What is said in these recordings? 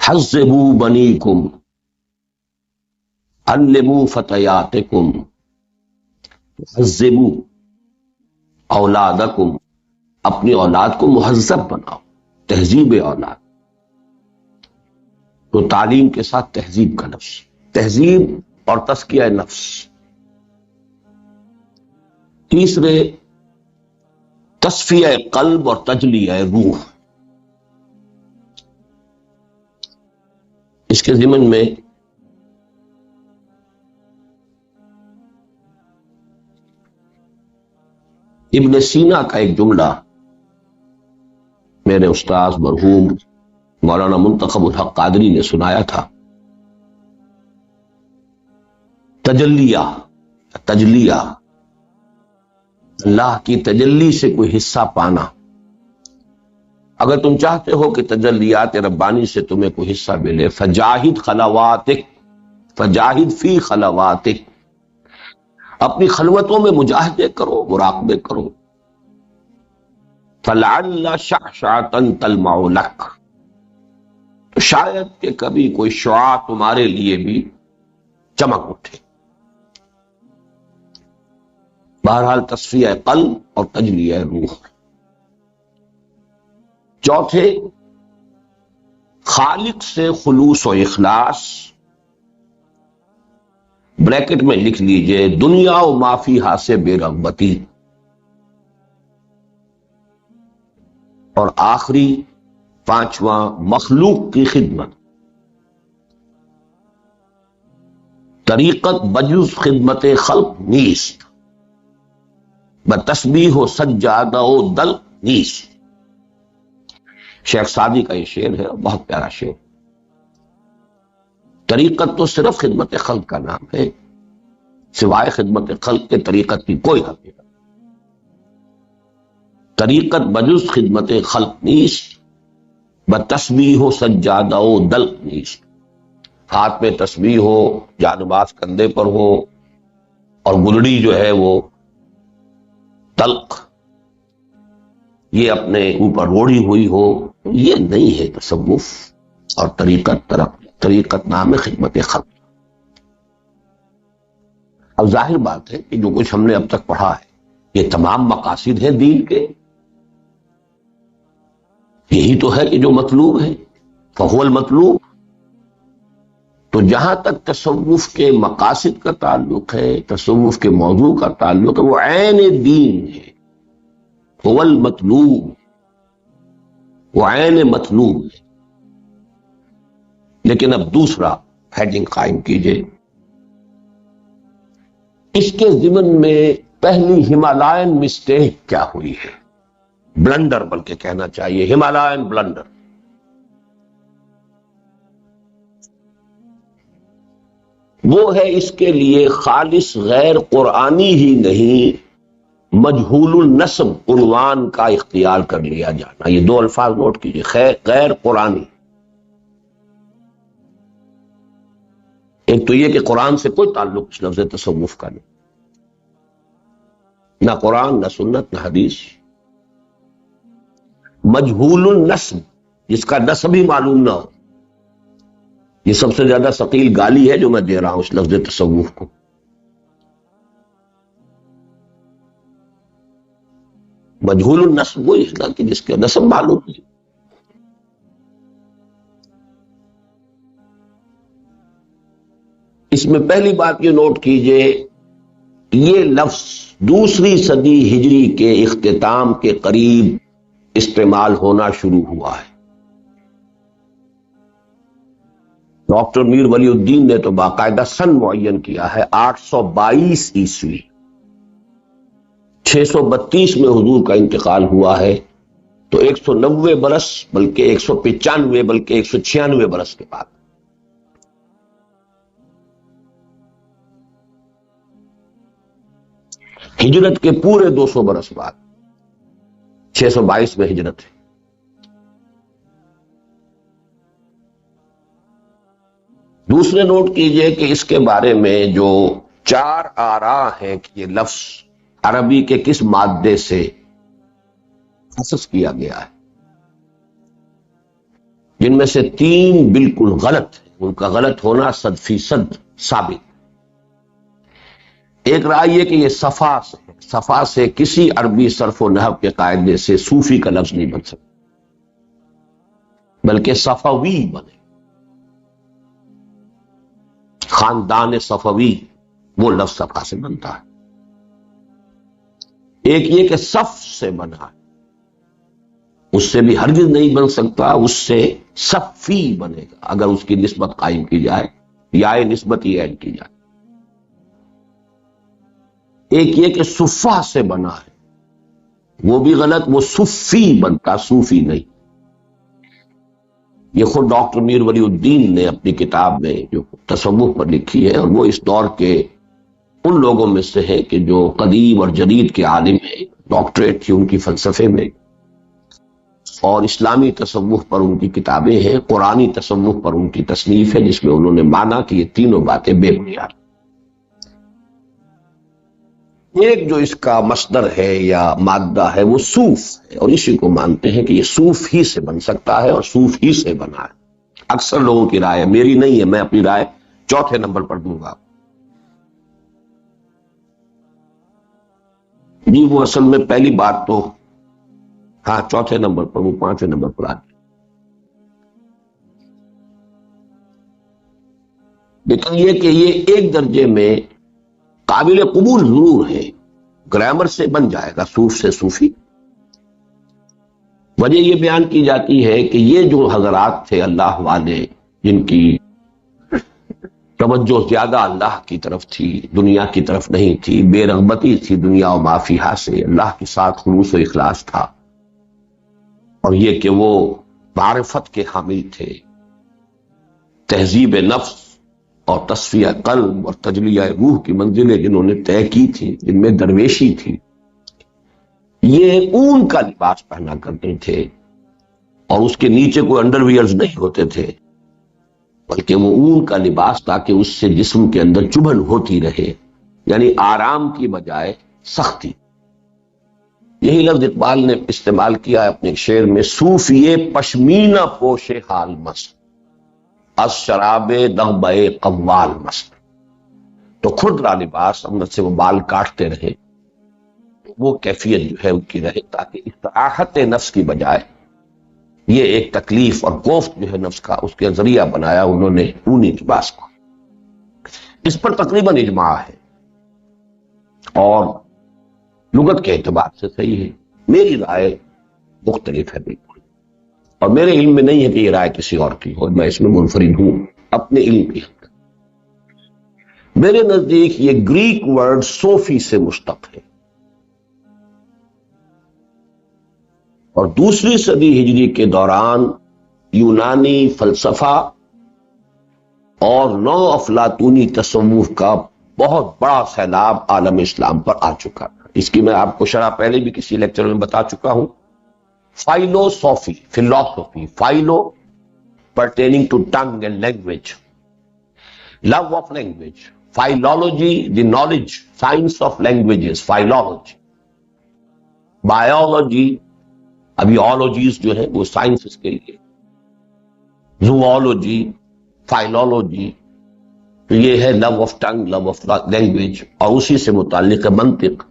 حذبوا بنیکم، علموا فتیاتکم، حذبوا اولادکم، اپنی اولاد کو مہذب بناؤ، تہذیب اولاد. تو تعلیم کے ساتھ تہذیب کا لفظ، تہذیب اور تزکیہ نفس. تیسرے تصفیہ قلب اور تجلیہ روح. اس کے ضمن میں ابن سینا کا ایک جملہ میرے استاذ مرحوم مولانا منتخب الحق قادری نے سنایا تھا. تجلیہ، اللہ کی تجلی سے کوئی حصہ پانا. اگر تم چاہتے ہو کہ تجلیات ربانی سے تمہیں کوئی حصہ ملے، فجاہد خلواتک، فجاہد فی خلواتک، اپنی خلوتوں میں مجاہدے کرو، مراقبے کرو. فلعل شعشعۃ تلمع لک، تو شاید کہ کبھی کوئی شعاع تمہارے لیے بھی چمک اٹھے. بہرحال تصفیہ قلب اور تجلیہ روح. چوتھے خالق سے خلوص و اخلاص، بریکٹ میں لکھ لیجئے دنیا و ما فیہا سے بے رغبتی. اور آخری پانچواں مخلوق کی خدمت. طریقت بجز خدمت خلق نیست، بتسبیح و سجادہ و دل نیست. شیخ سعدی کا یہ شعر ہے، بہت پیارا شعر. طریقت تو صرف خدمت خلق کا نام ہے، سوائے خدمت خلق کے طریقت کی کوئی حقیقت. طریقت بجز خدمت خلق نیست، بتسبیح و سجادہ و دل نیست. ہاتھ میں تسبیح ہو، جانباز کندھے پر ہو، اور گلڑی جو ہے وہ تلق یہ اپنے اوپر روڑی ہوئی ہو، یہ نہیں ہے تصوف اور طریقت نام ہے خدمت خلق. اب ظاہر بات ہے کہ جو کچھ ہم نے اب تک پڑھا ہے یہ تمام مقاصد ہیں دین کے، یہی تو ہے کہ جو مطلوب ہے، فہو المطلوب. تو جہاں تک تصوف کے مقاصد کا تعلق ہے، تصوف کے موضوع کا تعلق ہے، وہ عین دین ہے، هو المطلوب، وہ عین مطلوب ہے. لیکن اب دوسرا ہیڈنگ قائم کیجئے. اس کے ضمن میں پہلی ہمالائن مسٹیک کیا ہوئی ہے، بلنڈر بلکہ کہنا چاہیے، ہمالائن بلنڈر. وہ ہے اس کے لیے خالص غیر قرآنی ہی نہیں، مجہول النسب عنوان کا اختیار کر لیا جانا. یہ دو الفاظ نوٹ کیجئے، غیر قرآنی. ایک تو یہ کہ قرآن سے کوئی تعلق اس لفظ تصوف کا نہیں، نہ قرآن، نہ سنت، نہ حدیث. مجہول النسب، جس کا نسب ہی معلوم نہ ہو. یہ سب سے زیادہ ثقیل گالی ہے جو میں دے رہا ہوں اس لفظ تصوف کو. مجہول النسب وہی ہے کہ جس کا نسب معلوم نہیں. اس میں پہلی بات یہ نوٹ کیجئے، یہ لفظ دوسری صدی ہجری کے اختتام کے قریب استعمال ہونا شروع ہوا ہے. ڈاکٹر میر ولی الدین نے تو باقاعدہ سن معین کیا ہے، 822 عیسوی، 632 میں حضور کا انتقال ہوا ہے. تو 190 برس، بلکہ 195 بلکہ 196 برس کے بعد. ہجرت کے پورے 200 برس بعد 622 میں ہجرت ہے. دوسرے نوٹ کیجئے کہ اس کے بارے میں جو 4 آراء ہیں کہ یہ لفظ عربی کے کس مادے سے خصص کیا گیا ہے. جن میں سے 3 بالکل غلط ہے، ان کا غلط ہونا 100% ثابت۔ ایک رائے یہ کہ یہ صفا سے ہے، صفا سے کسی عربی صرف و نحو کے قاعدے سے صوفی کا لفظ نہیں بن سکتا، بلکہ صفوی بنے، خاندان صفوی، وہ لفظ صفا سے بنتا ہے۔ ایک یہ کہ صف سے بنا ہے، اس سے بھی ہرگز نہیں بن سکتا، اس سے صفی بنے گا اگر اس کی نسبت قائم کی جائے یا نسبت ہی ایڈ کی جائے۔ ایک یہ کہ صفہ سے بنا ہے، وہ بھی غلط، وہ صفی بنتا، صوفی نہیں۔ یہ خود ڈاکٹر میر ولی الدین نے اپنی کتاب میں جو تصوف پر لکھی ہے، اور وہ اس دور کے ان لوگوں میں سے ہے کہ جو قدیم اور جدید کے عالم ہیں، ڈاکٹریٹ تھی ان کی فلسفے میں، اور اسلامی تصوف پر ان کی کتابیں ہیں، قرآنی تصوف پر ان کی تصنیف ہے، جس میں انہوں نے مانا کہ یہ تینوں باتیں بے بنیاد۔ ایک جو اس کا مصدر ہے یا مادہ ہے وہ صوف ہے، اور اسی کو مانتے ہیں کہ یہ صوف ہی سے بن سکتا ہے اور صوف ہی سے بنا ہے۔ اکثر لوگوں کی رائے ہے، میری نہیں ہے، میں اپنی رائے چوتھے نمبر پر دوں گا۔ جی وہ اصل میں پہلی بات تو ہاں چوتھے نمبر پر، وہ 5ویں نمبر پر آ گئی، لیکن یہ کہ یہ ایک درجے میں قابل قبول ضرور ہے، گرامر سے بن جائے گا صوف سے صوفی۔ وجہ یہ بیان کی جاتی ہے کہ یہ جو حضرات تھے اللہ والے، جن کی توجہ زیادہ اللہ کی طرف تھی، دنیا کی طرف نہیں تھی، بے رغبتی تھی دنیا و ما فیہا سے، اللہ کے ساتھ خلوص و اخلاص تھا، اور یہ کہ وہ معرفت کے حامل تھے، تہذیب نفس اور تصفیہ قلب اور تجلیہ روح کی منزلیں جنہوں نے طے کی تھی، جن میں درویشی تھی، یہ اون کا لباس پہنا کرتے تھے، اور اس کے نیچے کوئی انڈر ویئرز نہیں ہوتے تھے، بلکہ وہ اون کا لباس تاکہ اس سے جسم کے اندر چبھن ہوتی رہے، یعنی آرام کی بجائے سختی۔ یہی لفظ اقبال نے استعمال کیا ہے اپنے شعر میں، صوفی پشمینہ پوش حال مست، از شراب نغبہ قوال مست۔ تو خردرا لباس، اندر سے وہ بال کاٹتے رہے، وہ کیفیت جو ہے ان کی رہے، تاکہ استراحت نفس کی بجائے یہ ایک تکلیف اور کوفت جو ہے نفس کا، اس کے ذریعہ بنایا انہوں نے اونی لباس کو۔ اس پر تقریباً اجماع ہے، اور لغت کے اعتبار سے صحیح ہے۔ میری رائے مختلف ہے بالکل، اور میرے علم میں نہیں ہے کہ یہ رائے کسی اور کی ہو، میں اس میں منفرد ہوں اپنے علم کی حد تک۔ میرے نزدیک یہ گریک ورڈ صوفی سے مشتق ہے، اور دوسری صدی ہجری کے دوران یونانی فلسفہ اور نو افلاطونی تصوف کا بہت بڑا سیلاب عالم اسلام پر آ چکا تھا۔ اس کی میں آپ کو شرح پہلے بھی کسی لیکچر میں بتا چکا ہوں۔ فائلوسوفی، philosophy, فائلو pertaining to tongue and language, love of language, philology, the knowledge, science of languages, philology, biology، ابھی آلوجیز جو ہے وہ سائنس اس کے لیے، زوالوجی، فائلولوجی، یہ ہے love of tongue, love of language, اور اسی سے متعلق ہے منطق۔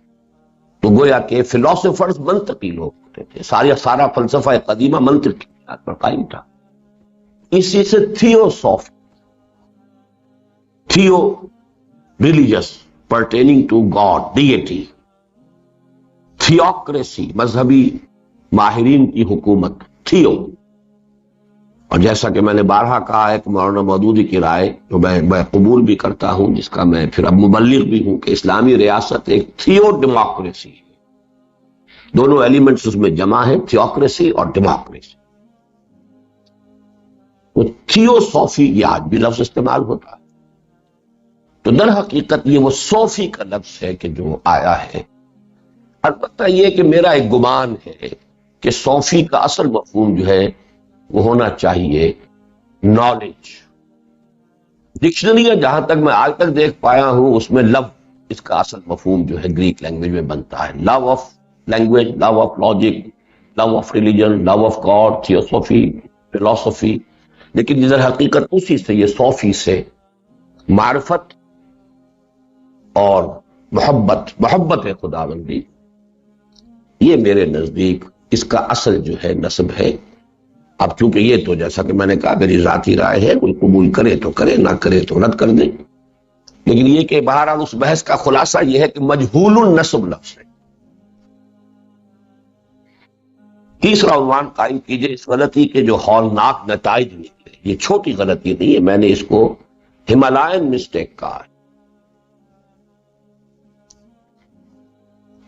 تو گویا کہ فلاسفرز منطقی لوگ ہوتے تھے، سارا فلسفہ قدیمہ منطق کی بنیاد پر قائم تھا۔ اسی سے theosophy, theo religious pertaining to God، deity, theocracy, مذہبی ماہرین کی حکومت، تھیو۔ اور جیسا کہ میں نے بارہا کہا ہے کہ مولانا مودودی کی رائے جو میں قبول بھی کرتا ہوں، جس کا میں پھر اب مبلغ بھی ہوں، کہ اسلامی ریاست ایک تھیو ڈیموکریسی ہے، دونوں ایلیمنٹس اس میں جمع ہیں، تھیوکریسی اور ڈیموکریسی۔ وہ تھیوسافی یہ آج بھی لفظ استعمال ہوتا ہے، تو در حقیقت یہ وہ صوفی کا لفظ ہے کہ جو آیا ہے۔ البتہ یہ کہ میرا ایک گمان ہے کہ صوفی کا اصل مفہوم جو ہے وہ ہونا چاہیے نالج۔ ڈکشنری جہاں تک میں آج تک دیکھ پایا ہوں، اس میں لو اس کا اصل مفہوم جو ہے گریک لینگویج میں بنتا ہے، love of language, love of logic, love of religion, love of God, theosophy, فلسفی، لیکن جدھر حقیقت اسی سے یہ 100% سے معرفت اور محبت خداوندی، یہ میرے نزدیک اس کا اصل جو ہے نسب ہے۔ اب چونکہ یہ تو جیسا کہ میں نے کہا میری ذاتی رائے ہے، کوئی قبول کرے تو کرے، نہ کرے تو رد کر دے، لیکن یہ کہ بہرحال اس بحث کا خلاصہ یہ ہے کہ مجہول النسب لفظ ہے۔ تیسرا عنوان قائم کیجئے اس غلطی کے جو ہولناک نتائج نکلے۔ یہ چھوٹی غلطی نہیں ہے، میں نے اس کو ہمالائن مسٹیک کہا ہے۔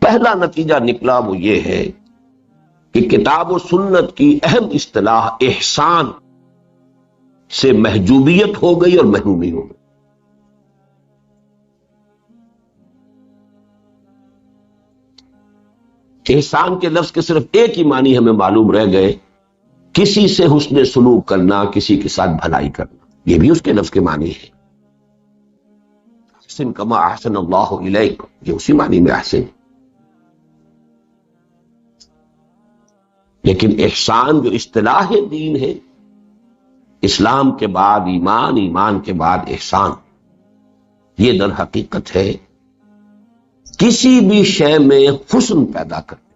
پہلا نتیجہ نکلا وہ یہ ہے کہ کتاب و سنت کی اہم اصطلاح احسان سے محجوبیت ہو گئی اور محرومی ہو گئی۔ احسان کے لفظ کے صرف ایک ہی معنی ہمیں معلوم رہ گئے، کسی سے حسن سلوک کرنا، کسی کے ساتھ بھلائی کرنا، یہ بھی اس کے لفظ کے معنی ہے۔ احسن کما احسن اللہ الیک، یہ اسی معنی میں احسن۔ لیکن احسان جو اصطلاح دین ہے، اسلام کے بعد ایمان، ایمان کے بعد احسان، یہ در حقیقت ہے کسی بھی شے میں حسن پیدا کرنا۔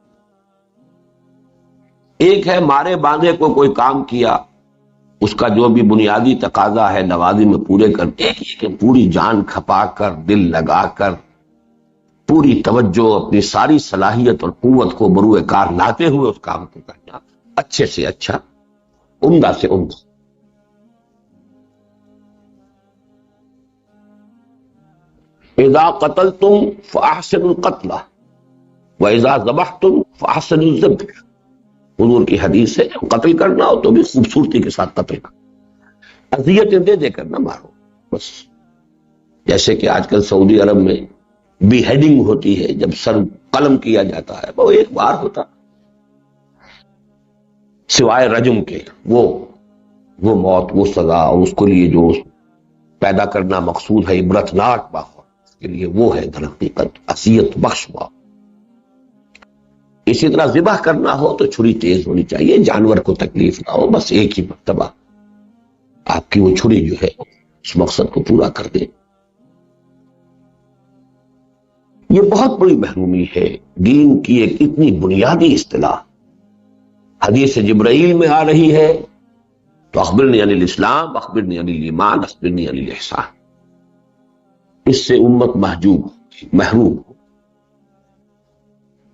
ایک ہے مارے باندھے کو کوئی کام کیا، اس کا جو بھی بنیادی تقاضا ہے لوازم میں پورے کر، ایک یہ کہ پوری جان کھپا کر، دل لگا کر، پوری توجہ، اپنی ساری صلاحیت اور قوت کو بروئے کار لاتے ہوئے اس کام کو کرنا، اچھے سے اچھا، عمدہ سے عمدہ۔ اذا قتلتم فاحسنوا القتل واذا ذبحتم فاحسنوا الذبح، حضور کی حدیث ہے، قتل کرنا ہو تو بھی خوبصورتی کے ساتھ قتل کرنا، اذیتیں دے دے کر نہ مارو بس۔ جیسے کہ آج کل سعودی عرب میں بی ہیڈنگ ہوتی ہے، جب سر قلم کیا جاتا ہے، وہ ایک بار ہوتا سوائے رجم کے، وہ موت، وہ سزا، اور اس کے لیے جو پیدا کرنا مقصود ہے عبرتناک ماحول، اس کے لیے وہ ہے در حقیقت اذیت بخش موت۔ اسی طرح ذبح کرنا ہو تو چھری تیز ہونی چاہیے، جانور کو تکلیف نہ ہو، بس ایک ہی مرتبہ آپ کی وہ چھری جو ہے اس مقصد کو پورا کر دے۔ یہ بہت بڑی محرومی ہے دین کی ایک اتنی بنیادی اصطلاح حدیث جبرائیل میں آ رہی ہے تو اخبرنی عن الاسلام، اخبرنی عن الایمان، اخبرنی عن الاحسان، اس سے امت محروم۔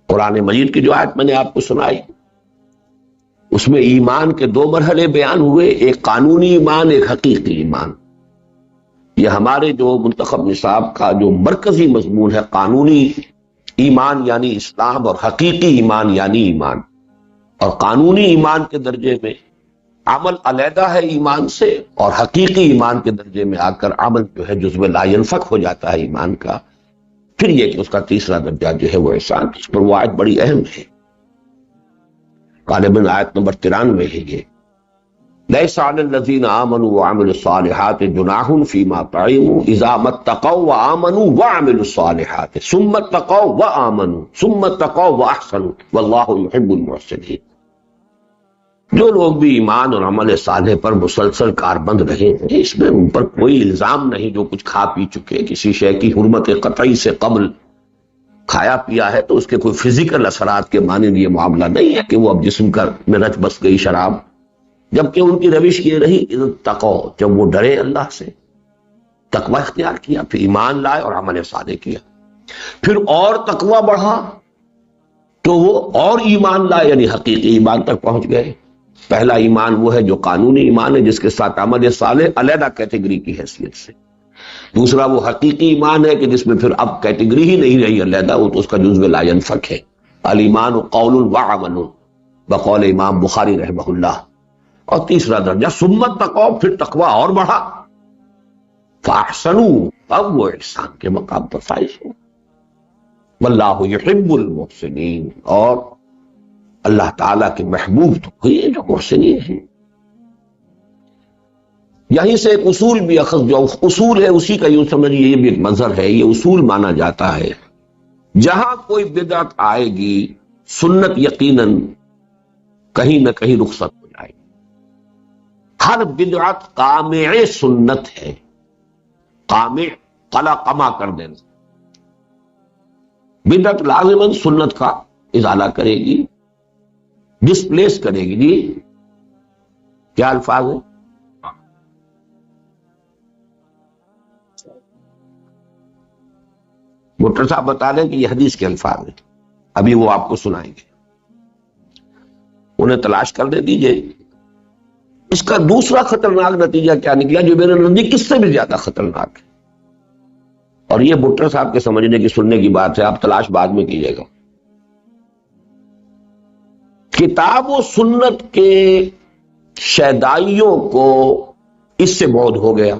قرآن مجید کی جو آیت میں نے آپ کو سنائی، اس میں ایمان کے 2 مرحلے بیان ہوئے، ایک قانونی ایمان، ایک حقیقی ایمان۔ یہ ہمارے جو منتخب نصاب کا جو مرکزی مضمون ہے، قانونی ایمان یعنی اسلام، اور حقیقی ایمان یعنی ایمان۔ اور قانونی ایمان کے درجے میں عمل علیحدہ ہے ایمان سے، اور حقیقی ایمان کے درجے میں آ کر عمل جو ہے جزو لا ينفک ہو جاتا ہے ایمان کا۔ پھر یہ کہ اس کا تیسرا درجہ جو ہے وہ احسان، اس پر وہ آیت بڑی اہم ہے، غالباً آیت نمبر 93 ہے یہ، لَيْسَ عَلَى الَّذِينَ آمَنُوا وَعَمِلُوا الصَّالِحَاتِ جُنَاحٌ فِيمَا طَعِمُوا إِذَا مَا اتَّقَوْا وَآمَنُوا وَعَمِلُوا الصَّالِحَاتِ ثُمَّ اتَّقَوْا وَآمَنُوا ثُمَّ اتَّقَوْا وَأَحْسَنُوا وَاللَّهُ يُحِبُّ الْمُحْسِنِينَ۔ جو لوگ بھی ایمان اور عمل صالح پر مسلسل کاربند رہے ہیں، اس میں ان پر کوئی الزام نہیں جو کچھ کھا پی چکے، کسی شے کی حرمت قطعی سے قبل کھایا پیا ہے تو اس کے کوئی فزیکل اثرات کے مانند یہ معاملہ نہیں ہے کہ وہ اب جسم میں رچ بس گئی شراب، جبکہ ان کی روش یہ رہی تقو، جب وہ ڈرے اللہ سے، تقوی اختیار کیا، پھر ایمان لائے اور عمل صالح کیا، پھر اور تقوی بڑھا تو وہ اور ایمان لائے، یعنی حقیقی ایمان تک پہنچ گئے۔ پہلا ایمان وہ ہے جو قانونی ایمان ہے، جس کے ساتھ عمل صالح علیحدہ کیٹیگری کی حیثیت سے۔ دوسرا وہ حقیقی ایمان ہے کہ جس میں پھر اب کیٹیگری ہی نہیں رہی علیحدہ، وہ تو اس کا جزو لا ينفک ہے، الایمان قول وعمل، بقول امام بخاری رحمہ اللہ۔ اور تیسرا درجہ ثم اتقوا، پھر تقوی اور بڑھا، فاحسنوا، اب وہ احسان کے مقام پر فائز ہو، واللہ یحب المحسنین، اور اللہ تعالیٰ کے محبوب تو وہی ہے جو محسنین ہیں۔ یہیں سے ایک اصول بھی اخذ، جو اصول ہے اسی کا یوں سمجھیے، یہ بھی ایک مظہر ہے، یہ اصول مانا جاتا ہے جہاں کوئی بدعت آئے گی سنت یقیناً کہیں نہ کہیں رخصت ہو جائے گی۔ ہر بدعت قامع سنت ہے. قامع قلا قما کر دینا. بدعت لازماً سنت کا ازالہ کرے گی، ڈسپلیس کرے گی. جی کیا الفاظ ہیں؟ ڈاکٹر صاحب بتا رہے ہیں کہ یہ حدیث کے الفاظ ہیں، ابھی وہ آپ کو سنائیں گے، انہیں تلاش کر دے دیجئے. اس کا دوسرا خطرناک نتیجہ کیا نکلا جو میرے نزدیک اس سے بھی زیادہ خطرناک ہے، اور یہ بھٹر صاحب کے سمجھنے کی سننے کی بات ہے، آپ تلاش بعد میں کیجئے گا. کتاب و سنت کے شیدائیوں کو اس سے بعد ہو گیا.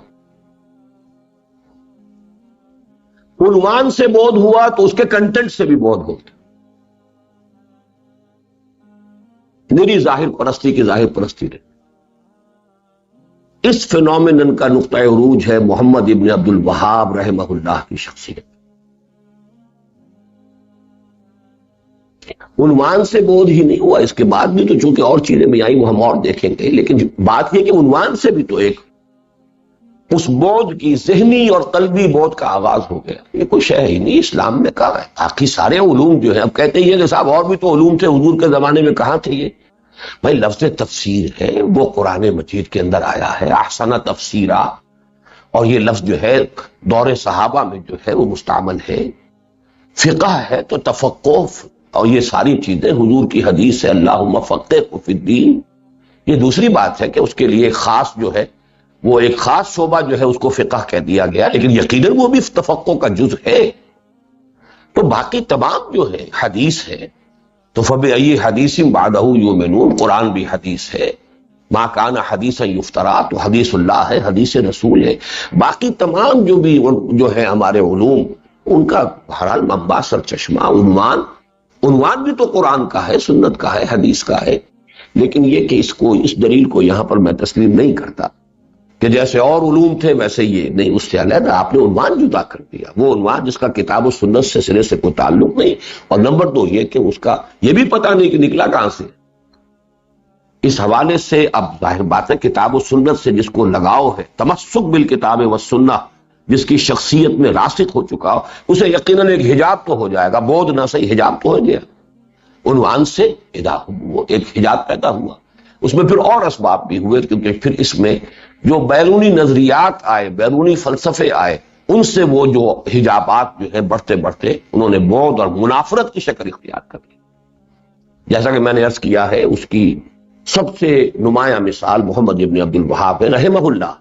عنوان سے بعد ہوا تو اس کے کنٹینٹ سے بھی بعد ہو گیا. میری ظاہر پرستی کی ظاہر پرستی رہے. اس فینومینن کا نقطہ عروج ہے محمد ابن عبد الوہاب رحمہ اللہ کی شخصیت. عنوان سے بودھ ہی نہیں ہوا، اس کے بعد بھی تو چونکہ اور چیزیں بھی آئی وہ ہم اور دیکھیں گے، لیکن بات یہ کہ عنوان سے بھی تو ایک اس بودھ کی ذہنی اور قلبی بودھ کا آغاز ہو گیا. یہ کوئی شے ہی نہیں اسلام میں کہا ہے. باقی سارے علوم جو ہیں، اب کہتے ہیں کہ صاحب اور بھی تو علوم تھے حضور کے زمانے میں، کہاں تھے یہ؟ بھائی لفظ تفسیر ہے وہ قرآن مجید کے اندر آیا ہے، احسن تفسیرا، اور یہ لفظ جو ہے دور صحابہ میں جو ہے وہ مستعمل ہے. فقہ ہے تو تفقہ، اور یہ ساری چیزیں حضور کی حدیث ہے اللہم فقہہ فی الدین. یہ دوسری بات ہے کہ اس کے لیے خاص جو ہے وہ ایک خاص شعبہ جو ہے اس کو فقہ کہہ دیا گیا، لیکن یقیناً وہ بھی تفقہ کا جز ہے. تو باقی تمام جو ہے حدیث ہے، تو فبأی حدیث بعدہ یؤمنون، قرآن بھی حدیث ہے. ما کان حدیثا یفترا تو حدیث اللہ ہے، حدیث رسول ہے. باقی تمام جو ہے ہمارے علوم، ان کا بہرحال منبع سر چشمہ عنوان بھی تو قرآن کا ہے، سنت کا ہے، حدیث کا ہے. لیکن یہ کہ اس دلیل کو یہاں پر میں تسلیم نہیں کرتا کہ جیسے اور علوم تھے ویسے یہ نہیں، اس سے علیحدہ آپ نے عنوان جدا کر دیا، وہ عنوان جس کا کتاب و سنت سے سرے سے کوئی تعلق نہیں. اور نمبر دو یہ کہ اس کا یہ بھی پتہ نہیں کہ نکلا کہاں سے. اس حوالے سے اب ظاہر بات ہے کتاب و سنت سے جس کو لگاؤ ہے، تمسک بالکتاب والسنہ، جس کی شخصیت میں راسخ ہو چکا ہو، اسے یقیناً ایک حجاب تو ہو جائے گا، بودھ نہ صحیح حجاب تو ہو گیا. عنوان سے ایک حجاب پیدا ہوا. اس میں پھر اور اسباب بھی ہوئے، کیونکہ پھر اس میں جو بیرونی نظریات آئے، بیرونی فلسفے آئے، ان سے وہ جو حجابات جو ہے بڑھتے بڑھتے انہوں نے بودھ اور منافرت کی شکل اختیار کر لی. جیسا کہ میں نے عرض کیا ہے، اس کی سب سے نمایاں مثال محمد ابن عبد الوہاب ہے رحمہ اللہ.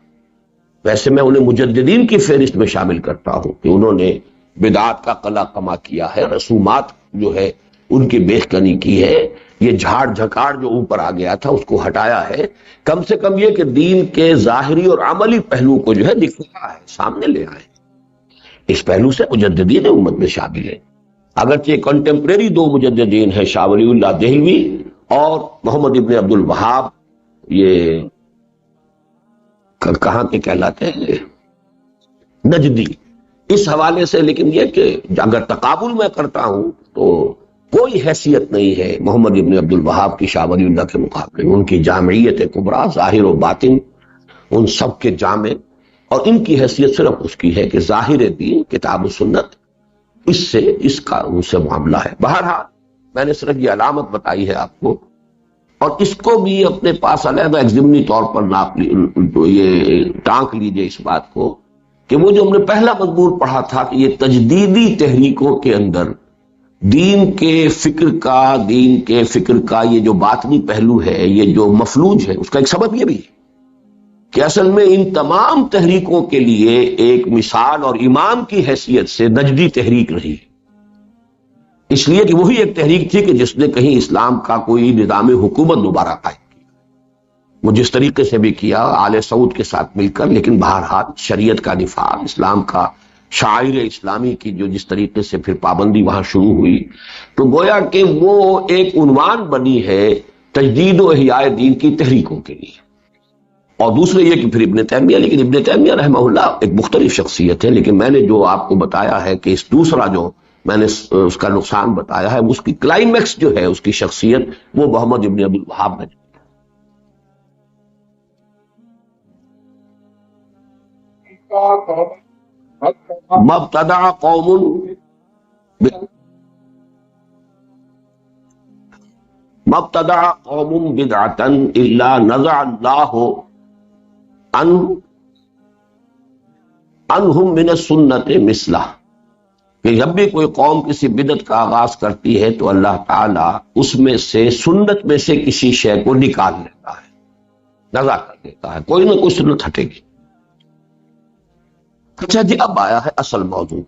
ویسے میں انہیں مجددین کی فہرست میں شامل کرتا ہوں کہ انہوں نے بدعات کا قلع قما کیا ہے، رسومات جو ہے ان کی بیخکنی کی ہے، یہ جھاڑ جھکاڑ جو اوپر آ گیا تھا اس کو ہٹایا ہے. کم سے کم یہ کہ دین کے ظاہری اور عملی پہلو کو جو ہے دکھایا ہے، سامنے لے آئے. اس پہلو سے مجددین امت میں شامل ہے. اگرچہ کنٹمپریری دو مجددین ہیں، شاہ ولی اللہ دہلوی اور محمد ابن عبد الوہاب، یہ کہاں کے کہلاتے ہیں، نجدی. اس حوالے سے لیکن یہ کہ اگر تقابل میں کرتا ہوں تو کوئی حیثیت نہیں ہے محمد ابن عبد الوہاب کی شاہ ولی اللہ کے مقابلے. ان کی جامعیت کبریٰ، ظاہر و باطن ان سب کے جامع، اور ان کی حیثیت صرف اس کی ہے کہ ظاہر دین کتاب و سنت، اس کا ان سے معاملہ ہے. بہرحال میں نے صرف یہ علامت بتائی ہے آپ کو، اور اس کو بھی اپنے پاس علیحدہ ایک ضمنی طور پر یہ ٹانک لیجئے اس بات کو کہ وہ جو ہم نے پہلا مضمون پڑھا تھا کہ یہ تجدیدی تحریکوں کے اندر دین کے فکر کا یہ جو باطنی پہلو ہے، یہ جو مفلوج ہے، اس کا ایک سبب یہ بھی ہے کہ اصل میں ان تمام تحریکوں کے لیے ایک مثال اور امام کی حیثیت سے نجدی تحریک رہی. اس لیے کہ وہی ایک تحریک تھی کہ جس نے کہیں اسلام کا کوئی نظام حکومت دوبارہ قائم کیا، وہ جس طریقے سے بھی کیا آل سعود کے ساتھ مل کر، لیکن بہرحال شریعت کا دفاع، اسلام کا شاعر اسلامی کی جو جس طریقے سے پھر پابندی وہاں شروع ہوئی، تو گویا کہ وہ ایک عنوان بنی ہے تجدید و احیاء دین کی تحریکوں کے لیے. اور دوسرے یہ کہ پھر ابن تیمیہ، لیکن ابن تیمیہ رحمہ اللہ ایک مختلف شخصیت ہے، لیکن میں نے جو آپ کو بتایا ہے کہ اس دوسرا جو میں نے اس کا نقصان بتایا ہے، اس کی کلائمیکس جو ہے اس کی شخصیت وہ محمد ابن عبد الوہاب ہے. مبتدع قوم مبتدع قوم بدعتا الا نزع اللہ عنہم من السنت مثلہ، کہ جب بھی کوئی قوم کسی بدعت کا آغاز کرتی ہے تو اللہ تعالیٰ اس میں سے سنت میں سے کسی شے کو نکال لیتا ہے، نزع کر دیتا ہے، کوئی نہ کوئی سنت ہٹے گی۔ اچھا جی، اب آیا ہے اصل موضوع،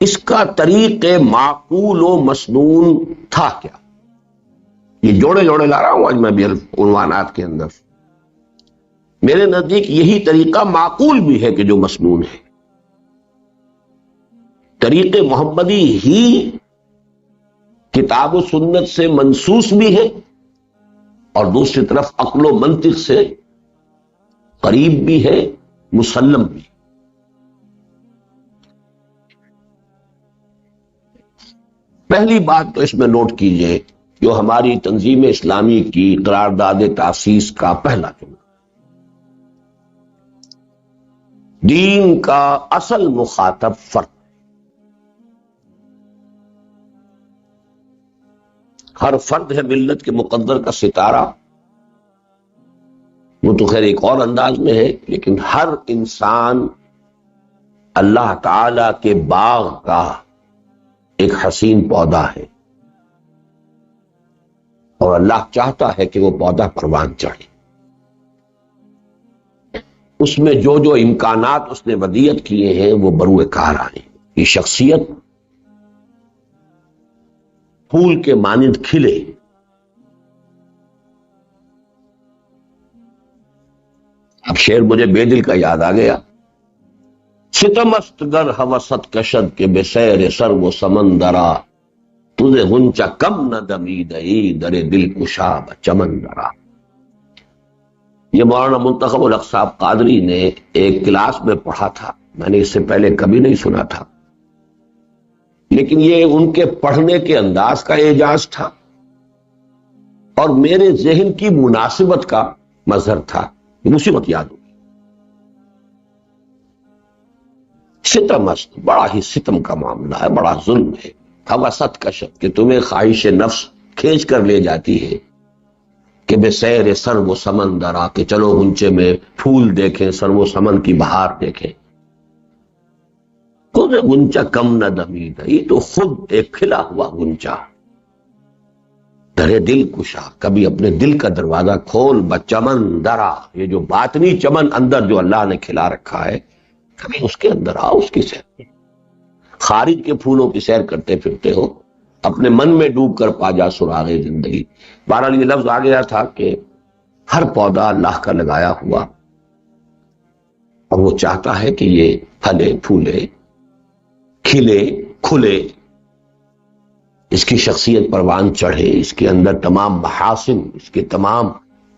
اس کا طریق معقول و مسنون تھا کیا؟ یہ جوڑے جوڑے لا رہا ہوں آج میں بھی عنوانات کے اندر۔ میرے نزدیک یہی طریقہ معقول بھی ہے کہ جو مسنون ہے، طریق محمدی ہی کتاب و سنت سے منسوس بھی ہے اور دوسری طرف عقل و منطق سے قریب بھی ہے، مسلم بھی۔ پہلی بات تو اس میں نوٹ کیجئے، جو ہماری تنظیم اسلامی کی قرارداد تاسیس کا پہلا جملہ، دین کا اصل مخاطب فرد، ہر فرد ہے ملت کے مقدر کا ستارہ، وہ تو خیر ایک اور انداز میں ہے، لیکن ہر انسان اللہ تعالی کے باغ کا ایک حسین پودا ہے، اور اللہ چاہتا ہے کہ وہ پودا پروان چڑھے، اس میں جو جو امکانات اس نے ودیعت کیے ہیں وہ بروئے کار آئیں، یہ شخصیت پھول کے مانند کھلے۔ اب شعر مجھے بے دل کا یاد آ گیا، ستمست گر ہوست کشد کے بے سیر سر و سمندرا، تجھے غنچہ کم نہ دمیدئی در دل کشاب چمندرا۔ یہ مولانا منتخب الحق صاحب قادری نے ایک کلاس میں پڑھا تھا، میں نے اس سے پہلے کبھی نہیں سنا تھا، لیکن یہ ان کے پڑھنے کے انداز کا اعجاز تھا اور میرے ذہن کی مناسبت کا مظہر تھا۔ مصیبت یاد ہوگی، ستم است، بڑا ہی ستم کا معاملہ ہے، بڑا ظلم ہے، ہوست کشد، کہ تمہیں خواہش نفس کھینچ کر لے جاتی ہے کہ بے سیر سر و سمندر آ کے چلو غنچے میں پھول دیکھیں، سر و سمن کی بہار دیکھیں۔ خود غنچہ کم نہ دمید، یہ تو خود ایک کھلا ہوا غنچہ، درے دل کشا، کبھی اپنے دل کا دروازہ کھول، بچمن درا، یہ جو باطنی چمن اندر جو اللہ نے کھلا رکھا ہے، کبھی اس کے اندر آؤ، اس کی سیر، خارج کے پھولوں کی سیر کرتے پھرتے ہو، اپنے من میں ڈوب کر پا جا سراغ زندگی۔ بہرحال یہ لفظ آ گیا تھا کہ ہر پودا اللہ کا لگایا ہوا، اور وہ چاہتا ہے کہ یہ پھلے پھولے، کھلے کھلے، اس کی شخصیت پروان چڑھے، اس کے اندر تمام محاسن، اس کے تمام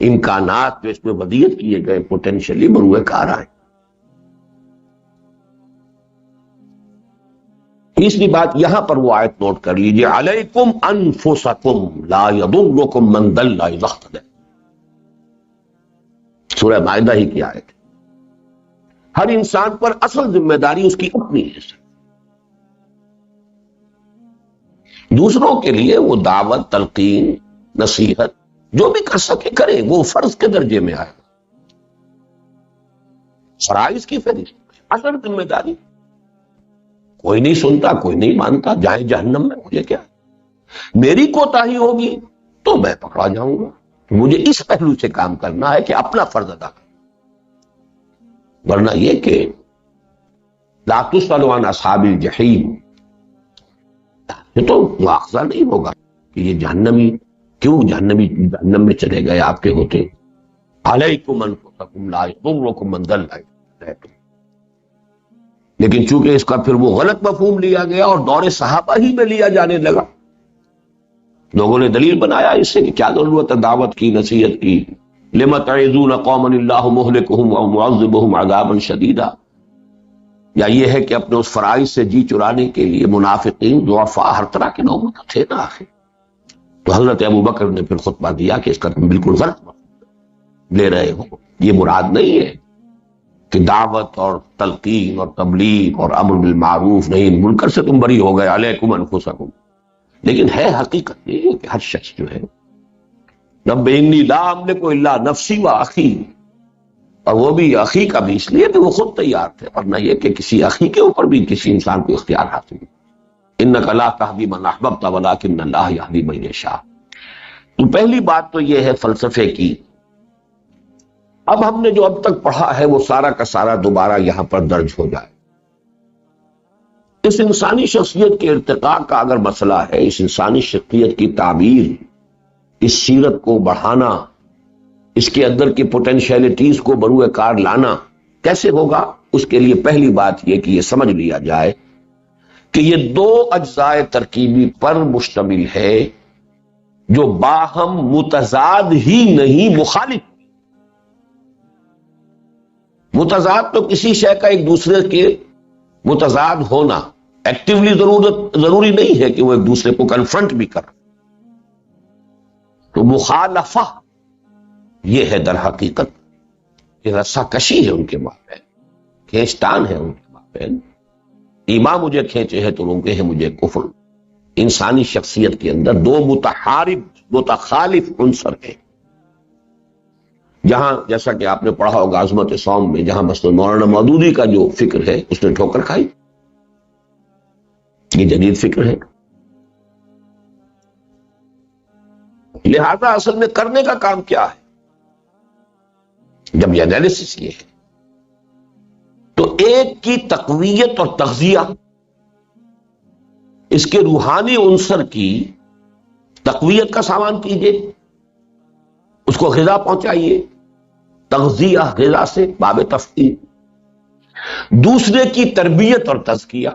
امکانات جو اس میں ودیعت کیے گئے پوٹینشلی بروئے کار آئیں۔ تیسری بات یہاں پر وہ آیت نوٹ کر لیجئے، علیکم انفسکم لا یضرکم من ضل اذا اہتدیتم، سورہ مائدہ ہی کی آیت ہے۔ ہر انسان پر اصل ذمہ داری اس کی اپنی ہے، دوسروں کے لیے وہ دعوت، تلقین، نصیحت جو بھی کر سکے کرے، وہ فرض کے درجے میں آئے، فرائض کی فہرست، اصل ذمہ داری۔ کوئی نہیں سنتا، کوئی نہیں مانتا، جائے جہنم میں، مجھے کیا، میری کوتاہی ہوگی تو میں پکڑا جاؤں گا، مجھے اس پہلو سے کام کرنا ہے کہ اپنا فرض ادا کرنا، ورنہ یہ کہ لا تسأل عن اصحاب الجحیم، یہ تو مواخذہ نہیں ہوگا کہ یہ جہنمی کیوں جہنم میں چلے گئے آپ کے ہوتے۔ علیکم انفسکم لا یضرکم من ضل اذا اہتدیتم، لیکن چونکہ اس کا پھر وہ غلط مفہوم لیا گیا اور دور صحابہ ہی میں لیا جانے لگا، لوگوں نے دلیل بنایا اس سے کہ کیا ضرورت ہے دعوت کی، نصیحت کی، لم تعظون قوما اللہ مہلکہم او معذبہم عذابا شدیدا، یا یہ ہے کہ اپنے اس فرائض سے جی چرانے کے لیے منافقین، ضعفاء، ہر طرح کے لوگ تو تھے نا آخر۔ تو حضرت ابوبکر نے پھر خطبہ دیا کہ اس کا تم بالکل غلط مفہوم لے رہے ہو، یہ مراد نہیں ہے کہ دعوت اور تلقین اور تبلیغ اور امر بالمعروف نہیں منکر سے تم بری ہو گئے، علیکم انفسکم، لیکن ہے حقیقت یہ کہ ہر شخص جو ہے رب انی لا املک الا نفسی و اخی، اور وہ بھی اخی کا بھی اس لیے کہ وہ خود تیار تھے، اور نہ یہ کہ کسی اخی کے اوپر بھی کسی انسان کو اختیار حاصل ہے۔ انک لا تہدی من احببت ولکن اللہ یہدی من یشاء۔ تو پہلی بات تو یہ ہے فلسفے کی۔ اب ہم نے جو اب تک پڑھا ہے وہ سارا کا سارا دوبارہ یہاں پر درج ہو جائے۔ اس انسانی شخصیت کے ارتقاء کا اگر مسئلہ ہے، اس انسانی شخصیت کی تعبیر، اس سیرت کو بڑھانا، اس کے اندر کی پوٹینشیلٹیز کو بروئے کار لانا کیسے ہوگا؟ اس کے لیے پہلی بات یہ کہ یہ سمجھ لیا جائے کہ یہ دو اجزاء ترکیبی پر مشتمل ہے جو باہم متضاد ہی نہیں، مخالف۔ متضاد تو کسی شے کا ایک دوسرے کے متضاد ہونا ایکٹیولی ضروری نہیں ہے کہ وہ ایک دوسرے کو کنفرنٹ بھی کر، تو مخالفہ یہ ہے در حقیقت، یہ رسا کشی ہے ان کے مابین، کھینچتان ہے ان کے مابین۔ ایمان مجھے کھینچے ہے تو روکے ہیں مجھے کفر۔ انسانی شخصیت کے اندر دو متحارب متخالف عنصر ہیں، جہاں جیسا کہ آپ نے پڑھا ہوگا عظمت صوم میں، جہاں مثلا مولانا مودودی کا جو فکر ہے اس نے ٹھوکر کھائی، یہ جدید فکر ہے۔ لہذا اصل میں کرنے کا کام کیا ہے؟ جب یہ انالیسس یہ ہے تو ایک کی تقویت اور تغذیہ، اس کے روحانی عنصر کی تقویت کا سامان کیجئے، اس کو غذا پہنچائیے، تغذیہ غذا سے باب تفعیل۔ دوسرے کی تربیت اور تزکیہ،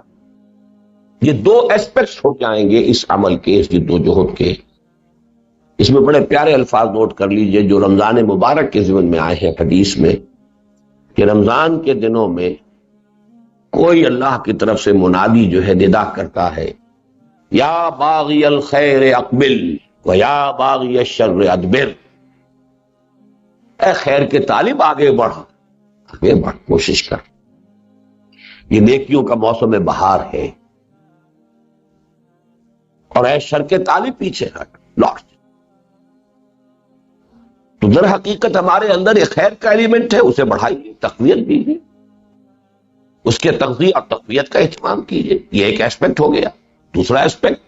یہ دو ایسپیکٹس ہو جائیں گے اس عمل کے، اس جدوجہد کے۔ اس میں بڑے پیارے الفاظ نوٹ کر لیجئے جو رمضان مبارک کے ضمن میں آئے ہیں حدیث میں، کہ رمضان کے دنوں میں کوئی اللہ کی طرف سے منادی جو ہے ندا کرتا ہے، یا باغی الخیر اقبل و یا باغی الشر ادبر، اے خیر کے طالب آگے بڑھ، آگے بڑھ، کوشش کر، یہ نیکیوں کا موسم بہار ہے، اور اے شر کے طالب پیچھے ہٹ، لوٹ۔ تو در حقیقت ہمارے اندر ایک خیر کا ایلیمنٹ ہے، اسے بڑھائیے، تقویت دیجیے، اس کے تغذیہ اور تقویت کا اہتمام کیجیے، یہ ایک ایسپیکٹ ہو گیا۔ دوسرا ایسپیکٹ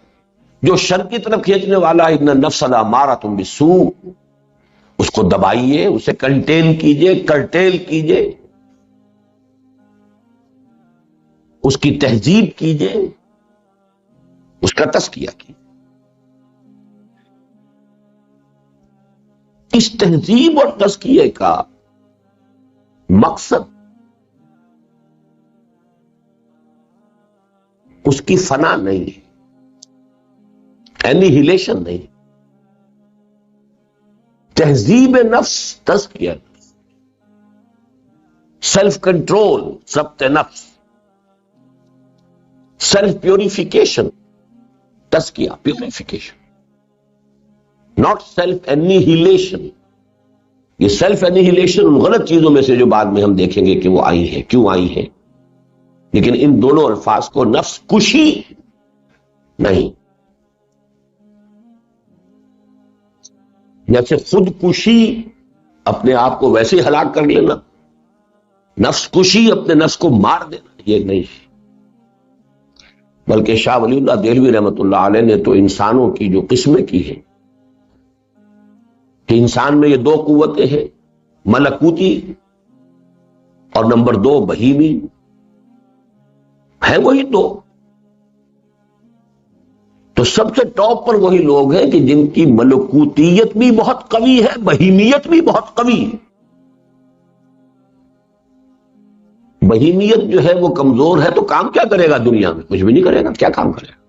جو شر کی طرف کھینچنے والا ہے، ان النفس لامارۃ بالسوء، اس کو دبائیے، اسے کنٹین کیجیے، کرٹیل کیجیے، اس کی تہذیب کیجیے، اس کا تزکیہ کیجیے۔ اس تہذیب اور تزکیے کا مقصد اس کی فنا نہیں ہے، اینیہیلیشن نہیں، تہذیب نفس، تزکیہ نفس، سیلف کنٹرول، ضبط نفس، سیلف پیوریفیکیشن، تزکیہ پیوریفیکیشن، ناٹ سیلف اینیہیلیشن۔ یہ سیلف اینیہیلیشن ان غلط چیزوں میں سے جو بعد میں ہم دیکھیں گے کہ وہ آئی ہیں، کیوں آئی ہیں، لیکن ان دونوں الفاظ کو نفس کشی نہیں، جیسے خود کشی اپنے آپ کو ویسے ہی ہلاک کر لینا، نفس کشی اپنے نفس کو مار دینا، یہ نہیں۔ بلکہ شاہ ولی اللہ دہلوی رحمۃ اللہ علیہ نے تو انسانوں کی جو قسمیں کی ہیں کہ انسان میں یہ دو قوتیں ہیں، ملکوتی اور نمبر 2 بہیمی، ہیں وہی دو۔ تو سب سے ٹاپ پر وہی لوگ ہیں کہ جن کی ملکوتیت بھی بہت قوی ہے، بہیمیت بھی بہت قوی ہے۔ بہیمیت جو ہے وہ کمزور ہے تو کام کیا کرے گا دنیا میں؟ کچھ بھی نہیں کرے گا، کیا کام کرے گا؟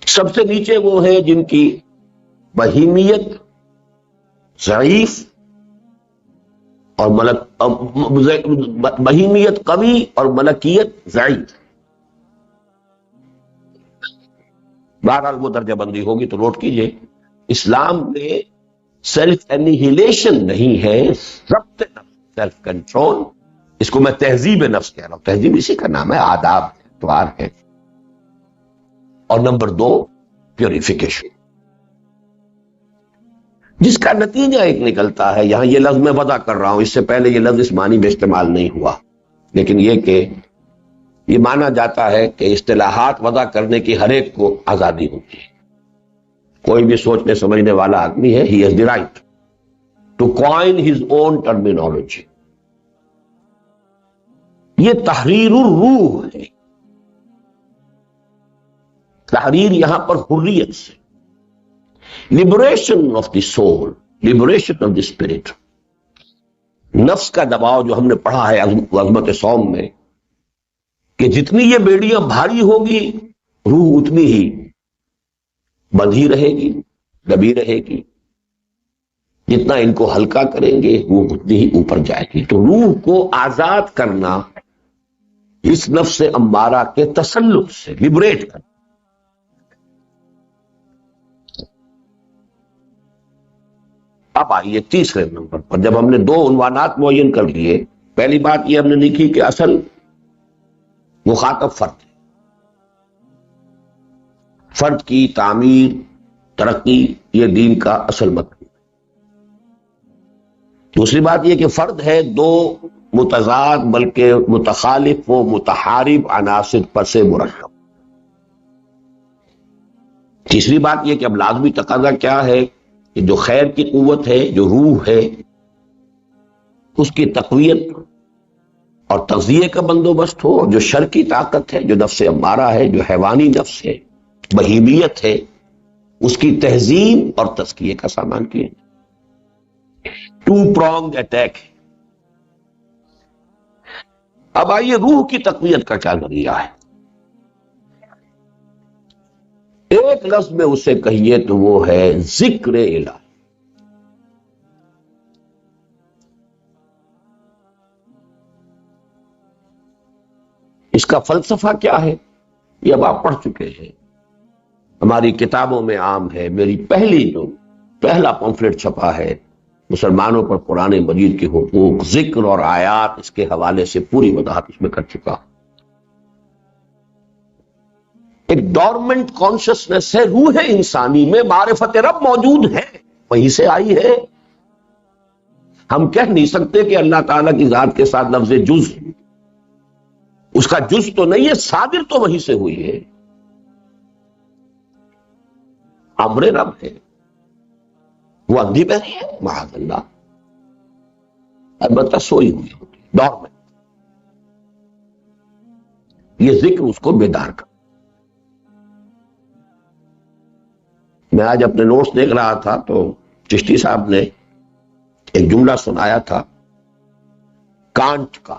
سب سے نیچے وہ ہیں جن کی بہیمیت ضعیف اور بہیمیت قوی اور ملکیت ضعیف۔ بہرحال وہ درجہ بندی ہوگی تو نوٹ کیجئے اسلام میں سیلف انیہیلیشن نہیں ہے، ضبط نفس، سیلف کنٹرول. اس کو میں تہذیب نفس کہہ رہا ہوں. تہذیب اسی کا نام ہے، آداب ہے، اتوار ہے. اور نمبر 2 پیوریفیکیشن، جس کا نتیجہ ایک نکلتا ہے. یہاں یہ لفظ میں وضع کر رہا ہوں، اس سے پہلے یہ لفظ اس معنی میں استعمال نہیں ہوا، لیکن یہ کہ یہ مانا جاتا ہے کہ اصطلاحات وضع کرنے کی ہر ایک کو آزادی ہوتی ہے. کوئی بھی سوچنے سمجھنے والا آدمی ہے، he has the right to coin his own terminology. یہ تحریر الروح ہے. تحریر یہاں پر حریت سے، liberation of the civil, liberation of the spirit. نفس کا دباؤ جو ہم نے پڑھا ہے عظمت صوم میں، کہ جتنی یہ بیڑیاں بھاری ہوگی روح اتنی ہی بندھی رہے گی، دبی رہے گی. جتنا ان کو ہلکا کریں گے روح اتنی ہی اوپر جائے گی. تو روح کو آزاد کرنا اس نفس امارہ کے تسلط سے، لبریٹ کرنا. اب آئیے تیسرے نمبر پر. جب ہم نے 2 عنوانات معین کر لیے، پہلی بات یہ ہم نے لکھی کہ اصل مخاطب فرد ہے، فرد کی تعمیر، ترقی، یہ دین کا اصل مطلب ہے. دوسری بات یہ کہ فرد ہے 2 متضاد بلکہ متخالف و متحارب عناصر پر سے مرکب. تیسری بات یہ کہ اب لازمی تقاضا کیا ہے کہ جو خیر کی قوت ہے، جو روح ہے، اس کی تقویت اور تغذیے کا بندوبست ہو، اور جو شر کی طاقت ہے، جو نفس امارہ ہے، جو حیوانی نفس ہے، بہیمیت ہے، اس کی تہذیب اور تزکیے کا سامان کیے. 2 pronged اٹیک. اب آئیے روح کی تقویت کا کیا ذریعہ ہے. ایک لفظ میں اسے کہیے تو وہ ہے ذکر الہی. اس کا فلسفہ کیا ہے یہ اب آپ پڑھ چکے ہیں، ہماری کتابوں میں عام ہے. میری پہلا پمفلٹ چھپا ہے مسلمانوں پر قرآن مجید کے حقوق، ذکر اور آیات، اس کے حوالے سے پوری وضاحت اس میں کر چکا. ایک ڈورمنٹ کانشسنس ہے روح انسانی میں، معرفت رب موجود ہے، وہیں سے آئی ہے. ہم کہہ نہیں سکتے کہ اللہ تعالیٰ کی ذات کے ساتھ لفظ جز، اس کا جز تو نہیں ہے، صادر تو وہیں سے ہوئی ہے. امر رب ہے، وہ اندھی بہری ہے معاذ اللہ، البتہ سوئی ہوئی ہوتی، ڈورمنٹ. یہ ذکر اس کو بیدار کر. میں آج اپنے نوٹس دیکھ رہا تھا تو چشتی صاحب نے ایک جملہ سنایا تھا کانٹ کا.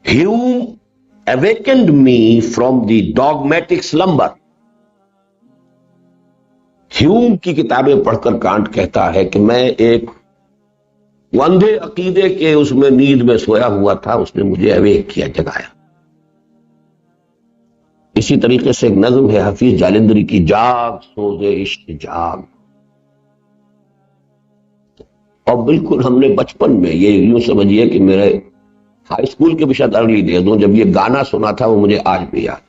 Hume awakened me from the dogmatic slumber. ہیوم کی کتابیں پڑھ کر کانٹ کہتا ہے کہ میں ایک اندھے عقیدے کے اس میں نیند میں سویا ہوا تھا، اس نے مجھے اویک کیا، جگایا. اسی طریقے سے ایک نظم ہے حفیظ جالندری کی، جاگ سوز عشق جاگ. اور بالکل ہم نے بچپن میں، یہ یوں سمجھیے کہ میرے ہائی اسکول کے بھی شاید ارلی ڈیز ہوں، جب یہ گانا سنا تھا وہ مجھے آج بھی یاد.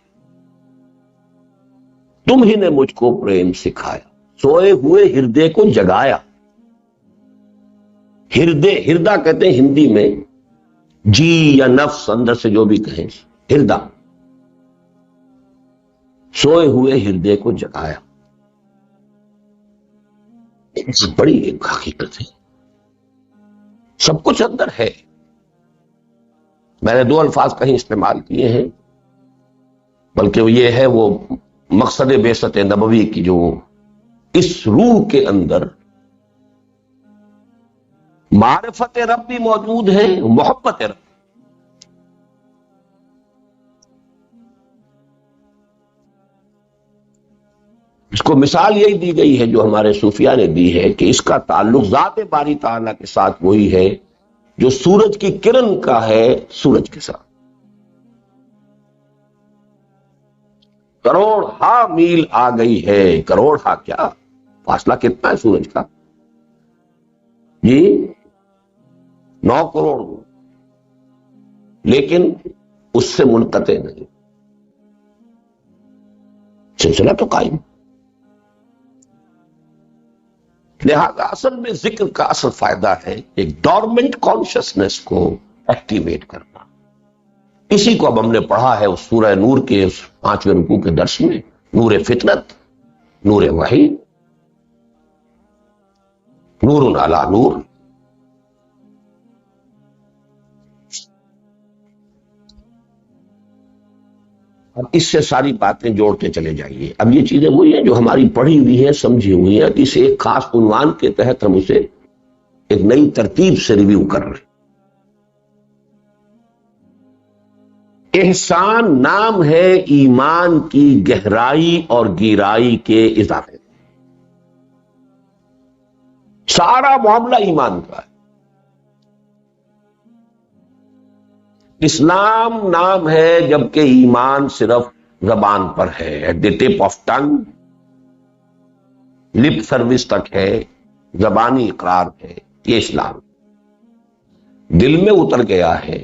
تم ہی نے مجھ کو پریم سکھایا، سوئے ہوئے ہردے کو جگایا. ہردا کہتے ہیں ہندی میں جی یا نفس، اندر سے جو بھی کہیں، ہردا. سوئے ہوئے ہردے کو جگایا، بڑی ایک حقیقت ہے. سب کچھ اندر ہے. میں نے 2 الفاظ کہیں استعمال کیے ہیں، بلکہ یہ ہے وہ مقصد بعثت نبوی کی، جو اس روح کے اندر معرفت رب بھی موجود ہے، محبت رب. اس کو مثال یہی دی گئی ہے جو ہمارے صوفیاء نے دی ہے کہ اس کا تعلق ذات باری تعالیٰ کے ساتھ وہی ہے جو سورج کی کرن کا ہے سورج کے ساتھ. کروڑ ہا میل آ گئی ہے. کروڑ ہا کیا فاصلہ کتنا ہے سورج کا جی؟ 9 کروڑ، لیکن اس سے منقطع نہیں، سلسلہ تو قائم. لہذا اصل میں ذکر کا اصل فائدہ ہے ایک ڈورمنٹ کانشسنس کو ایکٹیویٹ کرنا. اسی کو اب ہم نے پڑھا ہے اس سورہ نور کے اس 5ویں رکوع کے درس میں. نور فطرت، نور وحی، نور علی نور. اب اس سے ساری باتیں جوڑتے چلے جائیے. اب یہ چیزیں وہی ہیں جو ہماری پڑھی ہوئی ہیں، سمجھی ہوئی ہیں، اسے ایک خاص عنوان کے تحت ہم اسے ایک نئی ترتیب سے ریویو کر رہے ہیں. احسان نام ہے ایمان کی گہرائی اور گیرائی کے اضافے. سارا معاملہ ایمان کا ہے. اسلام نام ہے جبکہ ایمان صرف زبان پر ہے، at the tip of tongue, lip service تک ہے، زبانی اقرار ہے. یہ اسلام دل میں اتر گیا ہے،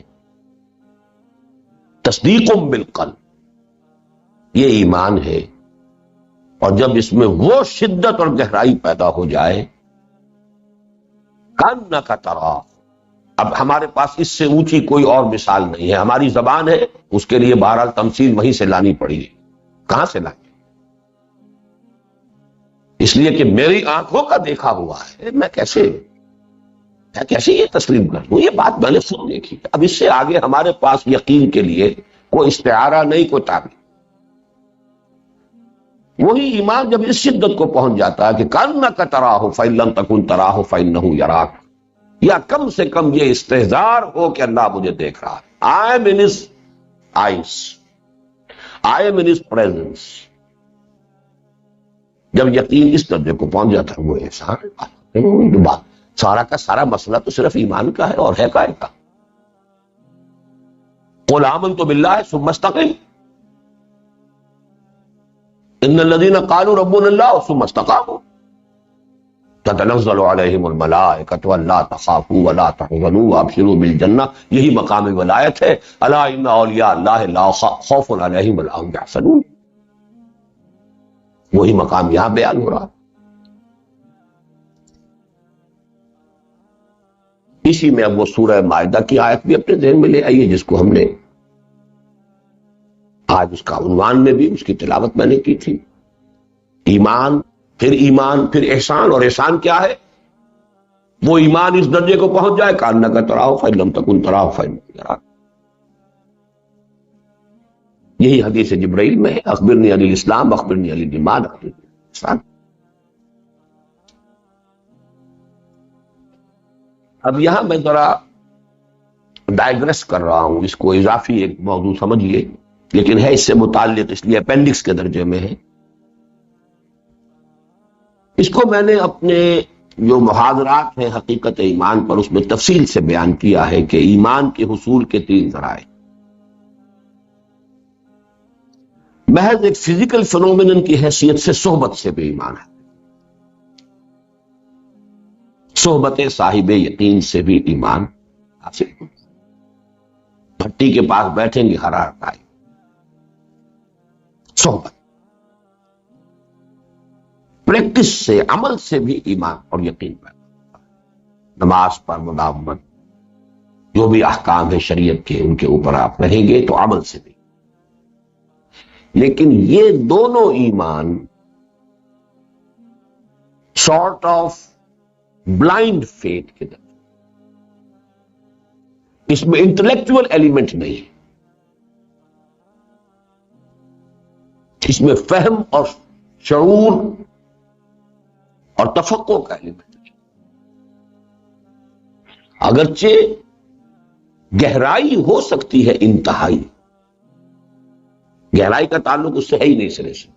تصدیق بالقلب، یہ ایمان ہے. اور جب اس میں وہ شدت اور گہرائی پیدا ہو جائے کانک ترا، اب ہمارے پاس اس سے اونچی کوئی اور مثال نہیں ہے. ہماری زبان ہے، اس کے لیے بہرحال تمثیل وہیں سے لانی پڑی ہے. کہاں سے لائیں؟ اس لیے کہ میری آنکھوں کا دیکھا ہوا ہے، میں کیسے یہ تسلیم کر دوں؟ یہ بات میں نے خود دیکھی. اب اس سے آگے ہمارے پاس یقین کے لیے کوئی استعارہ نہیں، کوئی تعبیر. وہی ایمان جب اس شدت کو پہنچ جاتا ہے کہ کانک تراہ فإن لم تکن تراہ فإنہ یراک، یا کم سے کم یہ استحضار ہو کہ اللہ مجھے دیکھ رہا ہے. I am in his eyes, I am in his presence. جب یقین اس درجے کو پہنچ جاتا ہے وہ احسان. سارا کا سارا مسئلہ تو صرف ایمان کا ہے اور ہے کا. قل آمنت باللہ ثم استقم، ان الذین قالوا ربنا اللہ ثم استقاموا تتنزل علیہم الملائکۃ الا تخافوا ولا تحزنوا وابشروا بالجنہ. یہی مقام ولایت ہے. الا ان اولیاء اللہ لا خوف علیہم ولا هم یحزنون. وہی مقام یہاں بیان ہو رہا. اسی میں اب وہ سورہ مائدہ کی آیت بھی اپنے ذہن میں لے آئیے جس کو ہم نے آج اس کا عنوان میں بھی اس کی تلاوت میں نے کی تھی. ایمان، پھر احسان. اور احسان کیا ہے؟ وہ ایمان اس درجے کو پہنچ جائے کانک تراہ فإن لم تکن تراہ فإنہ یراک. یہی حدیث جبرائیل میں ہے، اخبرنی عن الاسلام اخبرنی عن الایمان اخبرنی عن الاحسان. اب یہاں میں ذرا ڈائیگریس کر رہا ہوں، اس کو اضافی ایک موضوع سمجھیے، لیکن ہے اس سے متعلق، اس لیے اپینڈکس کے درجے میں ہے. اس کو میں نے اپنے جو محاضرات ہیں حقیقت ایمان پر، اس میں تفصیل سے بیان کیا ہے کہ ایمان کے حصول کے 3 ذرائع. محض ایک فزیکل فنومینن کی حیثیت سے صحبت سے بھی ایمان ہے. صحبت صاحب یقین سے بھی ایمان حاصل ہو. بھٹی کے پاس بیٹھیں گے حرارت آئے. صحبت، پریکٹس سے، عمل سے بھی ایمان اور یقین پیدا ہوتا ہے. نماز پر مداومت، جو بھی احکام ہے شریعت کے ان کے اوپر آپ رہیں گے تو عمل سے بھی. لیکن یہ دونوں ایمان سارٹ آف بلائنڈ فیتھ کے درجے، اس میں انٹلیکچوئل ایلیمنٹ نہیں، اس میں فہم اور شعور اور تفقع کا ایلیمنٹ ہے. اگرچہ گہرائی ہو سکتی ہے انتہائی، گہرائی کا تعلق اس سے ہے ہی نہیں سرے سے.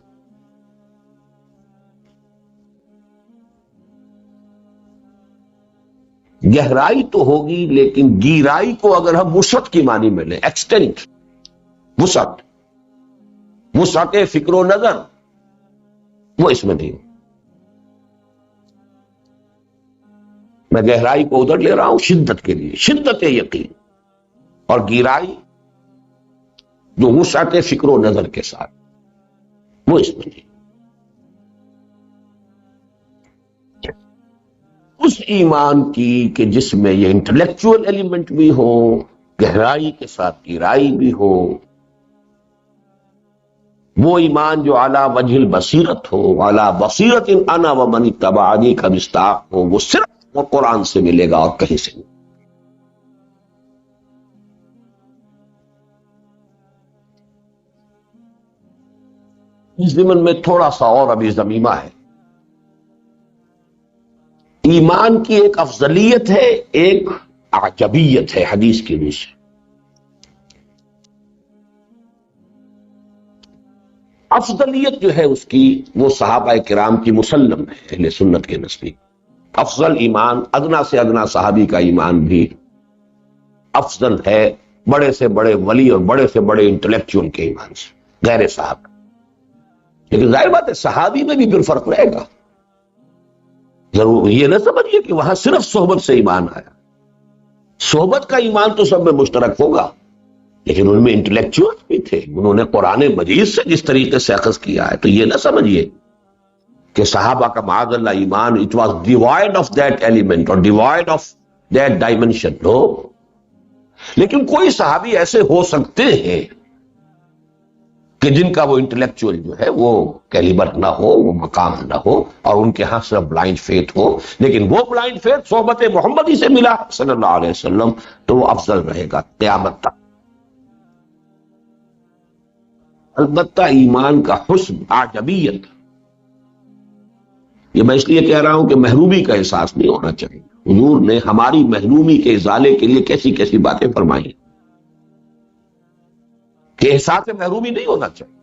گہرائی تو ہوگی لیکن گیرائی کو اگر ہم وسعت کی معنی میں لیں، ایکسٹینٹ، وسعت، وسعت فکر و نظر وہ اس میں نہیں ہو. میں گہرائی کو ادھر لے رہا ہوں شدت کے لیے، شدت یقین، اور گہرائی جو وسعت فکر و نظر کے ساتھ وہ اس میں نہیں. اس ایمان کی کہ جس میں یہ انٹلیکچوئل ایلیمنٹ بھی ہو، گہرائی کے ساتھ گہرائی بھی ہو، وہ ایمان جو اعلی وجہ البصیرت ہو، اعلی بصیرت انا ومن اتبعنی کا مصداق ہو، وہ صرف وہ قرآن سے ملے گا اور کہیں سے نہیں. اس ضمن میں تھوڑا سا اور ابھی ضمیمہ ہے. ایمان کی ایک افضلیت ہے، ایک عجبیت ہے حدیث کی روح سے. افضلیت جو ہے اس کی وہ صحابہ کرام کی مسلم ہے اہل سنت کے نزدیک. افضل ایمان، ادنا سے ادنا صحابی کا ایمان بھی افضل ہے بڑے سے بڑے ولی اور بڑے سے بڑے انٹلیکچوئل کے ایمان سے، غیر صحابہ. لیکن ظاہر بات ہے صحابی میں بھی پھر فرق رہے گا. ضرور یہ نہ سمجھیے کہ وہاں صرف صحبت سے ایمان آیا. صحبت کا ایمان تو سب میں مشترک ہوگا، لیکن ان میں انٹلیکچوئل بھی تھے، انہوں نے قرآن مجید سے جس طریقے سے اخذ کیا ہے. تو یہ نہ سمجھیے کہ صحابہ کا معاذ اللہ ایمان it was divide of that element اور ڈیوائڈ آف دیٹ ڈائمینشن. نو. لیکن کوئی صحابی ایسے ہو سکتے ہیں کہ جن کا وہ انٹلیکچوئل جو ہے وہ کیلیبر نہ ہو، وہ مقام نہ ہو، اور ان کے ہاں صرف بلائنڈ فیتھ ہو، لیکن وہ بلائنڈ فیتھ صحبت محمدی سے ملا صلی اللہ علیہ وسلم، تو وہ افضل رہے گا قیامت تک. البتہ ایمان کا حسن، عجبیت، یہ میں اس لیے کہہ رہا ہوں کہ محرومی کا احساس نہیں ہونا چاہیے. حضور نے ہماری محرومی کے ازالے کے لیے کیسی کیسی باتیں فرمائی کہ احساس محرومی نہیں ہونا چاہیے.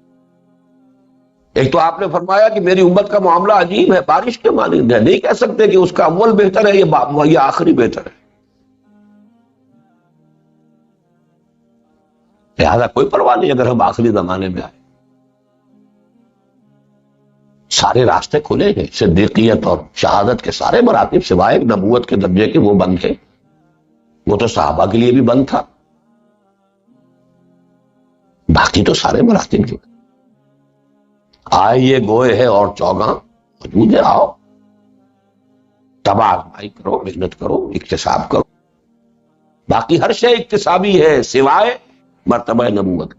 ایک تو آپ نے فرمایا کہ میری امت کا معاملہ عجیب ہے، بارش کے مانند ہے. نہیں کہہ سکتے کہ اس کا اول بہتر ہے یہ آخری بہتر ہے. لہذا کوئی پرواہ نہیں اگر ہم آخری زمانے میں آئے. سارے راستے کھلے ہیں، صدیقیت اور شہادت کے سارے مراتب سوائے نبوت کے درجے کے وہ بند ہیں. وہ تو صحابہ کے لیے بھی بند تھا، باقی تو سارے مراتب جو آئے یہ گوئے ہے اور چوگاں موجود ہے. آؤ تباہ آزمائی کرو، محنت کرو، اکتساب کرو. باقی ہر شے اکتسابی ہے سوائے مرتبہ نبوت.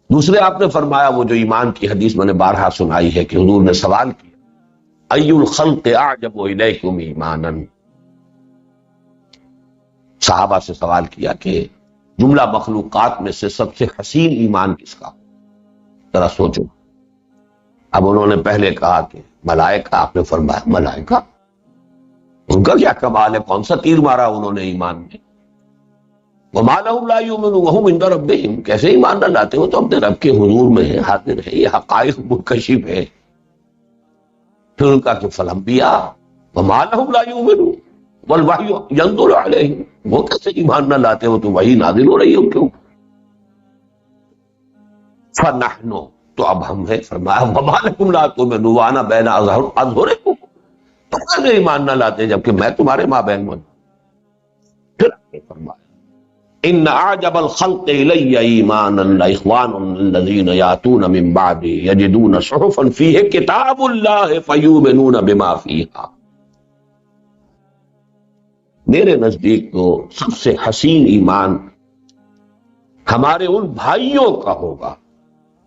دوسرے آپ نے فرمایا وہ جو ایمان کی حدیث میں نے بارہا سنائی ہے کہ حضور نے سوال کیا ای الخلق اعجب الیکم ایمانا. صحابہ سے سوال کیا کہ جملہ مخلوقات میں سے سب سے حسین ایمان کس کا؟ ذرا سوچو. اب انہوں نے پہلے کہا کہ ملائکہ. آپ نے فرمایا ملائکہ ان کا کیا کمال ہے، کون سا تیر مارا انہوں نے ایمان میں. وَمَا لَهُمْ لَا يُؤْمِنُونَ وَهُمْ عِندَ رَبِّهِمْ. کیسے ایمان نہ لاتے ہو تو اپنے رب کے حضور میں ہے، حاضر ہے، یہ حقائق منکشف ہے. پھر ان کا کہ فالانبیاء وَمَا لَهُمْ لَا يُؤْمِنُونَ وَالْوَحْيُ يَنزِلُ عَلَيْهِمْ. وہ کیسے ایمان نہ لاتے ہو تو وحی نازل ہو رہی ہے ان کے اوپر. فَنَحْنُ. تو اب ہم ہیں. فرمایا وَمَا لَكُمْ لَا تُؤْمِنُونَ وَأَنَا بَيْنَ أَظْهُرِكُمْ. تم کیسے ایمان نہ لاتے جبکہ میں تمہارے مابین ہوں. پھر فرمایا ان اعجب الخلق الی ایمانا لاخوان الذین یاتون من بعد یجدون صحفا فیہ کتاب اللہ فیؤمنون بما فیہا. میرے نزدیک تو سب سے حسین ایمان ہمارے ان بھائیوں کا ہوگا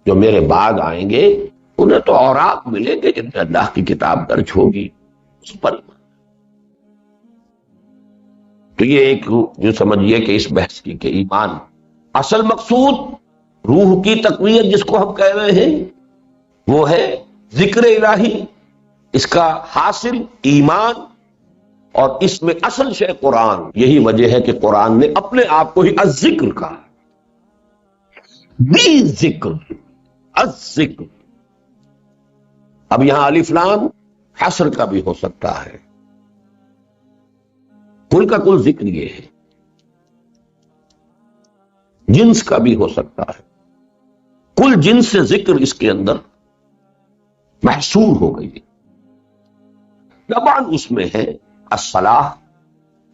جو میرے بعد آئیں گے. انہیں تو اوراق ملیں گے جن میں اللہ کی کتاب درج ہوگی، اس پر. تو یہ ایک جو سمجھیے کہ اس بحث کی کہ ایمان اصل مقصود روح کی تقویت جس کو ہم کہہ رہے ہیں وہ ہے ذکر الہی، اس کا حاصل ایمان، اور اس میں اصل شے قرآن. یہی وجہ ہے کہ قرآن نے اپنے آپ کو ہی الذکر کہا. بھی ذکر، الذکر. اب یہاں الف لام حصر کا بھی ہو سکتا ہے. کل کا کل ذکر یہ ہے. جنس کا بھی ہو سکتا ہے، کل جنس سے ذکر اس کے اندر محصور ہو گئی۔ زبان اس میں ہے الصلاح،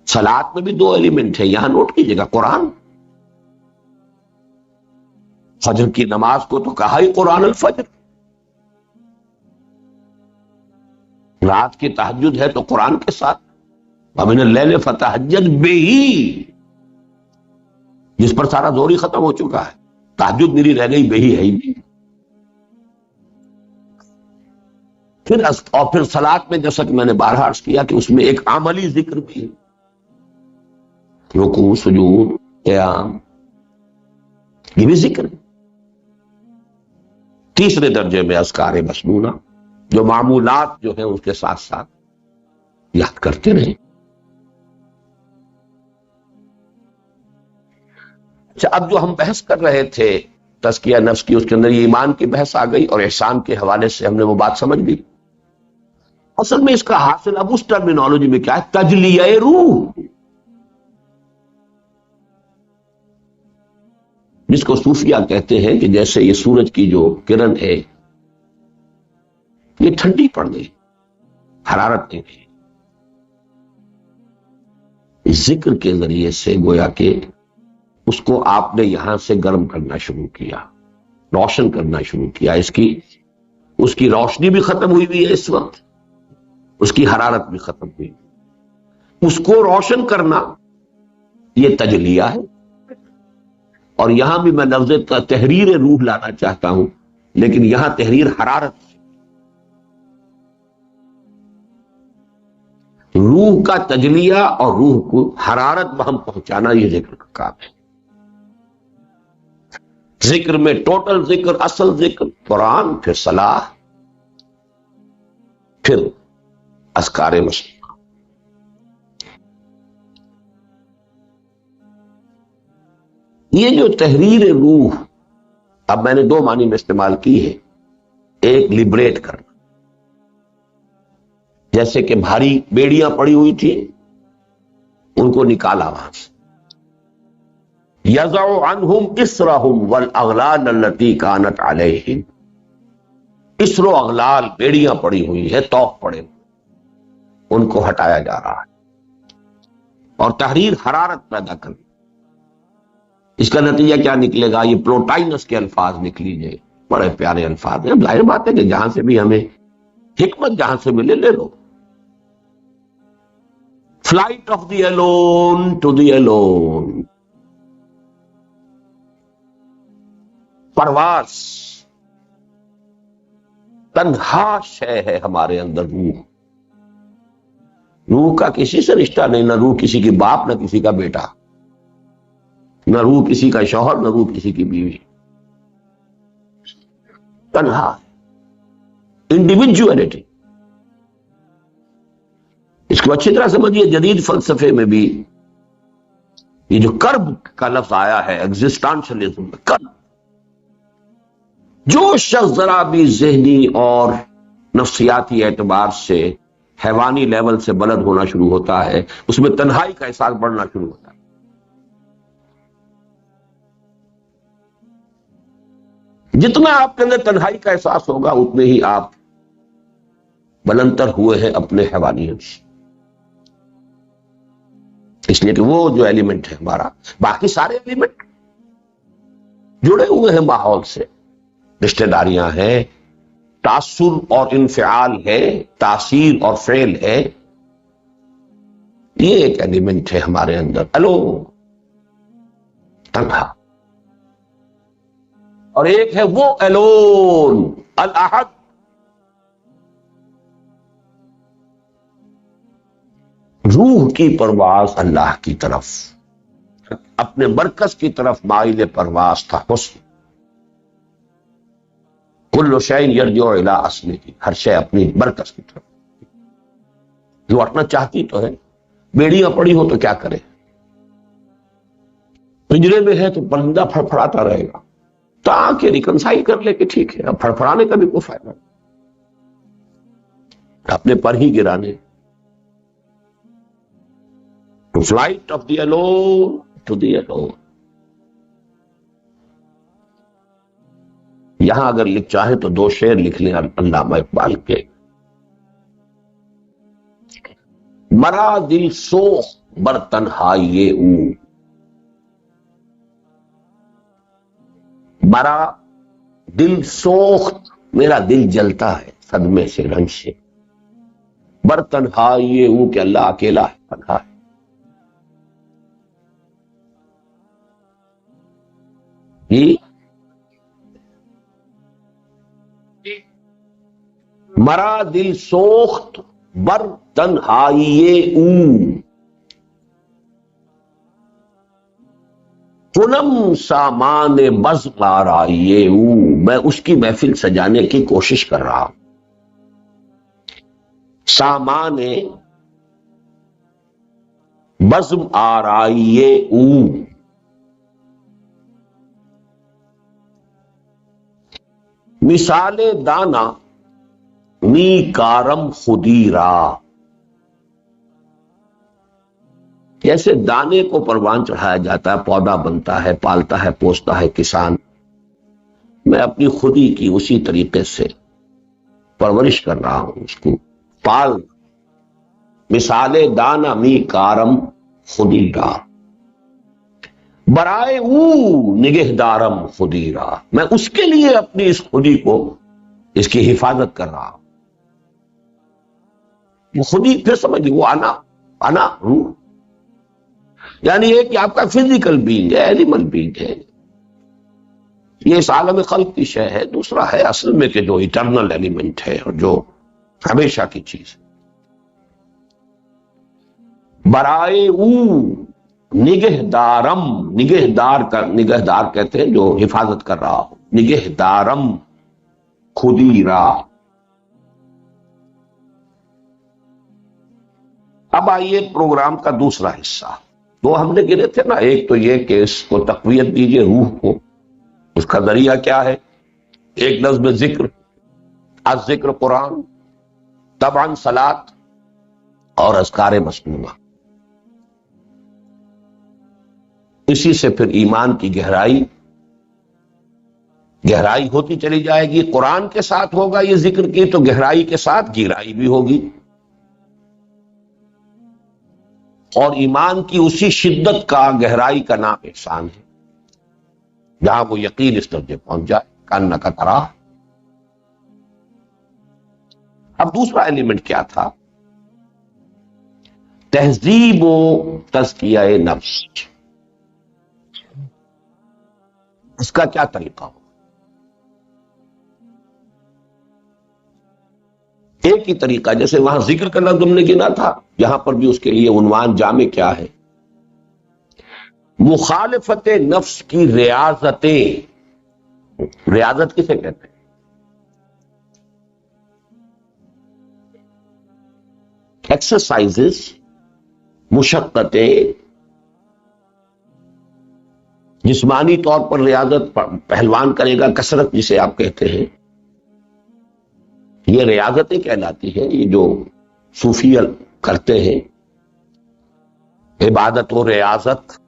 صلاۃ میں بھی دو ایلیمنٹ ہے، یہاں نوٹ کیجئے گا، قرآن، فجر کی نماز کو تو کہا ہی قرآن الفجر، رات کی تہجد ہے تو قرآن کے ساتھ، وَمِنَ اللَّيْلِ فَتَهَجَّدْ بِهِ، جس پر سارا زور ہی ختم ہو چکا ہے، تہجد میری رہ گئی، بہی ہے ہی نہیں۔ پھر صلاۃ میں جیسا کہ میں نے بارہا عرض کیا کہ اس میں ایک عملی ذکر بھی ہے، رکوع، سجود، قیام، یہ بھی ذکر ہے۔ تیسرے درجے میں اذکار مسنونہ، جو معمولات جو ہیں اس کے ساتھ ساتھ یاد کرتے رہیں۔ اچھا، اب جو ہم بحث کر رہے تھے تزکیہ نفس کی، اس کے اندر یہ ایمان کی بحث آ گئی اور احسان کے حوالے سے ہم نے وہ بات سمجھ لی۔ اصل میں اس کا حاصل اب اس ٹرمینالوجی میں کیا ہے، تجلیہ روح، جس کو صوفیہ کہتے ہیں کہ جیسے یہ سورج کی جو کرن ہے یہ ٹھنڈی پڑ گئی، حرارت نہیں رہی، اس ذکر کے ذریعے سے گویا کہ اس کو آپ نے یہاں سے گرم کرنا شروع کیا، روشن کرنا شروع کیا، اس کی روشنی بھی ختم ہوئی ہوئی ہے اس وقت، اس کی حرارت بھی ختم ہوئی، اس کو روشن کرنا یہ تجلیہ ہے۔ اور یہاں بھی میں لفظ تحریر روح لانا چاہتا ہوں، لیکن یہاں تحریر حرارت ہے، روح کا تجلیہ اور روح کو حرارت بہم پہنچانا یہ ذکر کا کام ہے۔ ذکر میں ٹوٹل ذکر، اصل ذکر قرآن، پھر صلاح، پھر اذکار مسنونہ۔ یہ جو تحریر روح، اب میں نے دو معنی میں استعمال کی ہے، ایک لبریٹ کرنا، جیسے کہ بھاری بیڑیاں پڑی ہوئی تھی ان کو نکالا وہاں سے، یضع عنہم اسرہم والاغلال التی کانت علیہم، اسر و اغلال، بیڑیاں پڑی ہوئی ہے، طوق پڑے ہوئے، ان کو ہٹایا جا رہا ہے، اور تحریر حرارت پیدا کرنا۔ اس کا نتیجہ کیا نکلے گا؟ یہ پلوٹائنس کے الفاظ لکھ لیجئے، بڑے پیارے الفاظ ہیں، ظاہر بات ہے کہ جہاں سے بھی ہمیں حکمت جہاں سے ملے لے لو۔ Flight of the alone to the alone, پرواز، تنہا شے ہے ہمارے اندر روح، روح کا کسی سے رشتہ نہیں، نہ روح کسی کی باپ، نہ کسی کا بیٹا، نہ روح کسی کا شوہر، نہ روح کسی کی بیوی، تنہا، انڈیویجولیٹی۔ اس کو اچھی طرح سمجھیے، جدید فلسفے میں بھی یہ جو کرب کا لفظ آیا ہے، ایگزسٹانشلزم میں، کرب، جو شخص ذرا بھی ذہنی اور نفسیاتی اعتبار سے حیوانی لیول سے بلند ہونا شروع ہوتا ہے، اس میں تنہائی کا احساس بڑھنا شروع ہوتا ہے۔ جتنا آپ کے اندر تنہائی کا احساس ہوگا اتنے ہی آپ بلندتر ہوئے ہیں اپنے حیوانیت سے، اس لیے کہ وہ جو ایلیمنٹ ہے ہمارا، باقی سارے ایلیمنٹ جڑے ہوئے ہیں ماحول سے، رشتہ داریاں ہیں، تاثر اور انفعال ہے، تاثیر اور فعل ہے، یہ ایک ایلیمنٹ ہے ہمارے اندر، الو، تنہا، اور ایک ہے وہ الون، الاحد، روح کی پرواز اللہ کی طرف، اپنے مرکز کی طرف مائل پرواز تھا حسن، کل شیء یرجع الی اصلہ، ہر شے اپنی مرکز کی طرف لوٹنا چاہتی تو ہے۔ بیڑیاں پڑی ہو تو کیا کرے، پنجرے میں ہے تو پرندہ پھڑپھڑاتا رہے گا تاکہ ریکنسائل کر لے کہ ٹھیک ہے، اب پھڑپھڑانے کا بھی کوئی فائدہ نہیں، اپنے پر ہی گرانے۔ To flight of the alone to the alone. یہاں اگر لکھ چاہیں تو دو شعر لکھ لیں علامہ اقبال کے. مرا دل سوخ بر تنہائی او، مرا دل سوخت، میرا دل جلتا ہے صدمے سے، رنج سے، بر تنہائی او، کہ اللہ اکیلا ہے، تنہا ہے. جی مرا دل سوخت بر تنہائی او، کنم سامان بزم آرائیے او، میں اس کی محفل سجانے کی کوشش کر رہا ہوں. سامان بزم آرائیے او، مثال دانا می کارم خودی را، جیسے دانے کو پروان چڑھایا جاتا ہے، پودا بنتا ہے، پالتا ہے، پوستا ہے کسان، میں اپنی خودی کی اسی طریقے سے پرورش کر رہا ہوں، اس کو پال. مثال دانا می کارم خودی را، برائے او نگہدارم خودی را، میں اس کے لیے اپنی اس خودی کو، اس کی حفاظت کر رہا ہوں. وہ خودی پھر سمجھ لی، وہ انا ہوں، یعنی یہ کہ آپ کا فزیکل بینگ ہے، اینیمل بینگ ہے، یہ اس عالم خلق کی شے ہے. دوسرا ہے اصل میں کہ جو ایٹرنل ایلیمنٹ ہے اور جو ہمیشہ کی چیز ہے. برائے او نگہدارم، نگہدار کہتے ہیں جو حفاظت کر رہا ہو، نگہدارم خودی را. اب آئیے پروگرام کا دوسرا حصہ. دو ہم نے گنے تھے نا، ایک تو یہ کہ اس کو تقویت دیجئے روح کو، اس کا ذریعہ کیا ہے؟ ایک نظم ذکر، الذکر قرآن، طبعاً صلاۃ اور اذکار مسنونہ. اسی سے پھر ایمان کی گہرائی ہوتی چلی جائے گی. قرآن کے ساتھ ہوگا یہ ذکر کی تو گہرائی کے ساتھ گہرائی بھی ہوگی، اور ایمان کی اسی شدت کا، گہرائی کا نام احسان ہے، جہاں وہ یقین اس درجے پہنچ جائے کانک تراہ. اب دوسرا ایلیمنٹ کیا تھا؟ تہذیب و تزکیہ نفس. اس کا کیا طریقہ ہو؟ ایک ہی طریقہ، جیسے وہاں ذکر کا لفظ ہم نے گنا تھا، یہاں پر بھی اس کے لیے عنوان جامع کیا ہے؟ مخالفت نفس کی ریاضتیں. ریاضت کسے کہتے ہیں؟ ایکسرسائزز، مشقتیں، جسمانی طور پر ریاضت پہلوان کرے گا، کثرت جسے آپ کہتے ہیں، یہ ریاضتیں کہلاتی ہیں. یہ جو صوفی کرتے ہیں عبادت و ریاضت.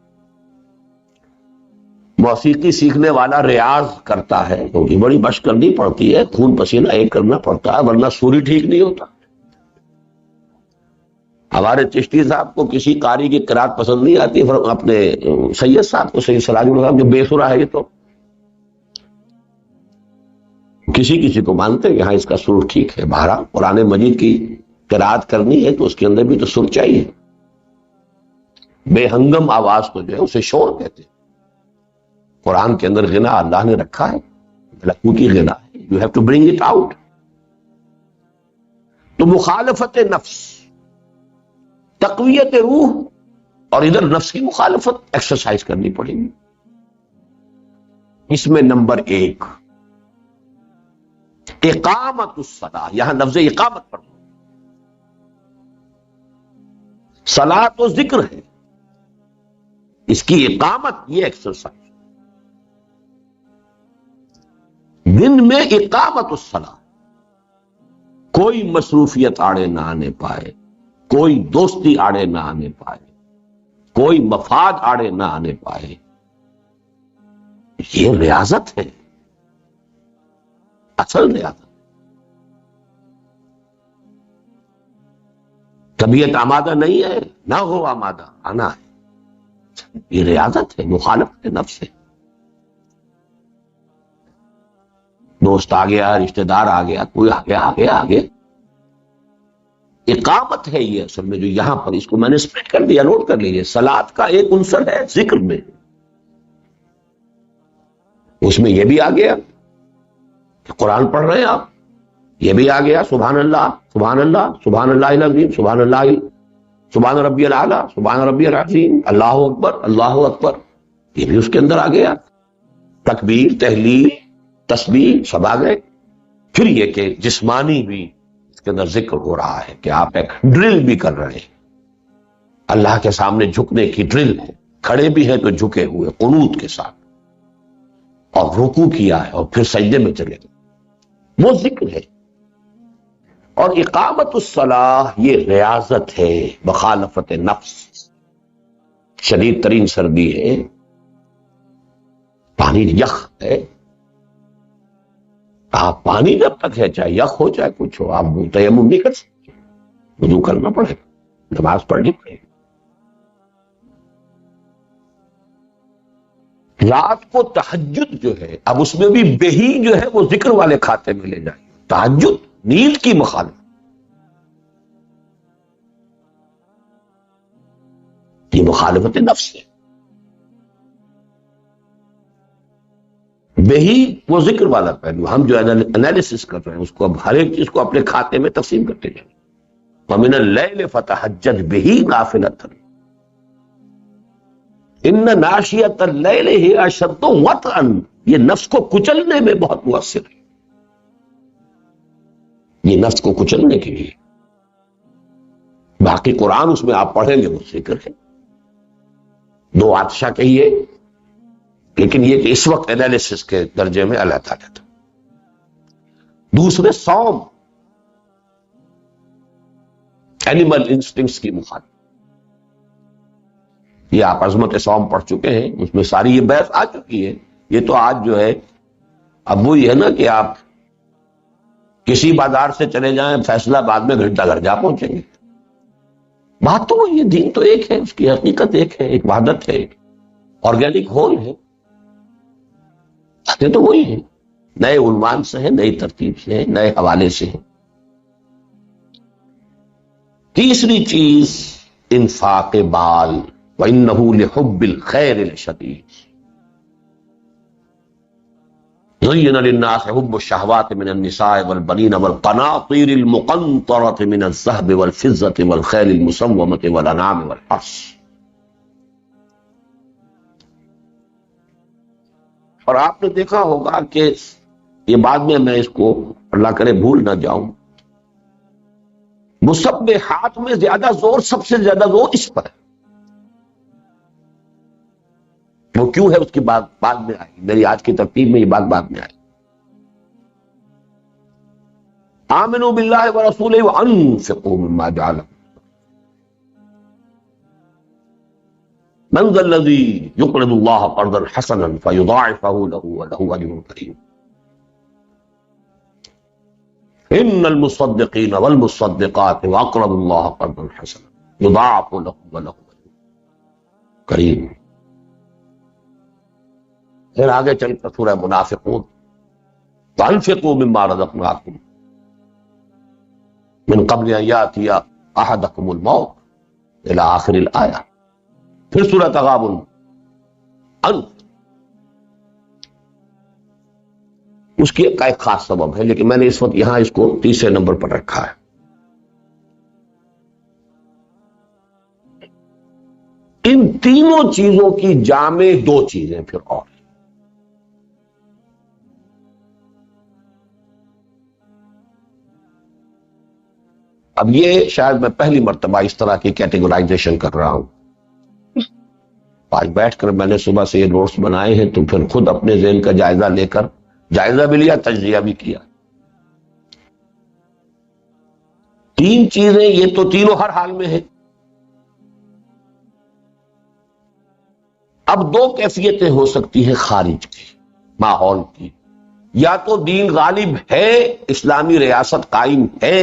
موسیقی سیکھنے والا ریاض کرتا ہے، کیونکہ بڑی مشق کرنی پڑتی ہے، خون پسینہ ایک کرنا پڑتا ہے، ورنہ سوری ٹھیک نہیں ہوتا. ہمارے چشتی صاحب کو کسی قاری کی قرات پسند نہیں آتی، اپنے سید صاحب کو، سید سراج الحق جو بے سرا ہے، یہ تو کسی کو مانتے ہیں کہ ہاں اس کا سر ٹھیک ہے. بہرحال قرآن مجید کی قرات کرنی ہے تو اس کے اندر بھی تو سر چاہیے. بے ہنگم آواز کو جو ہے اسے شور کہتے ہیں. قرآن کے اندر غنا اللہ نے رکھا ہے، لکھو کی غنا ہے، you have to bring it out. تو مخالفت نفس، تقویت روح، اور ادھر نفس کی مخالفت ایکسرسائز کرنی پڑے گی. اس میں نمبر 1 اقامت الصلاۃ. یہاں لفظ اقامت پر صلاۃ تو ذکر ہے، اس کی اقامت یہ ایکسرسائز. دن میں اقامت الصلاۃ، کوئی مصروفیت آڑے نہ آنے پائے، کوئی دوستی آڑے نہ آنے پائے، کوئی مفاد آڑے نہ آنے پائے. یہ ریاضت ہے. اصل ریاضت. طبیعت آمادہ نہیں ہے، نہ ہو آمادہ، آنا ہے. یہ ریاضت ہے، مخالفت نفس ہے. دوست آ گیا، رشتہ دار آ گیا، کوئی آ گیا، آگے اقامت ہے. یہ اصل میں جو یہاں پر اس کو میں نے اسپلٹ کر دیا، نوٹ کر لیجیے. صلاۃ کا ایک عنصر ہے ذکر میں، اس میں یہ بھی آ گیا کہ قرآن پڑھ رہے ہیں آپ، یہ بھی آ گیا سبحان اللہ سبحان اللہ سبحان اللہ العظیم سبحان اللہ سبحان ربی الاعلیٰ سبحان ربی العظیم اللہ اکبر اللہ اکبر، یہ بھی اس کے اندر آ گیا. تکبیر، تحلیل، تسبیح سب آ گئے. پھر یہ کہ جسمانی بھی اس کے اندر ذکر ہو رہا ہے کہ آپ ایک ڈرل بھی کر رہے ہیں، اللہ کے سامنے جھکنے کی ڈرل ہے. کھڑے بھی ہیں تو جھکے ہوئے قنوت کے ساتھ، اور رکوع کیا ہے اور پھر سجدے میں چلے گئے، وہ ذکر ہے. اور اقامت الصلاح یہ ریاضت ہے، مخالفت نفس. شدید ترین سردی ہے، پانی یخ ہے، آپ پانی جب تک ہے چاہے یخ ہو چاہے کچھ ہو، آپ تیمم نہیں کر سکتے، وضو کرنا پڑے گا، نماز پڑھنی پڑے گی. رات کو تہجد جو ہے، اب اس میں بھی بہی جو ہے وہ ذکر والے کھاتے میں لے جائیں. تہجد نیند کی مخالفت، یہ مخالفت نفس ہے. بہی وہ ذکر والا پہلو، ہم جو انالیسس کر رہے ہیں اس کو اب ہر ایک چیز کو اپنے کھاتے میں تقسیم کرتے جائیں. وَمِنَ اللَّيْلِ فَتَهَجَّدْ بِهِ نَافِلَةً إِنَّ نَاشِيَةَ اللَّيْلِ هِيَ أَشَدُّ وَطْئًا، یہ نفس کو کچلنے میں بہت مؤثر ہے. یہ نفس کو کچلنے کے لیے. باقی قرآن اس میں آپ پڑھیں گے وہ ذکر ہے. دو عطشہ کہیے، لیکن یہ کہ اس وقت انالیسس کے درجے میں اللہ تعالیٰ تھا. دوسرے صوم، اینیمل انسٹنکٹس کی مخالفت. یہ آپ عظمت صوم پڑھ چکے ہیں، اس میں ساری یہ بحث آ چکی ہے. یہ تو آج جو ہے اب وہی ہے نا کہ آپ کسی بازار سے چلے جائیں فیصلہ آباد میں گھنٹہ گھر جا پہنچیں گے. بات تو وہی ہے، دین تو ایک ہے، اس کی حقیقت ایک ہے، ایک وحدت ہے، ایک آرگینک ہول ہے. باتیں تو وہی ہیں، نئے عنوان سے ہیں، نئی ترتیب سے ہیں، نئے حوالے سے ہیں. تیسری چیز انفاق بال، وَإِنَّهُ لِحُبِّ الْخَيْرِ لَشَدِيدٌ. زُيِّنَ لِلنَّاسِ حُبُّ الشَّهَوَاتِ مِنَ النِّسَاءِ وَالْبَنِينَ وَالْقَنَاطِيرِ الْمُقَنطَرَةِ مِنَ الذَّهَبِ وَالْفِضَّةِ وَالْخَيْلِ الْمُسَوَّمَةِ وَالْأَنْعَامِ وَالْحَرْثِ. اور آپ نے دیکھا ہوگا کہ یہ بعد میں اس کو اللہ کرے بھول نہ جاؤں، مسبحات میں زیادہ زور، سب سے زیادہ زور اس پر ہے. وہ کیوں ہے اس کی بات بعد میں آئی، میری آج کی ترتیب میں یہ بات بعد میں آئی. آمنوا باللہ ورسولہ وانفقوا مما جعلکم من ذا الذی یقرض اللہ قرضا حسنا فیضاعفہ لہ ولہ اجر کریم. ان المصدقین والمصدقات واقرضوا اللہ قرضا حسنا یضاعف لهم ولہ اجر کریم. پھر آگے چل کر سورہ منافقون، وانفقوا مما رزقناکم من قبل ان یاتی احدکم الموت الی آخر الآیہ. پھر سورہ تغابن، اس کی ایک خاص سبب ہے، لیکن میں نے اس وقت یہاں اس کو تیسرے نمبر پر رکھا ہے. ان تینوں چیزوں کی جامع دو چیزیں پھر اور. اب یہ شاید میں پہلی مرتبہ اس طرح کی کیٹیگورائزیشن کر رہا ہوں. آج بیٹھ کر میں نے صبح سے یہ نوٹس بنائے ہیں، تو پھر خود اپنے ذہن کا جائزہ لے کر جائزہ بھی لیا، تجزیہ بھی کیا. تین چیزیں یہ تو تینوں ہر حال میں ہیں. اب دو کیفیتیں ہو سکتی ہیں خارج کی، ماحول کی. یا تو دین غالب ہے، اسلامی ریاست قائم ہے،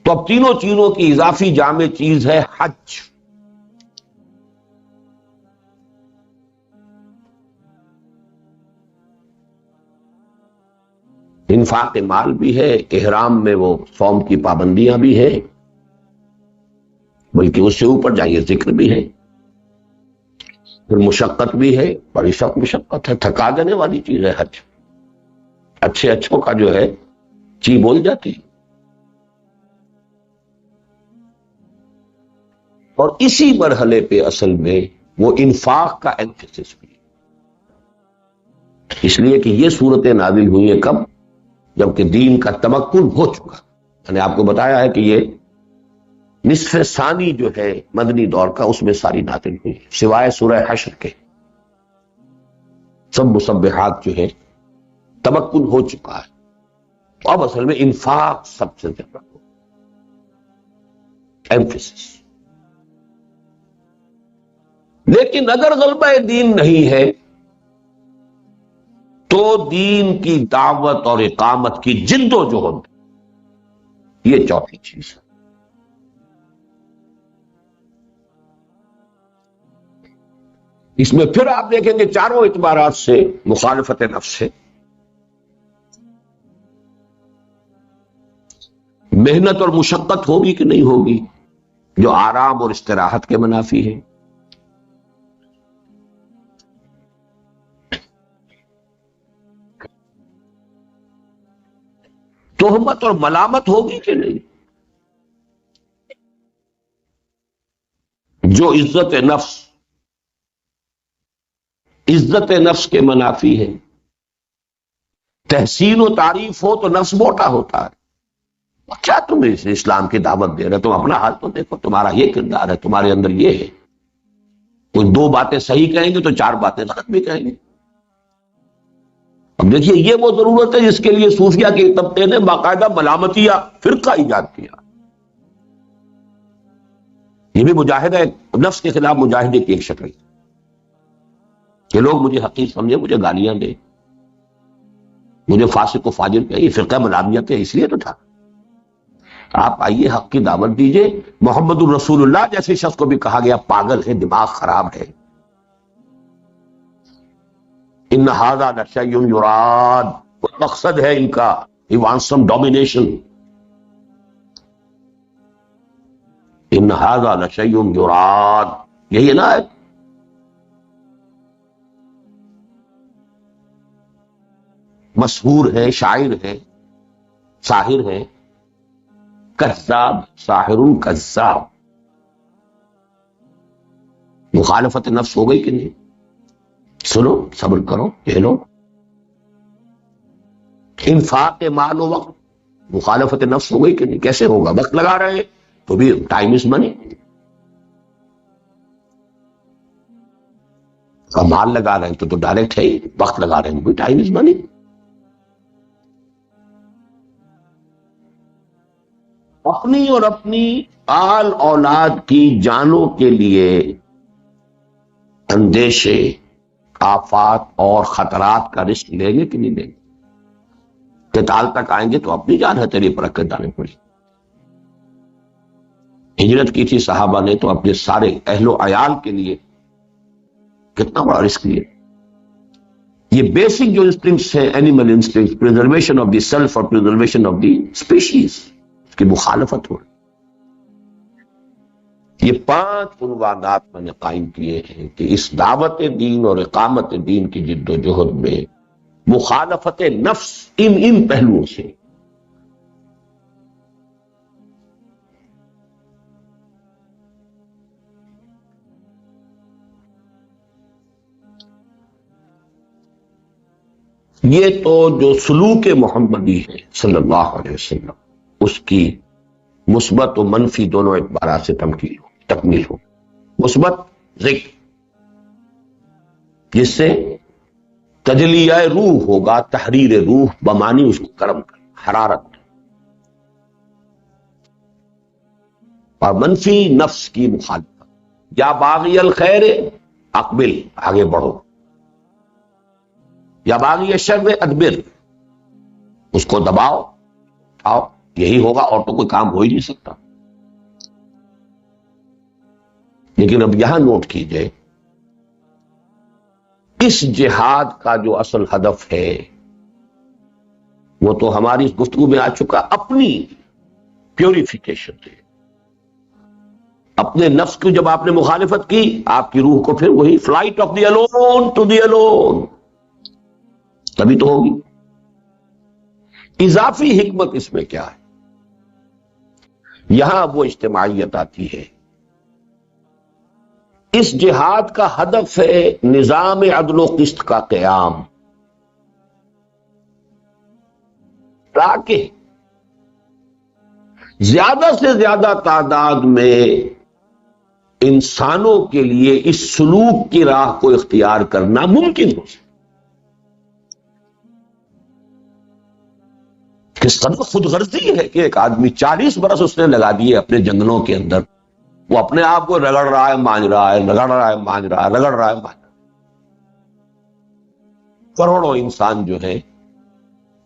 تو اب تینوں چیزوں کی اضافی جامع چیز ہے حج۔ انفاق مال بھی ہے، احرام میں وہ صوم کی پابندیاں بھی ہیں، بلکہ اس سے اوپر جائیے ذکر بھی ہے، پھر مشقت بھی ہے، بڑی سخت مشقت ہے، تھکا دینے والی چیز ہے حج۔ اچھے اچھوں کا جو ہے چی بول جاتی، اور اسی مرحلے پہ اصل میں وہ انفاق کا ایمفیسس بھی ہے، اس لیے کہ یہ صورتیں نازل ہوئی ہیں کب؟ جبکہ دین کا تمکن ہو چکا۔ میں نے آپ کو بتایا ہے کہ یہ نصف ثانی جو ہے مدنی دور کا، اس میں ساری نازل ہوئی، سوائے سورہ حشر کے سب مسبحات جو ہے تمکن ہو چکا ہے، تو اب اصل میں انفاق سب سے زیادہ ایمفیسس۔ لیکن اگر غلبہ دین نہیں ہے تو دین کی دعوت اور اقامت کی جد و جہد، یہ چوتھی چیز ہے۔ اس میں پھر آپ دیکھیں گے چاروں اعتبارات سے مخالفت نفس ہے، محنت اور مشقت ہوگی کہ نہیں ہوگی، جو آرام اور استراحت کے منافی ہے، تہمت اور ملامت ہوگی کہ نہیں، جو عزت نفس کے منافی ہے، تحسین و تعریف ہو تو نفس موٹا ہوتا ہے۔ کیا تم اسلام کی دعوت دے رہے، تم اپنا حال تو دیکھو، تمہارا یہ کردار ہے، تمہارے اندر یہ ہے، کوئی دو باتیں صحیح کہیں گے تو چار باتیں غلط بھی کہیں گے۔ اب دیکھیے یہ وہ ضرورت ہے جس کے لیے صوفیہ کے طبقے نے باقاعدہ ملامتیہ فرقہ ایجاد کیا۔ یہ بھی مجاہدہ نفس کے خلاف مجاہدے کی ایک شکل کہ لوگ مجھے حقیر سمجھے، مجھے گالیاں دیں، مجھے فاسق و فاجر کہیں، یہ فرقہ ملامت ہے، اس لیے تو تھا۔ آپ آئیے حق کی دعوت دیجئے۔ محمد الرسول اللہ جیسے شخص کو بھی کہا گیا پاگل ہے، دماغ خراب ہے، ان ھذا لشیء یراد، مقصد ہے ان کا he wants some domination، ان ھذا لشیء یراد، یہی ہے نا، مسحور ہے، شاعر ہے، ساحر ہے، کذاب، ساحر کذاب۔ مخالفت نفس ہو گئی کہ نہیں؟ سنو، صبر کرو، کہلو۔ انفاق مال و وقت، مخالفت نفس ہو گئی کہ نہیں؟ کیسے ہوگا؟ وقت لگا رہے ہیں تو بھی ٹائم از منی، اور مال لگا رہے ہیں تو ڈائریکٹ ہے ہی، وقت لگا رہے ہیں بھی ٹائم از منی۔ اپنی اور اپنی آل اولاد کی جانوں کے لیے اندیشے، آفات اور خطرات کا رسک لیں گے کہ نہیں لیں گے؟ قتال تک آئیں گے تو اپنی جان ہے تیری پر رکھ جانے پڑی۔ ہجرت کی تھی صحابہ نے تو اپنے سارے اہل و عیال کے لیے کتنا بڑا رسک لیا۔ یہ بیسک جو انسٹنکٹس ہیں، animal instincts, preservation of the self اور پریزرویشن آف دی اسپیشیز، اس کی مخالفت ہو رہی۔ یہ 5 عنوانات میں نے قائم کیے ہیں کہ اس دعوت دین اور اقامت دین کی جد و جہد میں مخالفت نفس ان پہلوؤں سے، یہ تو جو سلوک محمدی ہے صلی اللہ علیہ وسلم، اس کی مثبت و منفی دونوں اعتبارات سے تکمیل ہو۔ مثبت ذکر، جس سے تجلیہ روح ہوگا، تحریر روح بمانی اس کو کرم کر، حرارت، اور منفی نفس کی مخالفت، یا باغی الخیر اقبل، آگے بڑھو، یا باغی شر ادبر، اس کو دباؤ اٹھاؤ، یہی ہوگا، اور تو کوئی کام ہو ہی نہیں سکتا۔ لیکن اب یہاں نوٹ کیجئے، اس جہاد کا جو اصل ہدف ہے وہ تو ہماری اس گفتگو میں آ چکا، اپنی پیوریفیکیشن ہے۔ اپنے نفس کی جب آپ نے مخالفت کی، آپ کی روح کو پھر وہی flight of the alone to the alone, تبھی تو ہوگی۔ اضافی حکمت اس میں کیا ہے؟ یہاں وہ اجتماعیت آتی ہے۔ اس جہاد کا ہدف ہے نظام عدل و قسط کا قیام، تاکہ زیادہ سے زیادہ تعداد میں انسانوں کے لیے اس سلوک کی راہ کو اختیار کرنا ممکن ہو سکے۔ کس قدر خود غرضی ہے کہ ایک آدمی 40 برس اس نے لگا دیے اپنے جنگلوں کے اندر، وہ اپنے آپ کو رگڑ رہا ہے، مانج رہا ہے، رگڑ رہا ہے، مانج رہا ہے، رگڑ رہا ہے، مانج رہا ہے۔ کروڑوں انسان جو ہے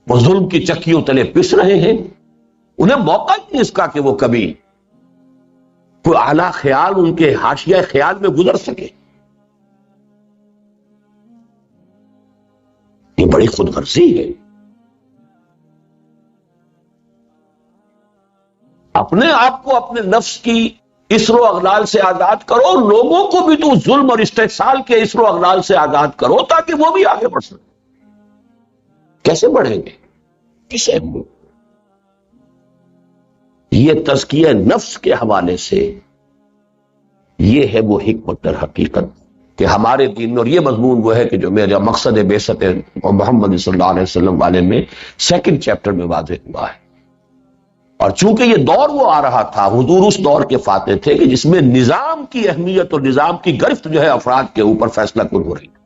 وہ ظلم کی چکیوں تلے پس رہے ہیں، انہیں موقع ہی نہیں اس کا کہ وہ کبھی کوئی اعلیٰ خیال ان کے حاشیہ خیال میں گزر سکے۔ یہ بڑی خود غرضی ہے۔ اپنے آپ کو اپنے نفس کی اسر و اغلال سے آزاد کرو، لوگوں کو بھی تو ظلم اور استحصال کے اسر و اغلال سے آزاد کرو تاکہ وہ بھی آگے بڑھ سکیں۔ کیسے بڑھیں گے؟ کسے؟ یہ تزکیہ نفس کے حوالے سے یہ ہے وہ حکمت در حقیقت کہ ہمارے دین میں، اور یہ مضمون وہ ہے کہ جو میرا مقصد بعثت محمد صلی اللہ علیہ وسلم والے میں 2 چیپٹر میں واضح ہوا ہے۔ اور چونکہ یہ دور وہ آ رہا تھا، حضور اس دور کے فاتح تھے کہ جس میں نظام کی اہمیت اور نظام کی گرفت جو ہے افراد کے اوپر فیصلہ کن ہو رہی تھی۔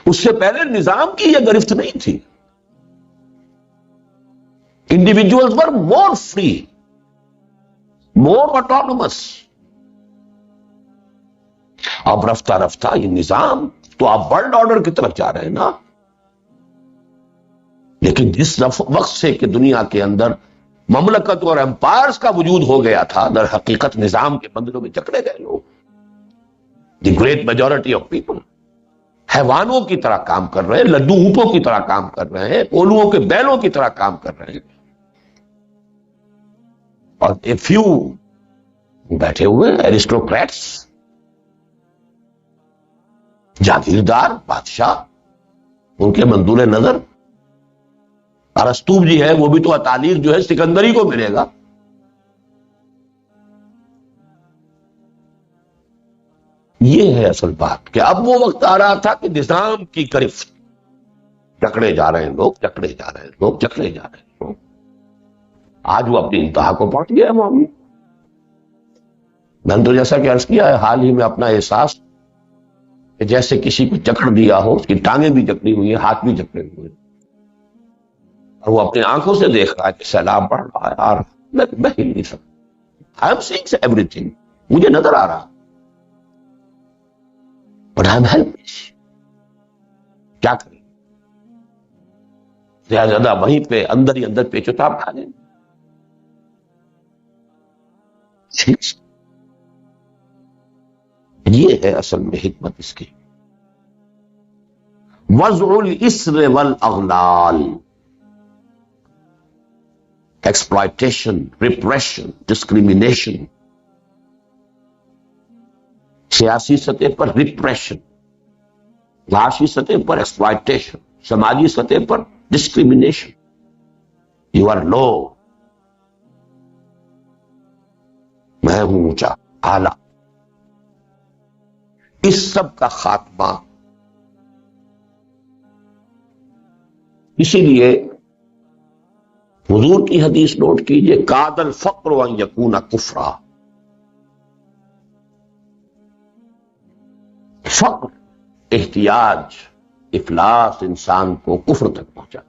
اس سے پہلے نظام کی یہ گرفت نہیں تھی۔ انڈیویجولز ور مور فری، مور آٹونومس۔ اب رفتہ رفتہ یہ نظام تو آپ ورلڈ آرڈر کی طرف جا رہے ہیں نا، لیکن جس وقت سے کہ دنیا کے اندر مملکت اور امپائرز کا وجود ہو گیا تھا، در حقیقت نظام کے بندروں میں جکڑے گئے لوگ۔ The great majority of people حیوانوں کی طرح کام کر رہے ہیں، لڈو اونٹوں کی طرح کام کر رہے ہیں، اولوؤں کے بیلوں کی طرح کام کر رہے ہیں، اور اے فیو بیٹھے ہوئے ایرسٹوکریٹس، جاگیردار بادشاہ، ان کے منظور نظر۔ ارسطو جی ہے وہ بھی تو تعلیم جو ہے سکندری کو ملے گا۔ یہ ہے اصل بات کہ اب وہ وقت آ رہا تھا کہ نظام کی گرفت، جکڑے جا رہے ہیں لوگ، جکڑے جا رہے ہیں لوگ، جکڑے جا رہے ہیں لوگ۔ آج وہ اپنی انتہا کو پہنچ گیا ہے معاملہ۔ میں نے تو جیسا کہ عرض کیا ہے حال ہی میں اپنا احساس کہ جیسے کسی کو جکڑ دیا ہو، اس کی ٹانگیں بھی جکڑی ہوئی ہیں، ہاتھ بھی جکڑے ہوئے ہیں، اور وہ اپنی آنکھوں سے دیکھ رہا ہے کہ سیلاب بڑھ رہا ہے، آ رہا ہے، میں ہل نہیں سکتا۔ I am seeing everything, مجھے نظر آ رہا، but I am helpless. کیا کریں؟ زیادہ وہیں پہ اندر ہی اندر پیچوتاب کھا لیں۔ یہ ہے اصل میں حکمت اس کی۔ وضع الاسر والاغلال، ایکسپلائٹیشن، ریپریشن، ڈسکریمنیشن، سیاسی سطح پر ریپریشن، معاشی سطح پر ایکسپلائٹیشن، سماجی سطح پر ڈسکریمنیشن، یو آر لو، میں ہوں اونچا اعلی، اس سب کا خاتمہ۔ اسی لیے حضور کی حدیث نوٹ کیجئے، کاد الفقر ان یکون کفرا۔ فقر، احتیاج، افلاس انسان کو کفر تک پہنچا،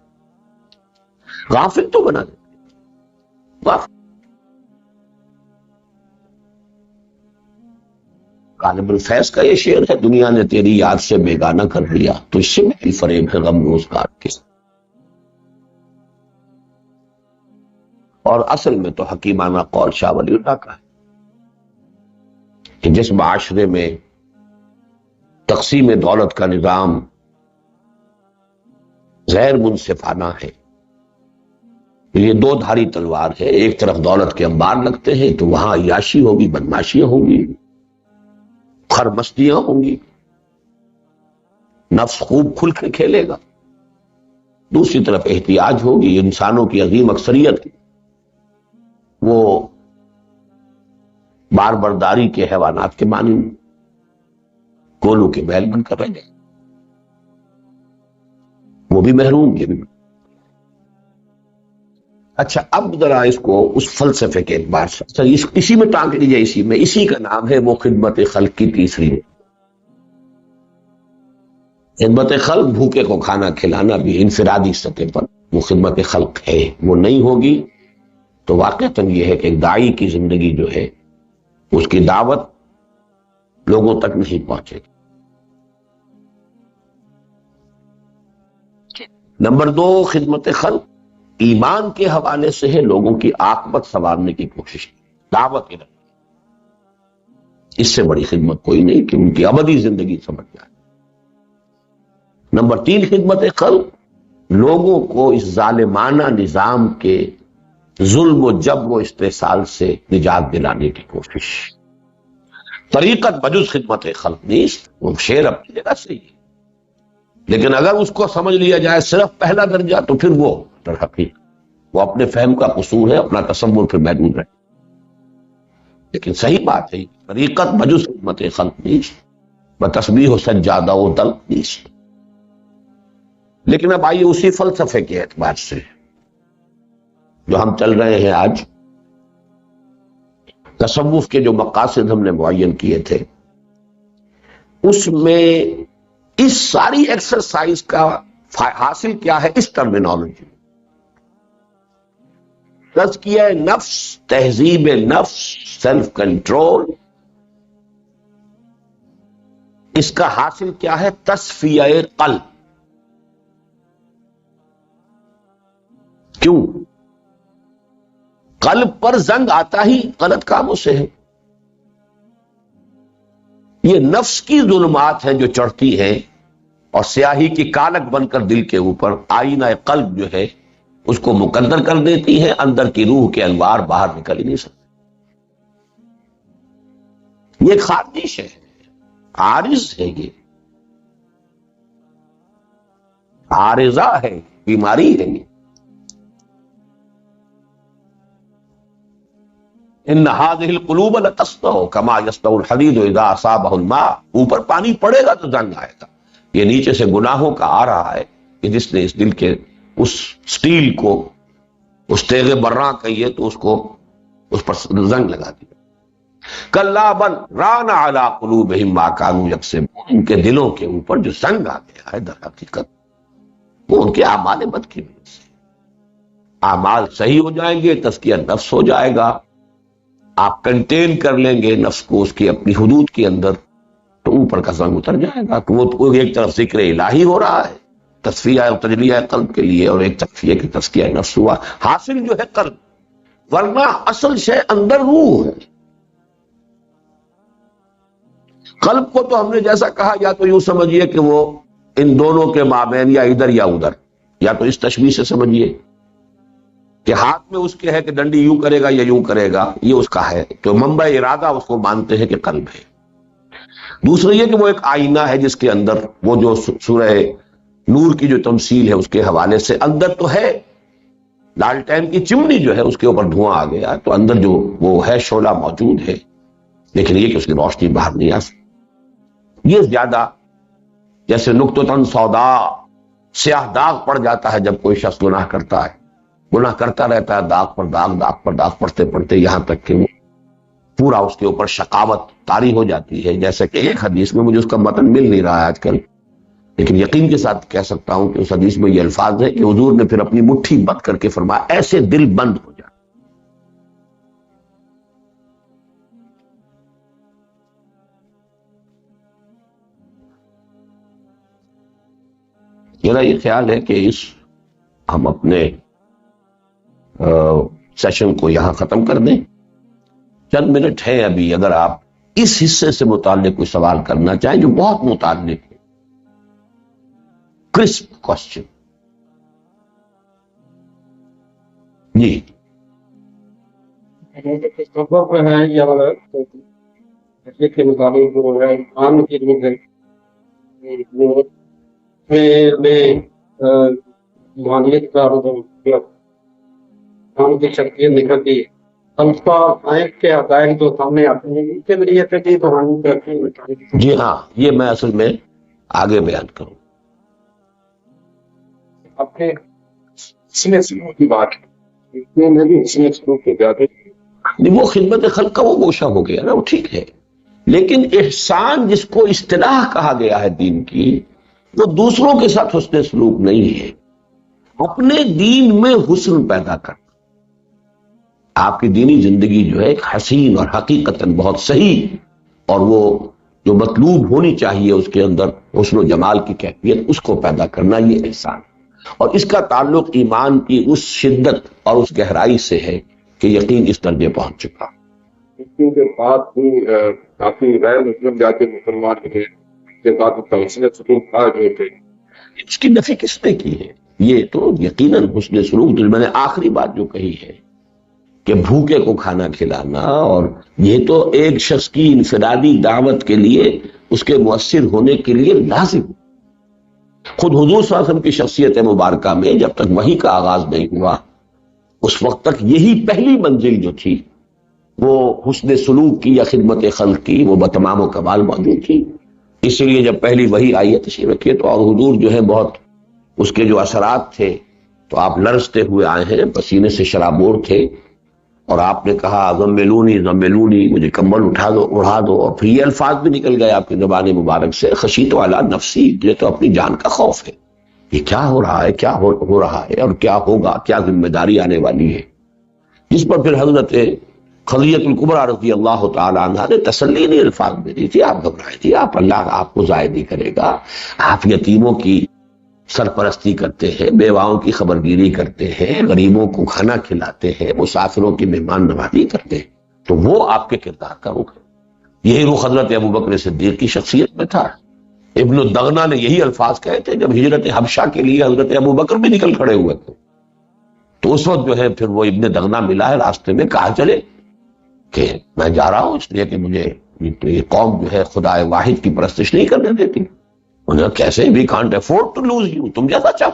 غافل تو بنا دیتے، غافل۔ غالب الفیض کا یہ شعر ہے، دنیا نے تیری یاد سے بیگانہ کر دیا، تو اس سے بھی فریب ہے غم روزگار کے، اور اصل میں تو حکیمانہ قول شاہ ولی اللہ کا ہے کہ جس معاشرے میں تقسیم دولت کا نظام غیر منصفانہ ہے، یہ دو دھاری تلوار ہے، ایک طرف دولت کے انبار لگتے ہیں تو وہاں عیاشی ہوگی، بدماشیاں ہوں گی، خرمستیاں ہوں گی، نفس خوب کھل کے کھیلے گا، دوسری طرف احتیاج ہوگی، انسانوں کی عظیم اکثریت وہ بار برداری کے حیوانات کے مانند گولوں کے بیل بن کر رہ گئے، وہ بھی محروم، یہ بھی محروم۔ اچھا اب ذرا اس کو اس فلسفے کے اعتبار سے اسی میں ٹانک لیجیے، اسی کا نام ہے وہ خدمت خلق کی تیسری۔ خدمت خلق بھوکے کو کھانا کھلانا بھی انفرادی سطح پر وہ خدمت خلق ہے، وہ نہیں ہوگی تو واقعتاً یہ ہے کہ ایک داعی کی زندگی جو ہے اس کی دعوت لوگوں تک نہیں پہنچے گی۔ نمبر دو، خدمت خلق ایمان کے حوالے سے ہے، لوگوں کی عاقبت سنوارنے کی کوشش، دعوت ادھر، اس سے بڑی خدمت کوئی نہیں کہ ان کی ابدی زندگی سمجھ جائے۔ نمبر تین، خدمت خلق لوگوں کو اس ظالمانہ نظام کے ظلم و جبر و استحصال سے نجات دلانے کی کوشش۔ طریقت بجز خدمت خلق نیست، وہ شعر اپنی جگہ صحیح ہے، لیکن اگر اس کو سمجھ لیا جائے صرف پہلا درجہ تو پھر وہ در حقیقت وہ اپنے فہم کا قصور ہے، اپنا تصور پھر محدود رہے، لیکن صحیح بات ہے طریقت بجز خدمت خلق نیست بتسبیح و سجادہ و دل نیست۔ لیکن اب آئیے اسی فلسفے کے اعتبار سے جو ہم چل رہے ہیں آج، تصوف کے جو مقاصد ہم نے معین کیے تھے اس میں اس ساری ایکسرسائز کا حاصل کیا ہے؟ اس ٹرمینالوجی تزکیہ نفس، تہذیب نفس، سیلف کنٹرول، اس کا حاصل کیا ہے؟ تصفیہ قلب۔ کیوں؟ قلب پر زنگ آتا ہی غلط کاموں سے ہے، یہ نفس کی ظلمات ہیں جو چڑھتی ہیں اور سیاہی کی کالک بن کر دل کے اوپر آئینہ قلب جو ہے اس کو مقدر کر دیتی ہے، اندر کی روح کے انوار باہر نکل ہی نہیں سکتے۔ یہ ایک خارجش ہے، عارض ہے، یہ عارضہ ہے، بیماری ہے یہ۔ ان هذه القلوب لتسطع كما يسطع الحديد اذا اصابه الماء، اوپر پانی پڑے گا تو زنگ آئے گا، یہ نیچے سے گناہوں کا آ رہا ہے کہ جس نے اس دل کے اس سٹیل کو، اس تیغ براں کہیے تو اس کو اس پر زنگ لگا دیا۔ کلا بل ران علی قلوبہم ما كانوا یکسبون، ان کے دلوں کے اوپر جو زنگ آ گیا ہے در حقیقت وہ ان کے اعمال بد کی وجہ سے۔ اعمال صحیح ہو جائیں گے، تزکیہ نفس ہو جائے گا، آپ کنٹین کر لیں گے نفس کو اس کی اپنی حدود کے اندر، تو اوپر کا زنگ اتر جائے گا۔ تو وہ ایک طرف ذکر الہی ہو رہا ہے تصفیہ اور تجلیہ قلب کے لیے، اور ایک طرف یہ کہ تزکیہ نفس ہوا، حاصل جو ہے قلب، ورنہ اصل شے اندر روح ہے۔ قلب کو تو ہم نے جیسا کہا یا تو یوں سمجھیے کہ وہ ان دونوں کے مابین یا ادھر یا ادھر، یا تو اس تشبیہ سے سمجھیے کہ ہاتھ میں اس کے ہے کہ ڈنڈی یوں کرے گا یا یوں کرے گا، یہ اس کا ہے، تو منبع ارادہ اس کو مانتے ہیں کہ قلب ہے۔ دوسرا یہ کہ وہ ایک آئینہ ہے جس کے اندر وہ جو سورہ نور کی جو تمثیل ہے اس کے حوالے سے اندر تو ہے، لالٹین کی چمنی جو ہے اس کے اوپر دھواں آ گیا تو اندر جو وہ ہے شعلہ موجود ہے، لیکن یہ کہ اس کی روشنی باہر نہیں آ سکتی۔ یہ زیادہ جیسے نقطۃ سودا، سیاہ داغ پڑ جاتا ہے جب کوئی شخص گناہ کرتا ہے، گناہ کرتا رہتا ہے، داغ پر داغ، داغ پر داغ پڑتے پڑتے یہاں تک کہ وہ پورا اس کے اوپر شقاوت طاری ہو جاتی ہے۔ جیسے کہ ایک حدیث میں مجھے اس کا متن مل نہیں رہا ہے آج کل، لیکن یقین کے ساتھ کہہ سکتا ہوں کہ اس حدیث میں یہ الفاظ ہے کہ حضور نے پھر اپنی مٹھی بند کر کے فرمایا ایسے دل بند ہو جائے۔ میرا یہ خیال ہے کہ ہم اپنے سیشن کو یہاں ختم کر دیں. چند منٹ ہیں ابھی، اگر آپ اس حصے سے متعلق کوئی سوال کرنا چاہیں جو بہت متعلق ہے. Crisp question. جی کے مطابق جو ہے عام کی معانیت کا عام کی شخصیت نکلتی ہے. کے حقائق جو سامنے آتے ہیں اس کے ذریعے سے بھی کہانی کرتی ہے. جی ہاں، یہ میں اصل میں آگے بیان کروں. اپنے حسن سلوک کی بات میں بھی حسن سلوک کے زیادہ وہ خدمت خلق کا وہ گوشہ ہو گیا نا، وہ ٹھیک ہے. لیکن احسان جس کو اصطلاح کہا گیا ہے دین کی، وہ دوسروں کے ساتھ حسن سلوک نہیں ہے. اپنے دین میں حسن پیدا کرنا. آپ کی دینی زندگی جو ہے ایک حسین اور حقیقتاً بہت صحیح، اور وہ جو مطلوب ہونی چاہیے اس کے اندر حسن و جمال کی کیفیت، اس کو پیدا کرنا، یہ احسان. اور اس کا تعلق ایمان کی اس شدت اور اس گہرائی سے ہے کہ یقین اس درجے پہنچ چکا. کے بعد بھی کافی غیر مسلم جاتے مسلمان تھے کے بعد حسن سلوک کا جو تھے، اس کی نفی کس نے کی ہے؟ یہ تو یقیناً حسن سلوک جو میں نے آخری بات جو کہی ہے کہ بھوکے کو کھانا کھلانا، اور یہ تو ایک شخص کی انفرادی دعوت کے لیے، اس کے مؤثر ہونے کے لیے لازم. خود حضور صلی اللہ علیہ وسلم کی شخصیت مبارکہ میں جب تک وحی کا آغاز نہیں ہوا، اس وقت تک یہی پہلی منزل جو تھی وہ حسن سلوک کی یا خدمت خلق کی، وہ بتمام و کمال موجود تھی. اسی لیے جب پہلی وحی آئی ہے تشریف رکھیے تو، اور حضور جو ہے بہت اس کے جو اثرات تھے، تو آپ لرزتے ہوئے آئے ہیں، پسینے سے شرابور تھے، اور آپ نے کہا زملونی زملونی، مجھے کمبل اٹھا دو، اڑا دو. اور پھر یہ الفاظ بھی نکل گئے آپ کی زبان مبارک سے، خشیت علی نفسی، مجھے تو اپنی جان کا خوف ہے. یہ کیا ہو رہا ہے، کیا ہو رہا ہے، اور کیا ہوگا، کیا ذمہ داری آنے والی ہے. جس پر پھر حضرت خدیجہ الکبریٰ رضی اللہ تعالی عنہا نے تسلی نہیں الفاظ میں دی تھی. آپ گھبرائے تھی، آپ اللہ آپ کو ضائع نہیں کرے گا، آپ یتیموں کی سرپرستی کرتے ہیں، بیواؤں کی خبرگیری کرتے ہیں، غریبوں کو کھانا کھلاتے ہیں، مسافروں کی مہمان نوازی کرتے ہیں. تو وہ آپ کے کردار کا رخ ہے. یہی رخ حضرت ابوبکر صدیق کی شخصیت میں تھا. ابن الدغنا نے یہی الفاظ کہے تھے جب ہجرت حبشہ کے لیے حضرت ابوبکر بھی نکل کھڑے ہوئے تھے. تو اس وقت جو ہے پھر وہ ابن دغنا ملا ہے راستے میں، کہا چلے کہ میں جا رہا ہوں اس لیے کہ مجھے یہ قوم جو ہے خدا واحد کی پرستش نہیں کرنے دیتی. انہیں کیسے، we can't afford to lose you, تم جیسا چاہو،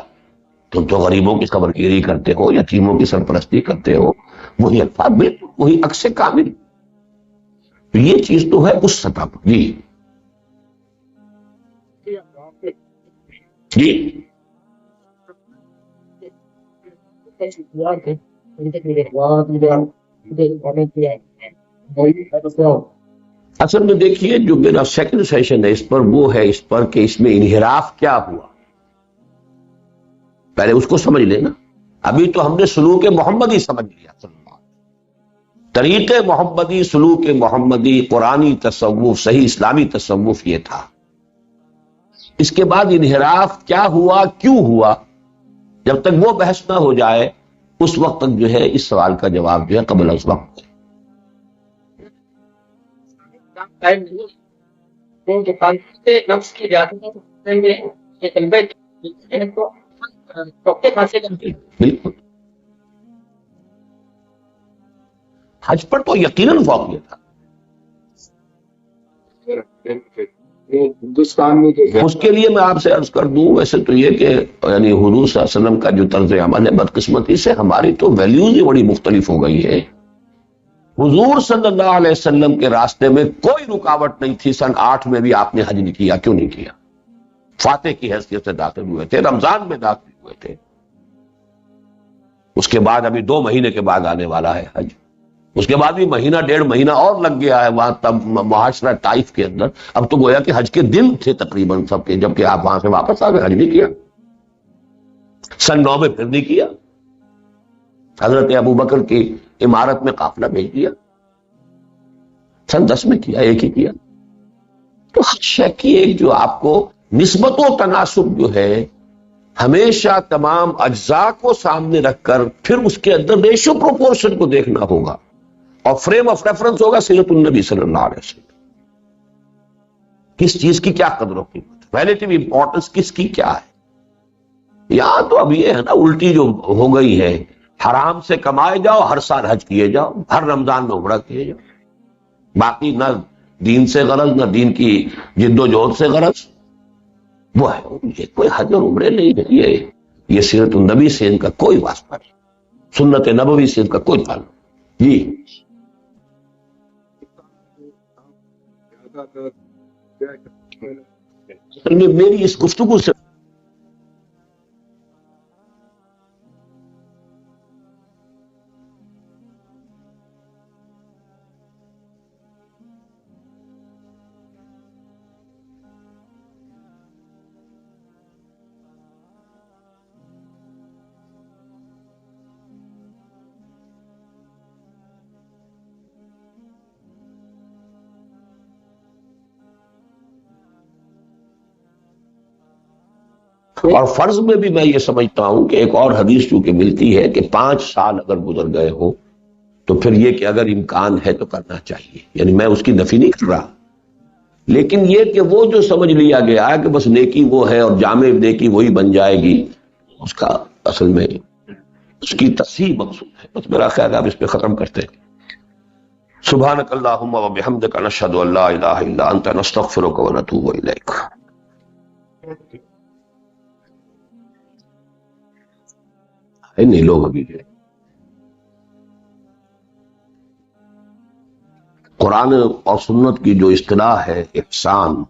تم تو غریبوں کی خبرگیری کرتے ہو، یتیموں کی سرپرستی کرتے ہو. وہی الفاظ، بالکل وہی عکس کامل. تو یہ چیز تو ہے اس سطح پر. جی جی اصل میں دیکھیے جو میرا سیکنڈ سیشن ہے اس پر، وہ ہے اس پر کہ اس میں انحراف کیا ہوا. پہلے اس کو سمجھ لینا. ابھی تو ہم نے سلوک محمدی سمجھ لیا، طریق محمدی، سلوک محمدی، قرآنی تصوف، صحیح اسلامی تصوف یہ تھا. اس کے بعد انحراف کیا ہوا، کیوں ہوا، جب تک وہ بحث نہ ہو جائے اس وقت تک جو ہے اس سوال کا جواب جو ہے قبل از وقت. بالکل حج پر تو یقیناً واقع تھا. ہندوستان میں اس کے لیے میں آپ سے عرض کر دوں، ویسے تو یہ کہ یعنی حضور صلی اللہ علیہ وسلم کا جو طرز عمل ہے، بدقسمتی سے ہماری تو ویلیوز ہی بڑی مختلف ہو گئی ہے. حضور صلی اللہ علیہ وسلم کے راستے میں کوئی رکاوٹ نہیں تھی. سن 8 میں بھی آپ نے حج نہیں کیا. کیوں نہیں کیا؟ فاتح کی حیثیت سے داخل ہوئے تھے، رمضان میں داخل ہوئے تھے. اس کے بعد ابھی 2 مہینے کے بعد آنے والا ہے حج. اس کے بعد بھی مہینہ 1.5 مہینہ اور لگ گیا ہے وہاں تب معاشرہ طائف کے اندر. اب تو گویا کہ حج کے دن تھے تقریباً سب کے، جبکہ آپ وہاں سے واپس آ گئے، حج نہیں کیا. سن 9 میں پھر نہیں کیا. حضرت ابوبکر کی عمارت میں قافلہ بھیج دیا. سن 10 میں کیا، ایک ہی کیا. تو ہر شے کی ایک جو آپ کو نسبت و تناسب جو ہے ہمیشہ تمام اجزاء کو سامنے رکھ کر پھر اس کے اندر ریشو پروپورشن کو دیکھنا ہوگا، اور فریم آف ریفرنس ہوگا سیرت النبی صلی اللہ علیہ وسلم. کس چیز کی کیا قدر و قیمت، ریلیٹو امپورٹنس کس کی کیا ہے. یہاں تو اب یہ ہے نا الٹی جو ہو گئی ہے، حرام سے کمائے جاؤ، ہر سال حج کیے جاؤ، ہر رمضان میں عمرہ کیے جاؤ، باقی نہ دین سے غرض نہ دین کی جد و جہد سے غرض. وہ ہے یہ کوئی حج اور عمرے نہیں ہے، یہ سیرت النبی سے ان کا کوئی واسطہ نہیں، سنت نبوی سے ان کا کوئی تعلق. جی میری اس گفتگو سے اور فرض میں بھی میں یہ سمجھتا ہوں کہ ایک اور حدیث چونکہ ملتی ہے کہ 5 سال اگر گزر گئے ہو تو پھر یہ کہ اگر امکان ہے تو کرنا چاہیے. یعنی میں اس کی نفی نہیں کر رہا، لیکن یہ کہ وہ جو سمجھ لیا گیا ہے کہ بس نیکی وہ ہے اور جامع نیکی وہی بن جائے گی، اس کا اصل میں اس کی تصحیح مقصود ہے. بس میرا خیال ہے آپ اس پہ ختم کرتے ہیں. سبحانک اللہم و بحمدک نشہد ان لا الہ الا انت نستغفرک و نتوب الیک. نہیں لوگ ابھی قرآن اور سنت کی جو اصطلاح ہے احسان،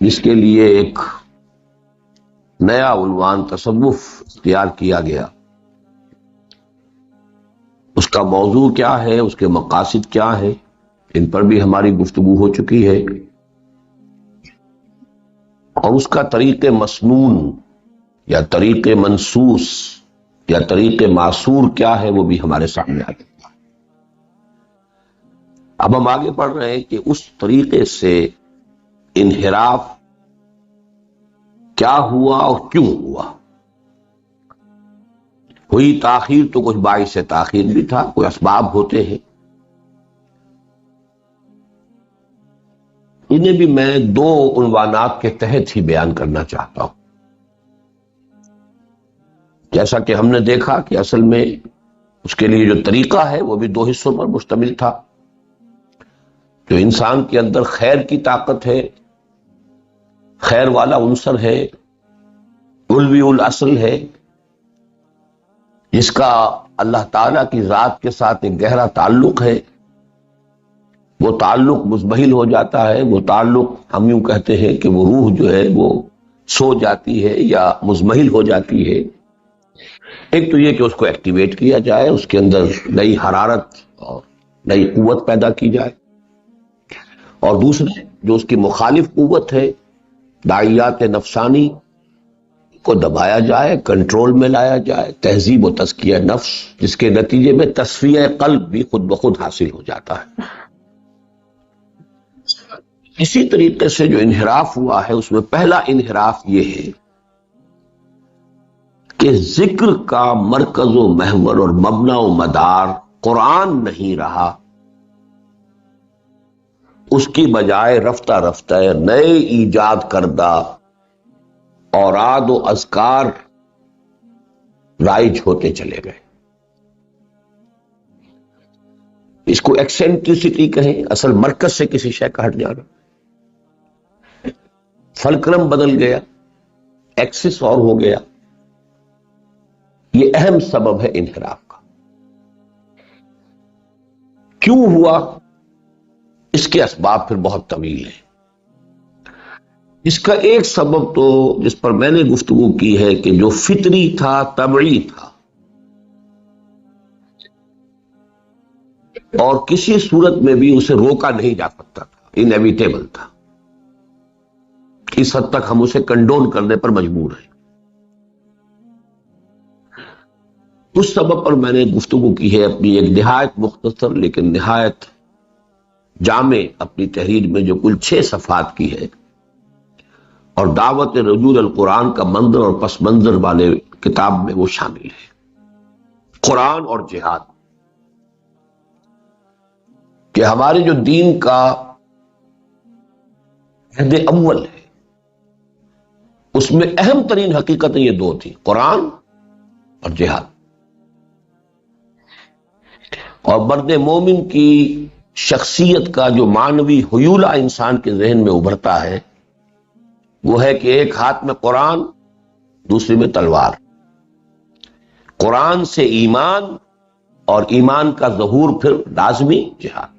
جس کے لیے ایک نیا عنوان تصوف اختیار کیا گیا، اس کا موضوع کیا ہے، اس کے مقاصد کیا ہے، ان پر بھی ہماری گفتگو ہو چکی ہے، اور اس کا طریق مسنون یا طریق منصوص یا طریق معصور کیا ہے وہ بھی ہمارے سامنے آ گیا. اب ہم آگے پڑھ رہے ہیں کہ اس طریقے سے انحراف کیا ہوا اور کیوں ہوا. ہوئی تاخیر تو کچھ باعث سے تاخیر بھی تھا، کوئی اسباب ہوتے ہیں. انہیں بھی میں 2 عنوانات کے تحت ہی بیان کرنا چاہتا ہوں. جیسا کہ ہم نے دیکھا کہ اصل میں اس کے لیے جو طریقہ ہے وہ بھی 2 حصوں پر مشتمل تھا. جو انسان کے اندر خیر کی طاقت ہے، خیر والا عنصر ہے، علوی الاصل ہے، جس کا اللہ تعالیٰ کی ذات کے ساتھ ایک گہرا تعلق ہے، وہ تعلق مزمحل ہو جاتا ہے. وہ تعلق ہم یوں کہتے ہیں کہ وہ روح جو ہے وہ سو جاتی ہے یا مزمحل ہو جاتی ہے. ایک تو یہ کہ اس کو ایکٹیویٹ کیا جائے، اس کے اندر نئی حرارت اور نئی قوت پیدا کی جائے، اور دوسرے جو اس کی مخالف قوت ہے، داعیات نفسانی کو دبایا جائے، کنٹرول میں لایا جائے، تہذیب و تزکیہ نفس، جس کے نتیجے میں تصفیہ قلب بھی خود بخود حاصل ہو جاتا ہے. اسی طریقے سے جو انحراف ہوا ہے اس میں پہلا انحراف یہ ہے کہ ذکر کا مرکز و محور اور مبنی و مدار قرآن نہیں رہا، اس کی بجائے رفتہ رفتہ نئے ایجاد کردہ اوراد و اذکار رائج ہوتے چلے گئے. اس کو ایکسینٹریسٹی کہیں، اصل مرکز سے کسی شے کا ہٹ جانا. فلکرم بدل گیا، ایکسس اور ہو گیا. یہ اہم سبب ہے انحراف کا. کیوں ہوا؟ اس کے اسباب پھر بہت طویل ہیں. اس کا ایک سبب تو جس پر میں نے گفتگو کی ہے کہ جو فطری تھا، طبعی تھا، اور کسی صورت میں بھی اسے روکا نہیں جا سکتا تھا، انیویٹیبل تھا. اس حد تک ہم اسے کنڈون کرنے پر مجبور ہیں. اس سبب پر میں نے گفتگو کی ہے اپنی ایک نہایت مختصر لیکن نہایت جامع اپنی تحریر میں، جو کل 6 صفحات کی ہے، اور دعوت رجوع القرآن کا منظر اور پس منظر والے کتاب میں وہ شامل ہے۔ قرآن اور جہاد، کہ ہمارے جو دین کا عہد اول ہے اس میں اہم ترین حقیقتیں یہ دو تھی، قرآن اور جہاد۔ اور مرد مومن کی شخصیت کا جو معنوی حیولہ انسان کے ذہن میں ابھرتا ہے وہ ہے کہ ایک ہاتھ میں قرآن، دوسری میں تلوار۔ قرآن سے ایمان اور ایمان کا ظہور پھر لازمی جہاد۔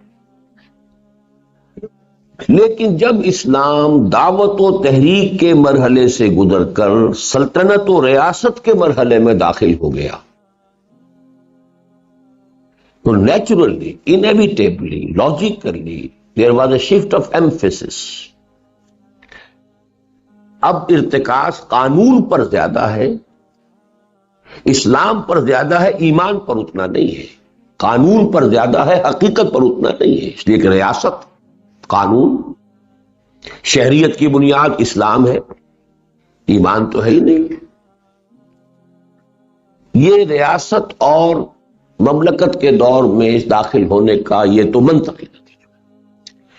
لیکن جب اسلام دعوت و تحریک کے مرحلے سے گزر کر سلطنت و ریاست کے مرحلے میں داخل ہو گیا تو naturally, انیویٹیبلی، logically there was a shift of emphasis. اب ارتکاز قانون پر زیادہ ہے، اسلام پر زیادہ ہے، ایمان پر اتنا نہیں ہے۔ قانون پر زیادہ ہے، حقیقت پر اتنا نہیں ہے، اس لیے کہ ریاست، قانون، شہریت کی بنیاد اسلام ہے، ایمان تو ہے ہی نہیں۔ یہ ریاست اور مملکت کے دور میں داخل ہونے کا یہ تو منطقی نتیجہ ہے۔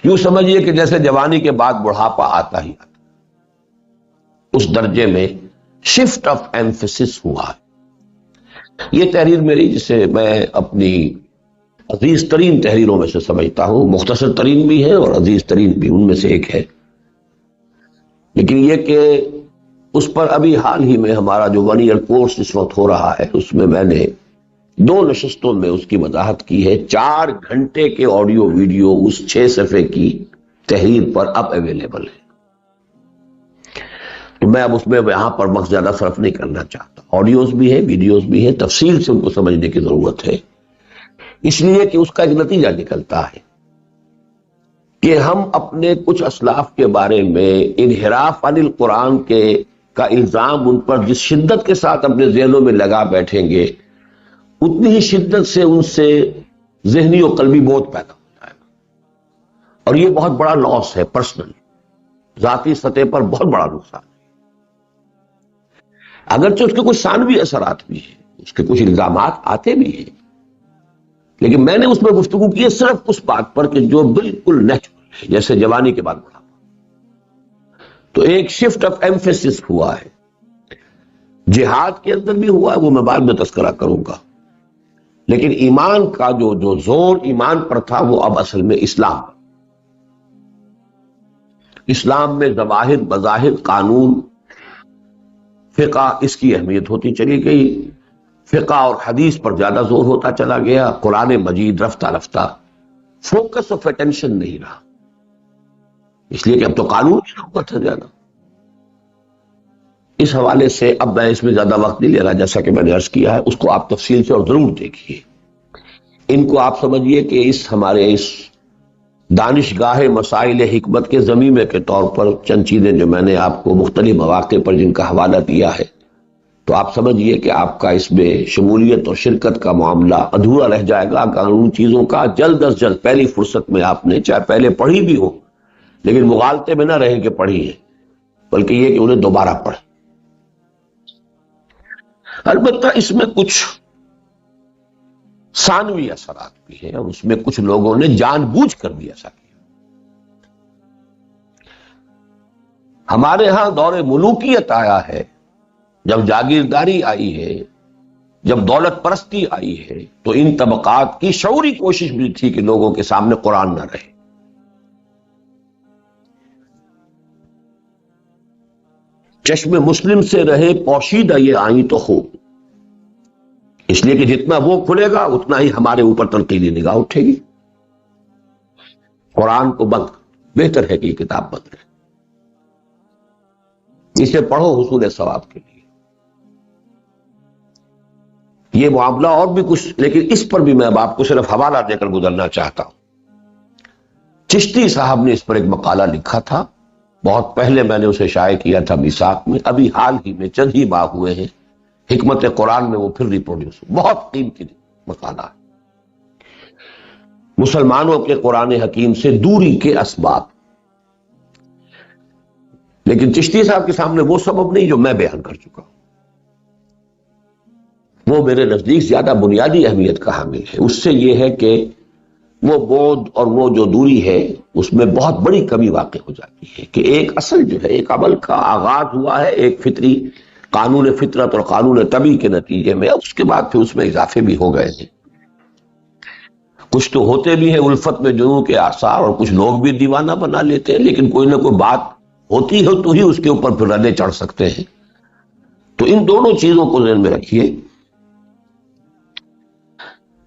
یوں سمجھیے کہ جیسے جوانی کے بعد بڑھاپا آتا ہی آتا، اس درجے میں شفٹ آف ایمفیسس ہوا ہے۔ یہ تحریر میری، جسے میں اپنی عزیز ترین تحریروں میں سے سمجھتا ہوں، مختصر ترین بھی ہے اور عزیز ترین بھی، ان میں سے ایک ہے۔ لیکن یہ کہ اس پر ابھی حال ہی میں ہمارا جو 1 ایئر کورس اس وقت ہو رہا ہے، اس میں میں نے 2 نشستوں میں اس کی وضاحت کی ہے۔ 4 گھنٹے کے آڈیو ویڈیو اس 6 صفحے کی تحریر پر اب اویلیبل ہے۔ تو میں اب اس میں یہاں پر وقت زیادہ صرف نہیں کرنا چاہتا۔ آڈیوز بھی ہیں، ویڈیوز بھی ہیں، تفصیل سے ان کو سمجھنے کی ضرورت ہے، اس لیے کہ اس کا ایک نتیجہ نکلتا ہے کہ ہم اپنے کچھ اسلاف کے بارے میں انحراف عن القرآن کا الزام ان پر جس شدت کے ساتھ اپنے ذہنوں میں لگا بیٹھیں گے، اتنی ہی شدت سے ان سے ذہنی و قلبی بوجھ پیدا ہو جائے گا، اور یہ بہت بڑا لاس ہے، پرسنل، ذاتی سطح پر بہت بڑا نقصان ہے۔ اگرچہ اس کے کچھ ثانوی اثرات بھی ہیں، اس کے کچھ الزامات آتے بھی ہیں، لیکن میں نے اس میں گفتگو کی ہے صرف اس بات پر کہ جو بالکل نیچرل ہے، جیسے جوانی کے بعد بڑھاپا۔ تو ایک شفٹ آف ایمفیسس ہوا ہے، جہاد کے اندر بھی ہوا ہے، وہ میں بعد میں تذکرہ کروں گا، لیکن ایمان کا جو زور ایمان پر تھا وہ اب اصل میں اسلام پر۔ اسلام میں ظواہر، بظاہر، قانون، فقہ، اس کی اہمیت ہوتی چلی گئی، فقہ اور حدیث پر زیادہ زور ہوتا چلا گیا، قرآن مجید رفتہ رفتہ فوکس آف اٹینشن نہیں رہا، اس لیے کہ اب تو قانون کی ضرورت ہے زیادہ۔ اس حوالے سے اب میں اس میں زیادہ وقت نہیں لے رہا، جیسا کہ میں نے عرض کیا ہے، اس کو آپ تفصیل سے اور ضرور دیکھیے۔ ان کو آپ سمجھیے کہ ہمارے اس دانشگاہ مسائل حکمت کے ضمیمے کے طور پر چند چیزیں جو میں نے آپ کو مختلف مواقع پر جن کا حوالہ دیا ہے، تو آپ سمجھیے کہ آپ کا اس میں شمولیت اور شرکت کا معاملہ ادھورا رہ جائے گا اگر ان چیزوں کا جلد از جلد پہلی فرصت میں آپ نے، چاہے پہلے پڑھی بھی ہو، لیکن مغالطے میں نہ رہیں کہ پڑھی ہے، بلکہ یہ کہ انہیں دوبارہ پڑھیں۔ البتہ اس میں کچھ ثانوی اثرات بھی ہیں، اور اس میں کچھ لوگوں نے جان بوجھ کر بھی ایسا کیا۔ ہمارے ہاں دور ملوکیت آیا ہے، جب جاگیرداری آئی ہے، جب دولت پرستی آئی ہے، تو ان طبقات کی شعوری کوشش بھی تھی کہ لوگوں کے سامنے قرآن نہ رہے۔ چشم مسلم سے رہے پوشیدہ یہ آئیں تو خوب، اس لیے کہ جتنا وہ کھلے گا اتنا ہی ہمارے اوپر تنقیدی نگاہ اٹھے گی۔ قرآن کو بند، بہتر ہے کہ یہ کتاب بند رہے، اسے پڑھو حصول ثواب کے لیے۔ یہ معاملہ اور بھی کچھ، لیکن اس پر بھی میں اب آپ کو صرف حوالہ دے کر گزرنا چاہتا ہوں۔ چشتی صاحب نے اس پر ایک مقالہ لکھا تھا، بہت پہلے میں نے اسے شائع کیا تھا میثاق میں، ابھی حال ہی میں چند ہی ماہ ہوئے ہیں حکمت قرآن میں وہ پھر ریپروڈیوس، بہت قیمتی مقالہ ہے۔ مسلمانوں کے قرآن حکیم سے دوری کے اسباب، لیکن چشتی صاحب کے سامنے وہ سبب نہیں جو میں بیان کر چکا ہوں، وہ میرے نزدیک زیادہ بنیادی اہمیت کا حامل ہے۔ اس سے یہ ہے کہ وہ بعد اور وہ جو دوری ہے اس میں بہت بڑی کمی واقع ہو جاتی ہے کہ ایک اصل جو ہے، ایک عمل کا آغاز ہوا ہے ایک فطری قانون فطرت اور قانون طبی کے نتیجے میں، اس کے بعد پھر اس میں اضافے بھی ہو گئے ہیں۔ کچھ تو ہوتے بھی ہیں الفت میں جنوں کے آثار، اور کچھ لوگ بھی دیوانہ بنا لیتے ہیں، لیکن کوئی نہ کوئی بات ہوتی ہے تو ہی اس کے اوپر پھر ردے چڑھ سکتے ہیں۔ تو ان دونوں چیزوں کو ذہن میں رکھیے۔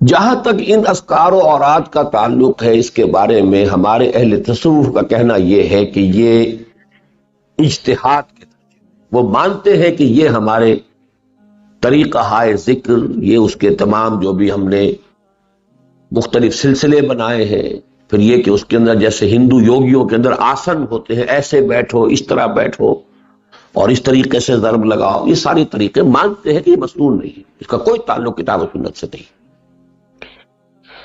جہاں تک ان اذکار و اوراد کا تعلق ہے، اس کے بارے میں ہمارے اہل تصوف کا کہنا یہ ہے کہ یہ اجتہاد کے درجے، وہ مانتے ہیں کہ یہ ہمارے طریقہ ہائے ذکر، یہ اس کے تمام جو بھی ہم نے مختلف سلسلے بنائے ہیں، پھر یہ کہ اس کے اندر جیسے ہندو یوگیوں کے اندر آسن ہوتے ہیں، ایسے بیٹھو، اس طرح بیٹھو اور اس طریقے سے ضرب لگاؤ، یہ ساری طریقے مانتے ہیں کہ یہ مسنون نہیں ہے، اس کا کوئی تعلق کتاب و سنت سے نہیں۔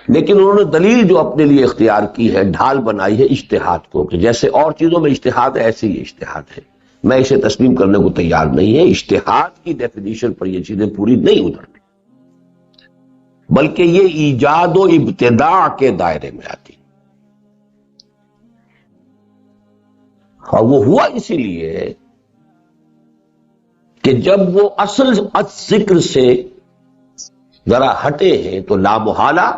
لیکن انہوں نے دلیل جو اپنے لیے اختیار کی ہے، ڈھال بنائی ہے اجتہاد کو، کہ جیسے اور چیزوں میں اجتہاد ہے ایسے ہی اجتہاد ہے۔ میں اسے تسلیم کرنے کو تیار نہیں ہے، اجتہاد کی ڈیفینیشن پر یہ چیزیں پوری نہیں اترتی، بلکہ یہ ایجاد و ابتداع کے دائرے میں آتی، اور وہ ہوا اسی لیے کہ جب وہ اصل ذکر سے ذرا ہٹے ہیں تو لامحالہ،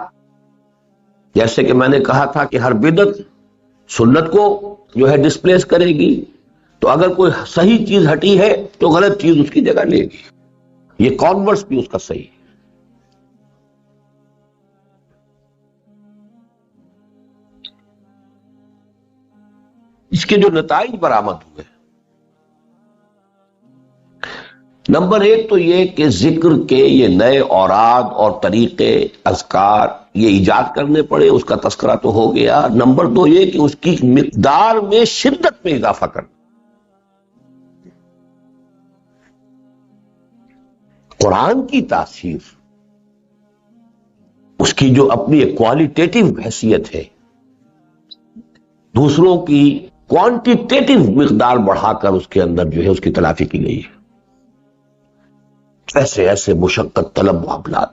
جیسے کہ میں نے کہا تھا کہ ہر بدعت سنت کو جو ہے ڈسپلیس کرے گی، تو اگر کوئی صحیح چیز ہٹی ہے تو غلط چیز اس کی جگہ لے گی، یہ کانورس بھی اس کا صحیح ہے۔ اس کے جو نتائج برآمد ہوئے، نمبر ایک تو یہ کہ ذکر کے یہ نئے اوراد اور طریقے اذکار یہ ایجاد کرنے پڑے، اس کا تذکرہ تو ہو گیا۔ نمبر دو یہ کہ اس کی مقدار میں شدت میں اضافہ کرنا۔ قرآن کی تاثیر، اس کی جو اپنی ایک کوالٹیٹیو حیثیت ہے، دوسروں کی کوانٹیٹیو مقدار بڑھا کر اس کے اندر جو ہے اس کی تلافی کی گئی ہے۔ ایسے ایسے مشقت طلب معاملات،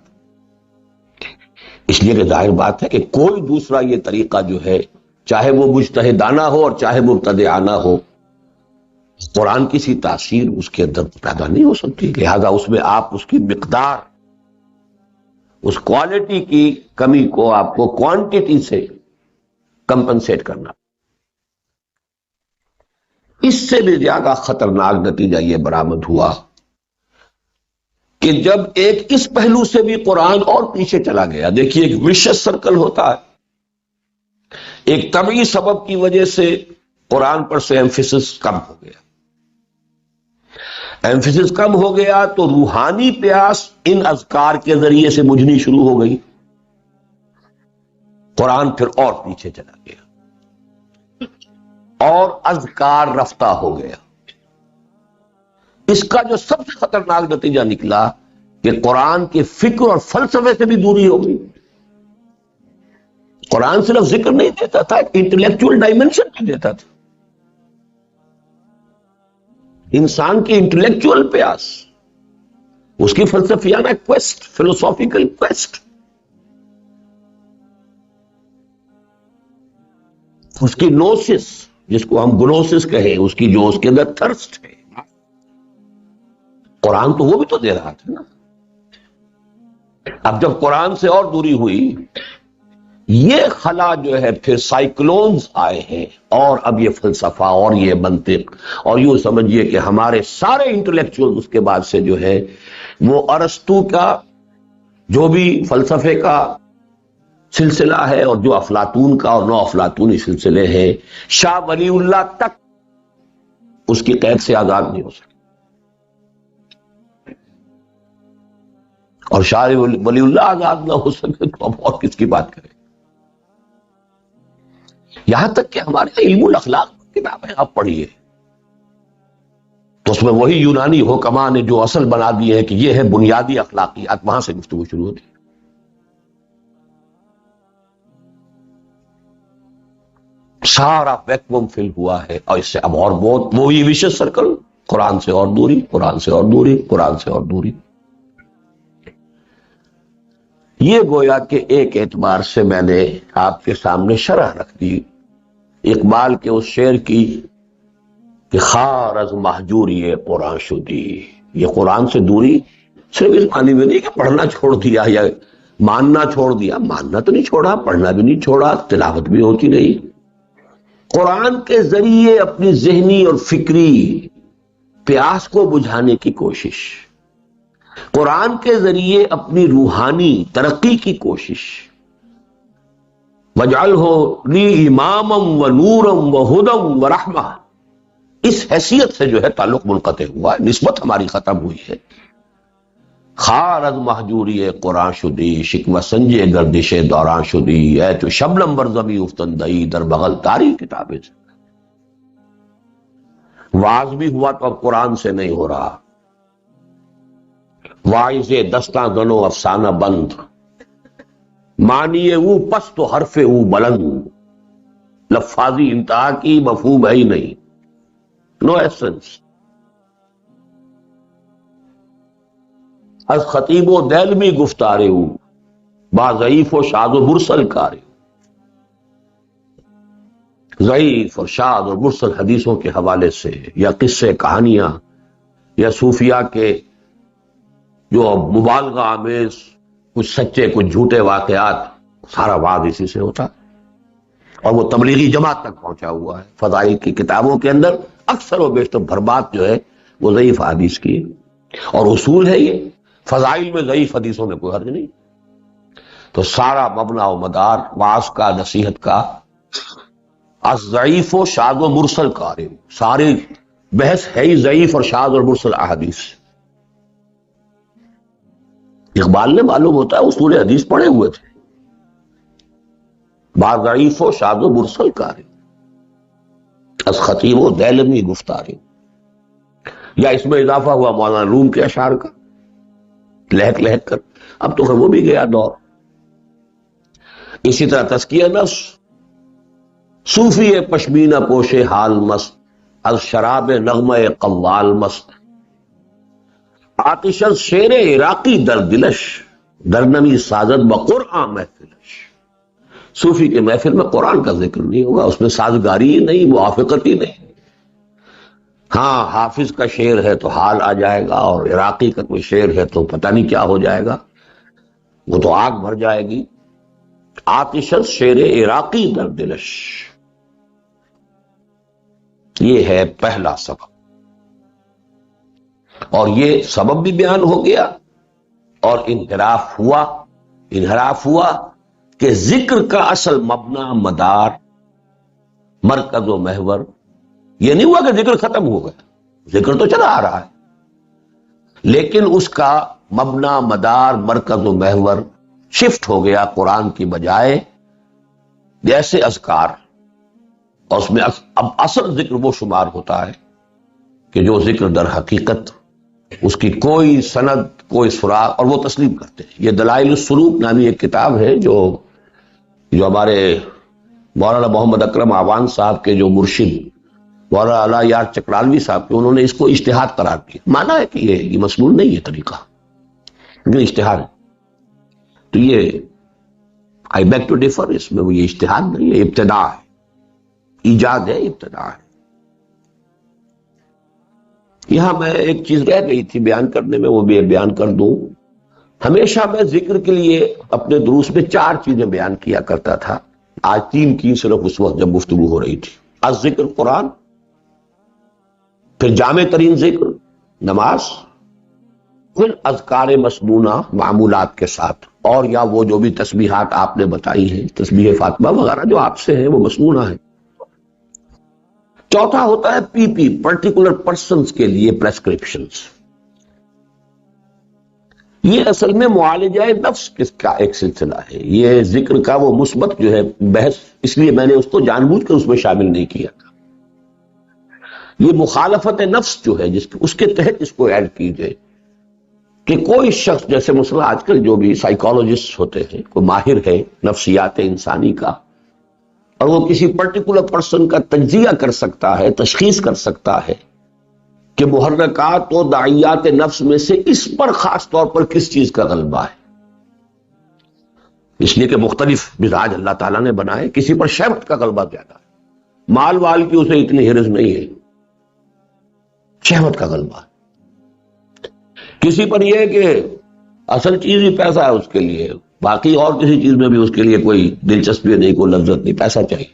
اس لیے کہ ظاہر بات ہے کہ کوئی دوسرا یہ طریقہ جو ہے، چاہے وہ مجتہدانہ ہو اور چاہے مبتدعانہ ہو، قرآن کی سی تاثیر اس کے اندر پیدا نہیں ہو سکتی، لہذا اس میں آپ اس کی مقدار، اس کوالٹی کی کمی کو آپ کو کوانٹیٹی سے کمپنسیٹ کرنا۔ اس سے بھی زیادہ خطرناک نتیجہ یہ برآمد ہوا کہ جب ایک اس پہلو سے بھی قرآن اور پیچھے چلا گیا، دیکھیے ایک وشس سرکل ہوتا ہے، ایک طبعی سبب کی وجہ سے قرآن پر سے ایمفیسس کم ہو گیا، ایمفیسس کم ہو گیا تو روحانی پیاس ان اذکار کے ذریعے سے بجھنی شروع ہو گئی، قرآن پھر اور پیچھے چلا گیا اور اذکار رفتہ ہو گیا۔ اس کا جو سب سے خطرناک نتیجہ نکلا کہ قرآن کے فکر اور فلسفے سے بھی دوری ہو گئی۔ قرآن صرف ذکر نہیں دیتا تھا، انٹلیکچوئل ڈائمنشن بھی دیتا تھا، انسان کی انٹلیکچوئل پیاس، اس کی فلسفیانہ کویسٹ، فلسافیکل کویسٹ، اس کی نوسس، جس کو ہم گنوسس کہیں، اس کی جو اس کے اندر تھرسٹ ہے، قرآن تو وہ بھی تو دے رہا تھا نا۔ اب جب قرآن سے اور دوری ہوئی، یہ خلا جو ہے پھر سائیکلونز آئے ہیں، اور اب یہ فلسفہ اور یہ منطق، اور یوں سمجھیے کہ ہمارے سارے انٹلیکچوئل اس کے بعد سے جو ہے وہ ارسطو کا جو بھی فلسفے کا سلسلہ ہے، اور جو افلاطون کا اور نو افلاطونی سلسلے ہیں، شاہ ولی اللہ تک اس کی قید سے آزاد نہیں ہو سکے، اور شاہ ولی اللہ آزاد نہ ہو سکے تو اب اور کس کی بات کریں۔ یہاں تک کہ ہمارے علم الاخلاق کتابیں آپ پڑھیے تو اس میں وہی یونانی حکماء نے جو اصل بنا دیے ہیں کہ یہ ہے بنیادی اخلاقیات، وہاں سے گفتگو شروع ہوتی ہے۔ سارا ویکوم فل ہوا ہے، اور اس سے اب اور بہت وہی وشیش سرکل، قرآن سے اور دوری، قرآن سے اور دوری، قرآن سے اور دوری۔ یہ گویا کہ ایک اعتبار سے میں نے آپ کے سامنے شرح رکھ دی اقبال کے اس شعر کی کہ خار از محجوری قرآن شدی۔ یہ قرآن سے دوری صرف اس معنی میں نہیں کہ پڑھنا چھوڑ دیا یا ماننا چھوڑ دیا، ماننا تو نہیں چھوڑا، پڑھنا بھی نہیں چھوڑا، تلاوت بھی ہوتی نہیں، قرآن کے ذریعے اپنی ذہنی اور فکری پیاس کو بجھانے کی کوشش، قرآن کے ذریعے اپنی روحانی ترقی کی کوشش، وَاجْعَلْهُ لِي إِمَامًا وَنُورًا وَهُدًى وَرَحْمَةً، اس حیثیت سے جو ہے تعلق منقطع ہوا ہے، نسبت ہماری ختم ہوئی ہے۔ خار از محجوری قرآن شدی، شکوہ سنجے گردش دوران شدی، اے تو شبنم بر زمی افتندئی در بغل تاری کتابیں سے۔ واعظ بھی ہوا تو اب قرآن سے نہیں ہو رہا، واعظ دستاں گنو افسانہ بند، معنی او پس تو حرف او بلند، لفاظی انتہا کی مفہوم ہے ہی نہیں، نو ایسنس۔ از خطیب و دیلمی گفتارے او، با ضعیف و شاذ و مرسل کارے۔ ضعیف اور شاذ اور مرسل حدیثوں کے حوالے سے یا قصے کہانیاں یا صوفیاء کے جو مبالغہ آمیز کچھ سچے کچھ جھوٹے واقعات، سارا وعظ اسی سے ہوتا، اور وہ تبلیغی جماعت تک پہنچا ہوا ہے۔ فضائل کی کتابوں کے اندر اکثر و بیشتر بھربات جو ہے وہ ضعیف حدیث کی، اور اصول ہے یہ فضائل میں ضعیف حدیثوں میں کوئی حرج نہیں۔ تو سارا مبنا و مدار وعظ کا، نصیحت کا، از ضعیف و شاذ و مرسل کارے، ساری بحث ہے ہی ضعیف اور شاذ اور مرسل احادیث۔ اقبال نے معلوم ہوتا ہے اصول حدیث پڑھے ہوئے تھے، با ضعیف و شاذ و مرسل کارے، از خطیب و دیلمی گفتارے، یا اس میں اضافہ ہوا مولانا روم کے اشعار کا، لہک لہک کر، اب تو وہ بھی گیا دور۔ اسی طرح تزکیہ نفس، صوفی پشمینہ پوش حال مست، از شراب نغمہ قوال مست، آتش از شیر عراقی در دلش، در نمی سازد بقرآن محفلش۔ صوفی کے محفل میں قرآن کا ذکر نہیں ہوگا، اس میں سازگاری ہی نہیں، موافقت ہی نہیں۔ ہاں حافظ کا شعر ہے تو حال آ جائے گا، اور عراقی کا کوئی شعر ہے تو پتہ نہیں کیا ہو جائے گا، وہ تو آگ بھر جائے گی۔ آتش از شیر عراقی در دلش، یہ ہے پہلا سبب، اور یہ سبب بھی بیان ہو گیا، اور انحراف ہوا کہ ذکر کا اصل مبنا، مدار، مرکز و محور یہ نہیں ہوا کہ ذکر ختم ہو گیا، ذکر تو چلا آ رہا ہے، لیکن اس کا مبنا، مدار، مرکز و محور شفٹ ہو گیا قرآن کی بجائے جیسے اذکار، اور اس میں اب اصل ذکر وہ شمار ہوتا ہے کہ جو ذکر در حقیقت اس کی کوئی سند، کوئی سراغ، اور وہ تسلیم کرتے ہیں۔ یہ دلائل السلوک نامی ایک کتاب ہے جو ہمارے مولانا محمد اکرم آوان صاحب کے جو مرشد مولانا علی یار چکرالوی صاحب کے، انہوں نے اس کو اجتہاد قرار دیا، مانا ہے کہ یہ مسنون نہیں ہے طریقہ، لیکن اجتہاد ہے۔ تو یہ آئی بیگ ٹو ڈیفر، اس میں وہ یہ اجتہاد نہیں ہے، ابتداء ہے، ایجاد ہے، ابتداء ہے۔ یہاں میں ایک چیز رہ گئی تھی بیان کرنے میں، وہ بھی بیان کر دوں۔ ہمیشہ میں ذکر کے لیے اپنے دروس میں 4 چیزیں بیان کیا کرتا تھا، آج 3 کی صرف اس وقت جب گفتگو ہو رہی تھی۔ از ذکر قرآن، پھر جامع ترین ذکر نماز، پھر اذکار مسنونہ معمولات کے ساتھ، اور یا وہ جو بھی تسبیحات آپ نے بتائی ہیں، تسبیح فاطمہ وغیرہ جو آپ سے ہیں وہ مسنونہ ہیں۔ چوتھا ہوتا ہے پی پرٹیکولر پرسنز کے لیے پریسکرپشنز۔ یہ اصل میں معالجہ نفس کا ایک سلسلہ ہے، یہ ذکر کا وہ مثبت جو ہے بحث، اس لیے میں نے اس کو جان بوجھ کر اس میں شامل نہیں کیا تھا۔ یہ مخالفت نفس جو ہے اس کے تحت اس کو ایڈ کیجئے کہ کوئی شخص، جیسے مثلا آج کل جو بھی سائیکالوجسٹ ہوتے ہیں، کوئی ماہر ہے نفسیات انسانی کا، اور وہ کسی پرٹیکولر پرسن کا تجزیہ کر سکتا ہے، تشخیص کر سکتا ہے کہ محرکات و داعیات نفس میں سے اس پر خاص طور پر کس چیز کا غلبہ ہے. اس لیے کہ مختلف مزاج اللہ تعالیٰ نے بنائے. کسی پر شہوت کا غلبہ زیادہ ہے، مال وال کی اسے اتنی حرص نہیں ہے، شہوت کا غلبہ. کسی پر یہ کہ اصل چیز ہی پیسہ ہے اس کے لیے، باقی اور کسی چیز میں بھی اس کے لیے کوئی دلچسپی نہیں، کوئی لذت نہیں، پیسہ چاہیے.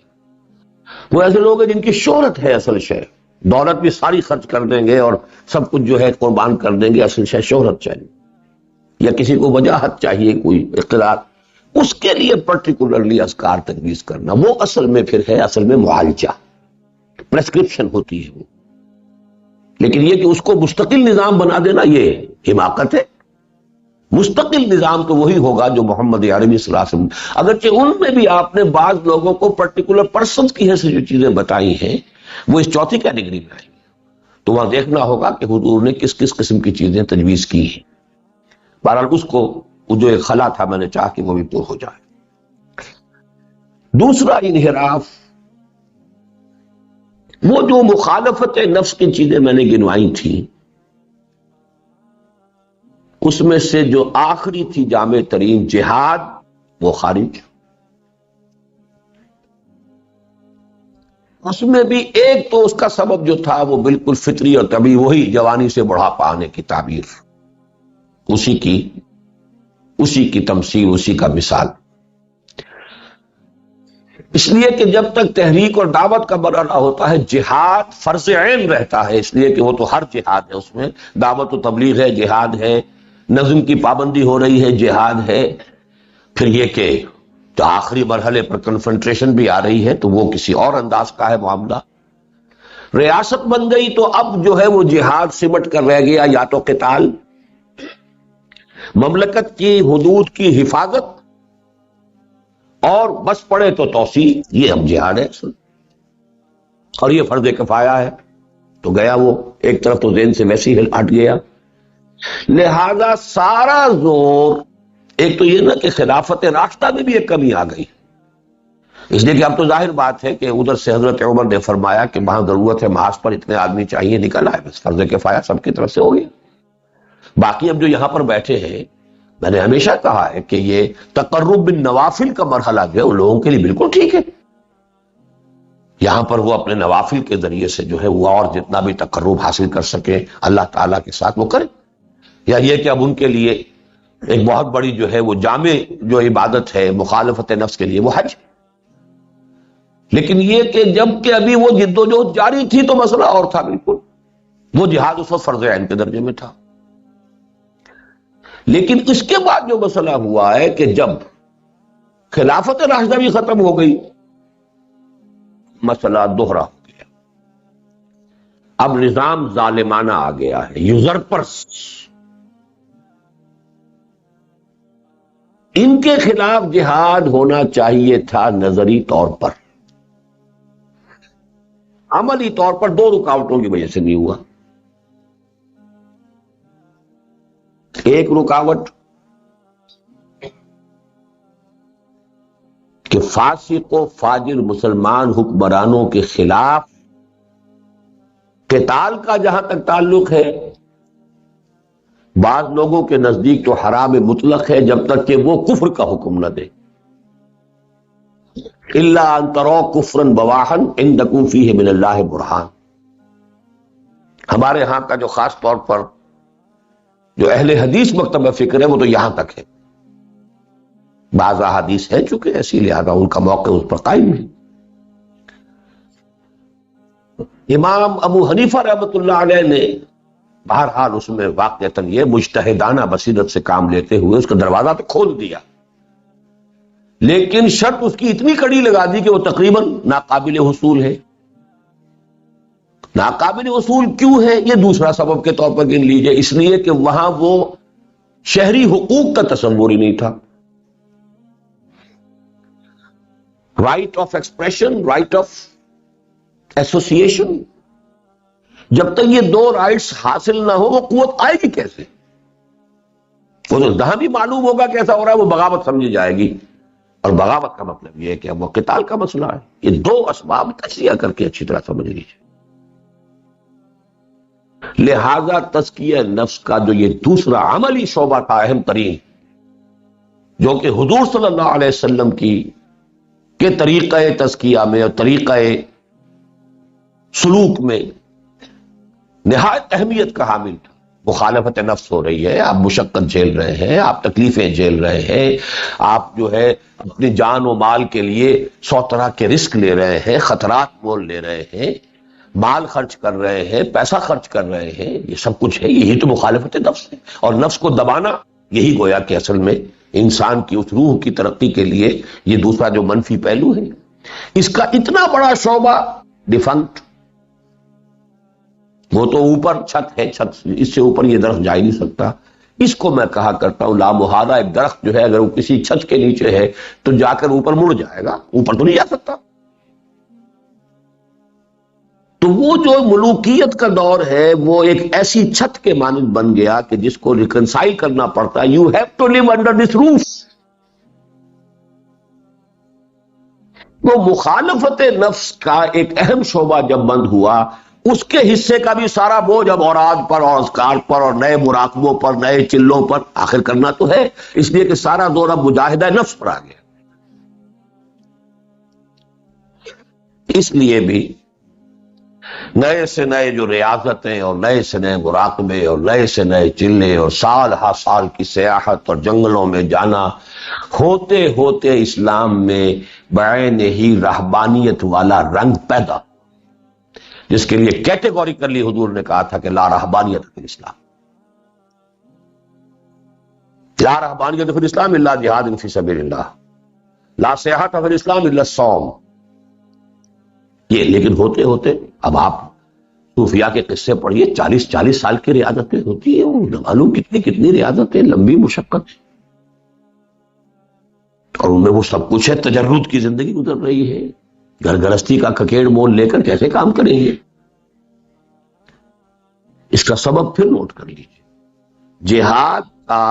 وہ ایسے لوگ ہیں جن کی شہرت ہے اصل شے، دولت بھی ساری خرچ کر دیں گے اور سب کچھ جو ہے قربان کر دیں گے، اصل شے شہرت چاہیے یا کسی کو وجاہت چاہیے، کوئی اقتدار. اس کے لیے پرٹیکولرلی اذکار تجویز کرنا، وہ اصل میں پھر ہے اصل میں معالجہ، پریسکرپشن ہوتی ہے وہ. لیکن یہ کہ اس کو مستقل نظام بنا دینا یہ حماقت ہے. مستقل نظام تو وہی ہوگا جو محمد عربی صلی اللہ علیہ وسلم. اگرچہ ان میں بھی آپ نے بعض لوگوں کو پرٹیکولر پرسنز کی حیثیت جو چیزیں بتائی ہیں وہ اس چوتھی کیٹیگری میں آئی، تو وہاں دیکھنا ہوگا کہ حضور نے کس کس قسم کی چیزیں تجویز کی ہیں. بہرحال اس کو وہ جو ایک خلا تھا میں نے چاہا کہ وہ بھی پور ہو جائے. دوسرا انحراف، وہ جو مخالفت نفس کی چیزیں میں نے گنوائی تھیں اس میں سے جو آخری تھی جامع ترین جہاد، وہ خارج. اس میں بھی ایک تو اس کا سبب جو تھا وہ بالکل فطری اور طبیعی، وہی جوانی سے بڑھاپا آنے کی تعبیر، اسی کی تمثیل، اسی کا مثال. اس لیے کہ جب تک تحریک اور دعوت کا مرحلہ ہوتا ہے جہاد فرض عین رہتا ہے، اس لیے کہ وہ تو ہر جہاد ہے، اس میں دعوت و تبلیغ ہے، جہاد ہے، نظم کی پابندی ہو رہی ہے، جہاد ہے. پھر یہ کہ جو آخری مرحلے پر کنفرنٹریشن بھی آ رہی ہے تو وہ کسی اور انداز کا ہے معاملہ. ریاست بن گئی تو اب جو ہے وہ جہاد سمٹ کر رہ گیا، یا تو قتال، مملکت کی حدود کی حفاظت، اور بس پڑے تو توسیع. یہ اب جہاد ہے اور یہ فرض کفایہ ہے. تو گیا وہ ایک طرف تو ذہن سے ویسے ہی ہٹ گیا. لہذا سارا زور، ایک تو یہ نا کہ خلافت راشدہ میں بھی ایک کمی آ گئی، اس لیے کہ اب تو ظاہر بات ہے کہ ادھر سے حضرت عمر نے فرمایا کہ وہاں ضرورت ہے، محاذ پر اتنے آدمی چاہیے، نکل آئے، بس فرض کفایہ سب کی طرف سے ہو گیا. باقی اب جو یہاں پر بیٹھے ہیں، میں نے ہمیشہ کہا ہے کہ یہ تقرب بالنوافل کا مرحلہ جو ہے ان لوگوں کے لیے بالکل ٹھیک ہے. یہاں پر وہ اپنے نوافل کے ذریعے سے جو ہے وہ اور جتنا بھی تقرب حاصل کر سکے اللہ تعالیٰ کے ساتھ وہ کریں. یا یہ کہ اب ان کے لیے ایک بہت بڑی جو ہے وہ جامع جو عبادت ہے مخالفت نفس کے لیے وہ حج. لیکن یہ کہ جب کہ ابھی وہ جد و جہد جاری تھی تو مسئلہ اور تھا بالکل. وہ جہاد اس وقت فرض عین کے درجے میں تھا. لیکن اس کے بعد جو مسئلہ ہوا ہے کہ جب خلافت راشدہ بھی ختم ہو گئی، مسئلہ دوہرا ہو گیا. اب نظام ظالمانہ آ گیا ہے، یوزرپرس. ان کے خلاف جہاد ہونا چاہیے تھا نظری طور پر، عملی طور پر دو رکاوٹوں کی وجہ سے نہیں ہوا. ایک رکاوٹ کہ فاسق و فاجر مسلمان حکمرانوں کے خلاف قتال کا جہاں تک تعلق ہے بعض لوگوں کے نزدیک تو حرام مطلق ہے جب تک کہ وہ کفر کا حکم نہ دے. الا ان تروا کفرا بواحا عندکم فیہ من اللہ برہان. ہمارے ہاں کا جو خاص طور پر جو اہل حدیث مکتبہ فکر ہے وہ تو یہاں تک ہے. بعض احادیث ہے چونکہ ایسی، لہذا ان کا موقع اس پر قائم ہے. امام ابو حنیفہ رحمۃ اللہ علیہ نے بہرحال اس میں واقعتاً یہ مجتہدانہ بصیرت سے کام لیتے ہوئے اس کا دروازہ تو کھول دیا، لیکن شرط اس کی اتنی کڑی لگا دی کہ وہ تقریباً ناقابل حصول ہے. ناقابل حصول کیوں ہے یہ دوسرا سبب کے طور پر گن لیجئے. اس لیے کہ وہاں وہ شہری حقوق کا تصور ہی نہیں تھا. Right of expression, right of association, جب تک یہ دو رائٹس حاصل نہ ہو وہ قوت آئے گی کیسے؟ وہ تو جہاں بھی معلوم ہوگا کیسا ہو رہا ہے وہ بغاوت سمجھی جائے گی. اور بغاوت کا مطلب یہ ہے کہ وہ قتال کا مسئلہ ہے. یہ دو اسباب تجزیہ کر کے اچھی طرح سمجھ لیجیے. لہذا تزکیہ نفس کا جو یہ دوسرا عملی شعبہ تھا اہم ترین، جو کہ حضور صلی اللہ علیہ وسلم کے طریقہ تزکیہ میں اور طریقہ سلوک میں نہایت اہمیت کا حامل تھا. مخالفت نفس ہو رہی ہے، آپ مشقت جھیل رہے ہیں، آپ تکلیفیں جھیل رہے ہیں، آپ جو ہے اپنی جان و مال کے لیے 100 طرح کے رسک لے رہے ہیں، خطرات مول لے رہے ہیں، مال خرچ کر رہے ہیں، پیسہ خرچ کر رہے ہیں. یہ سب کچھ ہے، یہی تو مخالفت نفس ہے. اور نفس کو دبانا یہی گویا کہ اصل میں انسان کی اس روح کی ترقی کے لیے یہ دوسرا جو منفی پہلو ہے. اس کا اتنا بڑا شعبہ ڈیفنکٹ، وہ تو اوپر چھت ہے، چھت اس سے اوپر یہ درخت جا ہی نہیں سکتا. اس کو میں کہا کرتا ہوں لامحالہ ایک درخت جو ہے اگر وہ کسی چھت کے نیچے ہے تو جا کر اوپر مڑ جائے گا، اوپر تو نہیں جا سکتا. تو وہ جو ملوکیت کا دور ہے وہ ایک ایسی چھت کے مانند بن گیا کہ جس کو ریکنسائل کرنا پڑتا ہے. You have to live under this roof. وہ مخالفت نفس کا ایک اہم شعبہ جب بند ہوا، اس کے حصے کا بھی سارا بوجھ اب اوراد پر اور اذکار پر اور نئے مراقبوں پر، نئے چلوں پر آخر کرنا تو ہے. اس لیے کہ سارا دور اب مجاہدہ نفس پر آ گیا. اس لیے بھی نئے سے نئے جو ریاضتیں اور نئے سے نئے مراقبے اور نئے سے نئے چلے اور سال ہا سال کی سیاحت اور جنگلوں میں جانا، ہوتے ہوتے اسلام میں بعین ہی رہبانیت والا رنگ پیدا، جس کے لیے کیٹیگوریکلی حضور نے کہا تھا کہ لا رہبانیت فی الاسلام، لا رہبانیت فی الاسلام الا جہاد فی سبیل اللہ، لا سیاحت فی الاسلام الا الصوم. یہ لیکن ہوتے ہوتے اب آپ صوفیاء کے قصے پڑھیے، 40 سال کی ریاضتیں ہوتی ہیں، وہ معلوم کتنی ریاضتیں، لمبی مشقت، اور ان میں وہ سب کچھ ہے. تجرد کی زندگی گزر رہی ہے، گھر گرستی کا ککیڑ مول لے کر کیسے کام کریں گے. اس کا سبب پھر نوٹ کر لیجیے. جہاد کا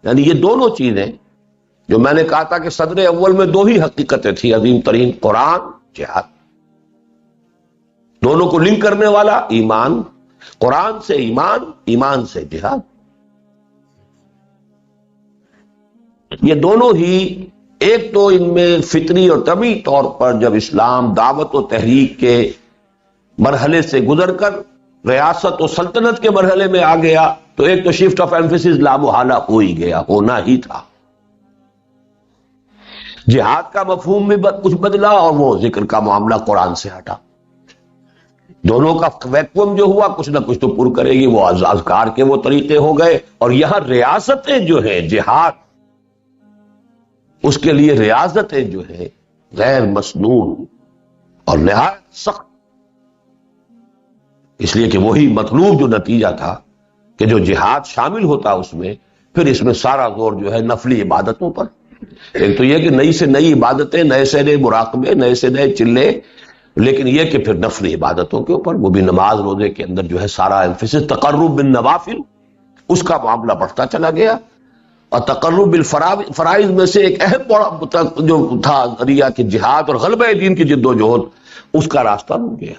یعنی یہ دونوں چیزیں جو میں نے کہا تھا کہ صدر اول میں دو ہی حقیقتیں تھیں عظیم ترین، قرآن، جہاد. دونوں کو لنک کرنے والا ایمان، قرآن سے ایمان، ایمان سے جہاد. یہ دونوں ہی، ایک تو ان میں فطری اور طبعی طور پر جب اسلام دعوت و تحریک کے مرحلے سے گزر کر ریاست و سلطنت کے مرحلے میں آ گیا تو ایک تو شفٹ آف ایمفیسس لامحالہ ہو ہی گیا، ہونا ہی تھا. جہاد کا مفہوم بھی کچھ بدلا اور وہ ذکر کا معاملہ قرآن سے ہٹا. دونوں کا ویکوم جو ہوا کچھ نہ کچھ تو پر کرے گی، وہ اذکار کے وہ طریقے ہو گئے. اور یہاں ریاستیں جو ہیں، جہاد اس کے لیے ریاضتیں جو ہے غیر مسنون اور نہایت سخت، اس لیے کہ وہی مطلوب جو نتیجہ تھا کہ جو جہاد شامل ہوتا اس میں، پھر اس میں سارا زور جو ہے نفلی عبادتوں پر. ایک تو یہ کہ نئی سے نئی عبادتیں، نئے سے نئے مراقبے، نئے سے نئے چلے، لیکن یہ کہ پھر نفلی عبادتوں کے اوپر، وہ بھی نماز روزے کے اندر جو ہے سارا ایمفیسس تقرب بالنوافل، اس کا معاملہ بڑھتا چلا گیا. اور تقرب بالفرائض میں سے ایک اہم جو تھا ذریعہ کہ جہاد اور غلبہ دین کی جد و جہد، اس کا راستہ رک گیا.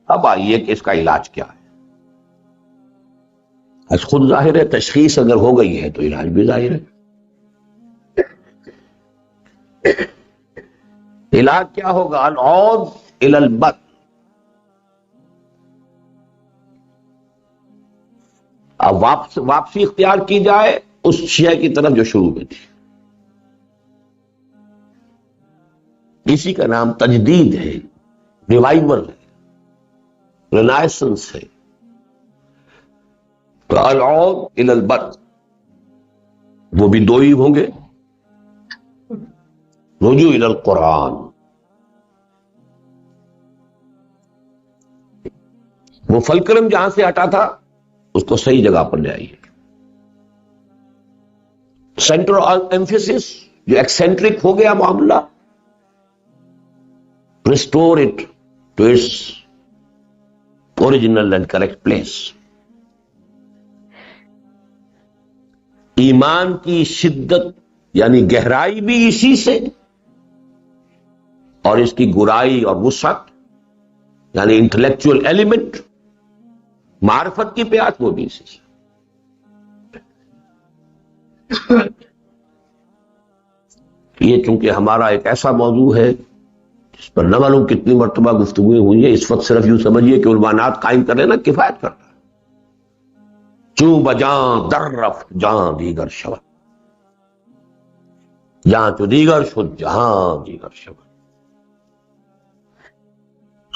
اب آئیے کہ اس کا علاج کیا ہے. از خود ظاہر ہے، تشخیص اگر ہو گئی ہے تو علاج بھی ظاہر ہے. علاج کیا ہوگا؟ العود الی البت، اب واپسی اختیار کی جائے اس شے کی طرف جو شروع میں تھی. اسی کا نام تجدید ہے، ریوائول ہے، رینائسنس ہے. تو العود الی البت، وہ بھی دو ہی ہوں گے، رجوع الی القرآن. وہ فلکرم جہاں سے ہٹا تھا اس کو صحیح جگہ پر لے آئیے. سینٹر آف ایمفیسس جو ایکسینٹرک ہو گیا معاملہ، restore it to its original and correct place. ایمان کی شدت یعنی گہرائی بھی اسی سے، اور اس کی گہرائی اور وسعت یعنی انٹلیکچوئل ایلیمنٹ، معرفت کی پیاس، وہ بھی اسی سے۔ یہ چونکہ ہمارا ایک ایسا موضوع ہے جس پر نہ معلوم کتنی مرتبہ گفتگویں ہوئی ہیں، اس وقت صرف یوں سمجھیے کہ عنوانات قائم کر لینا کفایت کرتا ہے۔ چوں بجاں در رفت جہاں دیگر شود، جہاں چو دیگر شد جہاں دیگر شود،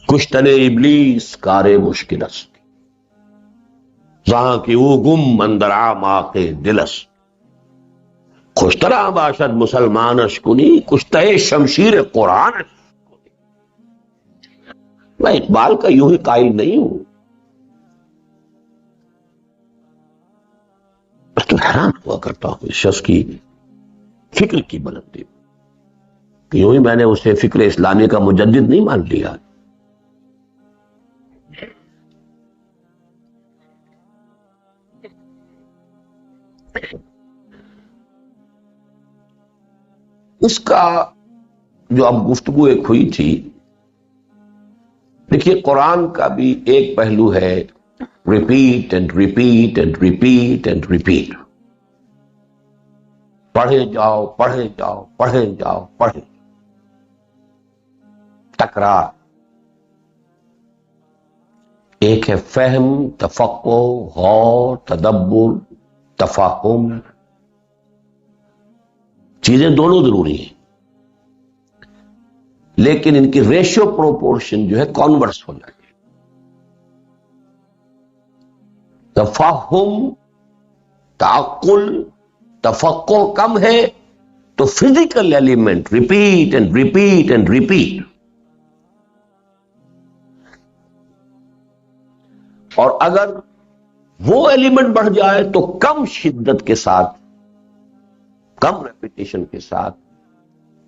کشتن ابلیس کار مشکل است، جہاں کی او گم اندر اعماق دل است، خوشترا باشد مسلمانش کنی کشتہ شمشیر قرآن۔ میں اقبال کا یوں ہی قائل نہیں ہوں، میں تو حیران ہوا کرتا ہوں اس شخص کی فکر کی بلندی، کہ یوں ہی میں نے اسے فکر اسلامی کا مجدد نہیں مان لیا۔ اس کا جو اب گفتگو ایک ہوئی تھی، دیکھیے قرآن کا بھی ایک پہلو ہے repeat and repeat and repeat and repeat, پڑھے جاؤ پڑھے جاؤ پڑھے جاؤ پڑھے، تکرار۔ ایک ہے فہم، تفقہ، غور، تدبر، تفاہم، چیزیں دونوں ضروری ہیں، لیکن ان کی ریشو پروپورشن جو ہے کانورس ہو جائے گی۔ تفاہم، تعقل، تفقہ کم ہے تو physical element repeat and repeat and repeat, اور اگر وہ ایلیمنٹ بڑھ جائے تو کم شدت کے ساتھ، کم ریپیٹیشن کے ساتھ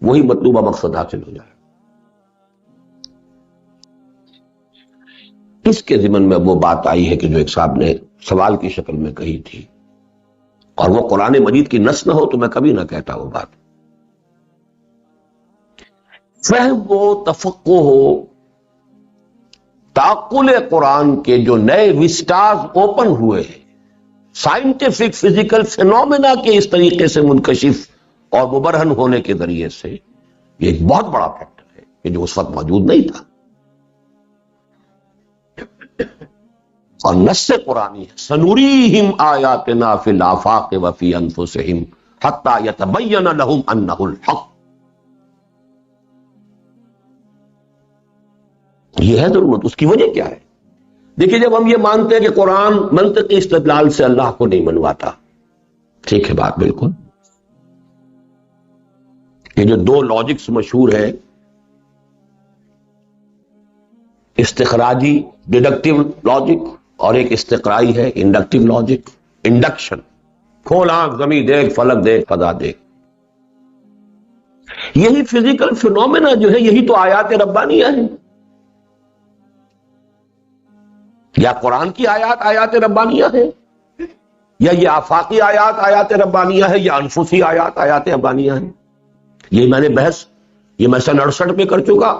وہی مطلوبہ مقصد حاصل ہو جائے۔ اس کے ضمن میں وہ بات آئی ہے کہ جو ایک صاحب نے سوال کی شکل میں کہی تھی، اور وہ قرآن مجید کی نص نہ ہو تو میں کبھی نہ کہتا وہ بات۔ فہم ہو، تفقہ ہو، تعقل قرآن کے جو نئے وسٹاز اوپن ہوئے ہیں، سائنٹیفک فزیکل فینومینا کے اس طریقے سے منکشف اور مبرہن ہونے کے ذریعے سے، یہ ایک بہت بڑا فیکٹر ہے کہ جو اس وقت موجود نہیں تھا۔ اور نص قرآنی ہے سنوریہم آیاتنا فی الآفاق وفی انفسہم حتی یتبین لہم انہ الحق۔ یہ ہے ضرورت، اس کی وجہ کیا ہے؟ دیکھیے جب ہم یہ مانتے ہیں کہ قرآن منطقی استدلال سے اللہ کو نہیں منواتا، ٹھیک ہے بات بالکل، یہ جو دو لاجکس مشہور ہے، استخراجی ڈیڈکٹیو لاجک اور ایک استقرائی ہے انڈکٹیو لاجک۔ انڈکشن، کھول آنکھ زمین دیکھ، فلک دیکھ، فضا دیکھ، یہی فزیکل فینومینا جو ہے، یہی تو آیات ربانیہ ہیں۔ یا قرآن کی آیات آیات ربانیہ ہے، یا یہ آفاقی آیات آیات ربانیہ ہے، یا انفسی آیات آیات ربانیہ ہے۔ یہ میں نے بحث یہ میں سن 68 میں کر چکا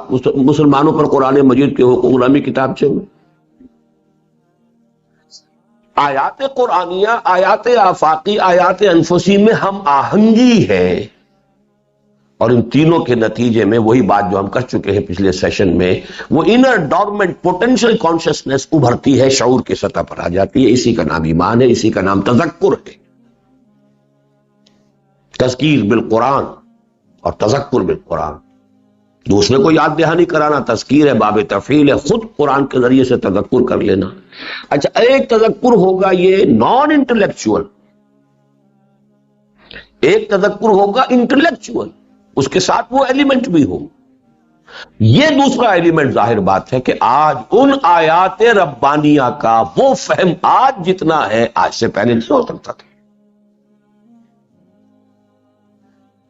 مسلمانوں پر قرآن مجید کے حقوق نامی کتابچے میں۔ آیات قرآنیہ، آیات آفاقی، آیات انفسی میں ہم آہنگی ہے، اور ان تینوں کے نتیجے میں وہی بات جو ہم کر چکے ہیں پچھلے سیشن میں، وہ انر ڈورمنٹ پوٹینشیل کانشسنس ابھرتی ہے، شعور کی سطح پر آ جاتی ہے۔ اسی کا نام ایمان ہے، اسی کا نام تذکر ہے۔ تذکیر بالقرآن اور تذکر بالقرآن، دوسرے کو یاد دہانی کرانا تذکیر ہے، باب تفعیل ہے، خود قرآن کے ذریعے سے تذکر کر لینا۔ اچھا، ایک تذکر ہوگا یہ نان انٹلیکچوئل، ایک تذکر ہوگا انٹلیکچوئل، اس کے ساتھ وہ ایلیمنٹ بھی ہو۔ یہ دوسرا ایلیمنٹ ظاہر بات ہے کہ آج ان آیات ربانیہ کا وہ فہم آج جتنا ہے، آج سے پہلے نہیں ہو سکتا تھا۔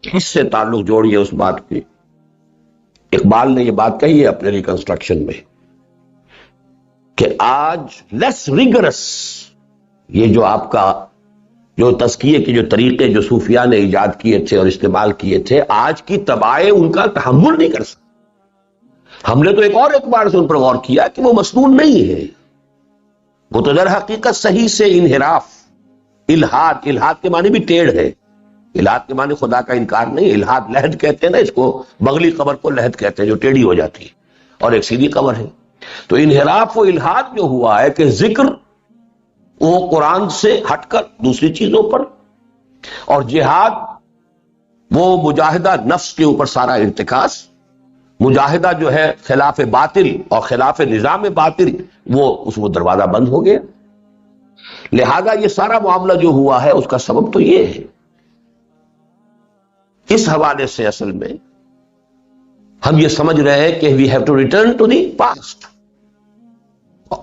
اس سے تعلق جوڑیے اس بات کی، اقبال نے یہ بات کہی ہے اپنے ریکنسٹرکشن میں کہ آج لیس ریگرس یہ جو آپ کا جو تزکیے کے جو طریقے جو صوفیاء نے ایجاد کیے تھے اور استعمال کیے تھے، آج کی طبائع ان کا تحمل نہیں کر سکتی۔ ہم نے تو ایک اور اعتبار سے ان پر غور کیا کہ وہ مسنون نہیں ہے، وہ تو در حقیقت صحیح سے انحراف، الحاد کے معنی بھی ٹیڑھ ہے، الحاد کے معنی خدا کا انکار نہیں، الحاد لحد کہتے ہیں نا اس کو، بغلی قبر کو لحد کہتے ہیں جو ٹیڑھی ہو جاتی ہے، اور ایک سیدھی قبر ہے۔ تو انحراف و الحاد جو ہوا ہے کہ ذکر وہ قرآن سے ہٹ کر دوسری چیزوں پر، اور جہاد وہ مجاہدہ نفس کے اوپر سارا ارتکاز، مجاہدہ جو ہے خلاف باطل اور خلاف نظام باطل، وہ دروازہ بند ہو گیا۔ لہذا یہ سارا معاملہ جو ہوا ہے اس کا سبب تو یہ ہے۔ اس حوالے سے اصل میں ہم یہ سمجھ رہے ہیں کہ we have to return to the past،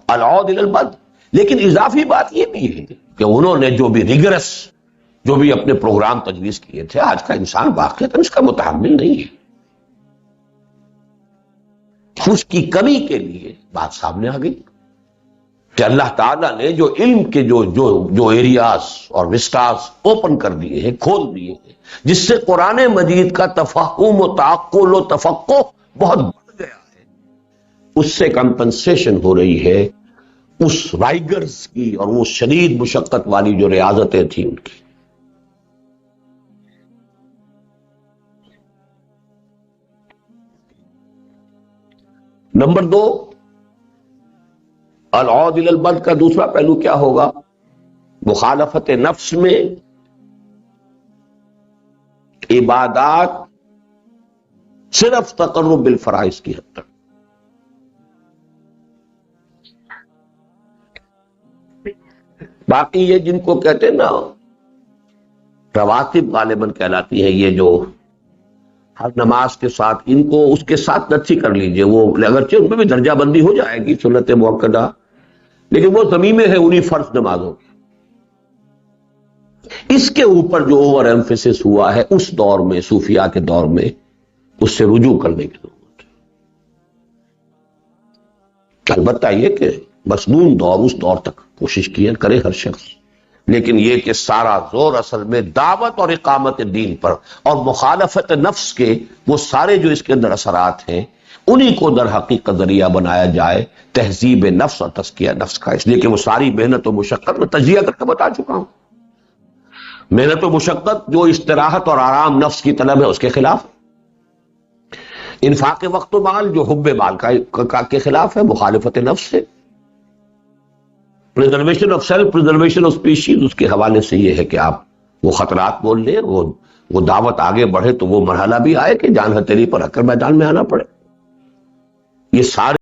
العود الی البد۔ لیکن اضافی بات یہ بھی ہے کہ انہوں نے جو بھی ریگرس، جو بھی اپنے پروگرام تجویز کیے تھے، آج کا انسان واقعتاً اس کا متحمل نہیں ہے۔ اس کی کمی کے لیے بات سامنے آ گئی کہ اللہ تعالیٰ نے جو علم کے جو ایریاز اور وسٹاز اوپن کر دیے ہیں، کھول دیے ہیں، جس سے قرآن مجید کا تفہم و تعقل و تفقہ بہت بڑھ گیا ہے، اس سے کمپنسیشن ہو رہی ہے اس رائگرز کی اور وہ شدید مشقت والی جو ریاضتیں تھیں ان کی۔ نمبر 2، العود الی البد کا دوسرا پہلو کیا ہوگا؟ مخالفت نفس میں عبادات صرف تقرب بالفرائض کی حد تک، باقی یہ جن کو کہتے ہیں نا رواتب غالباً کہلاتی ہے، یہ جو ہر نماز کے ساتھ، ان کو اس کے ساتھ نتھی کر لیجئے، وہ اگرچہ ان میں بھی درجہ بندی ہو جائے گی سنت مؤکدہ، لیکن وہ ضمیمے ہے انہی فرض نمازوں کی۔ اس کے اوپر جو اوور ایمفیسس ہوا ہے اس دور میں، صوفیاء کے دور میں، اس سے رجوع کرنے کی ضرورت ہے۔ البتہ یہ کہ مسنون دور اس دور تک کوشش کیا کرے ہر شخص، لیکن یہ کہ سارا زور اصل میں دعوت اور اقامت دین پر اور مخالفت نفس کے وہ سارے جو اس کے اندر اثرات ہیں انہی کو در حقیقت ذریعہ بنایا جائے تہذیب نفس اور تزکیہ نفس کا، اس لیے کہ وہ ساری محنت و مشقت میں تجزیہ کر کے بتا چکا ہوں۔ محنت و مشقت جو استراحت اور آرام نفس کی طلب ہے اس کے خلاف، انفاق وقت و مال جو حب مال کا کے خلاف ہے، مخالفت نفس ہے، preservation of self, preservation of species, اس کے حوالے سے یہ ہے کہ آپ وہ خطرات بول لیں، وہ دعوت آگے بڑھے تو وہ مرحلہ بھی آئے کہ جان ہتھیلی پر رکھ کر میدان میں آنا پڑے۔ یہ سارے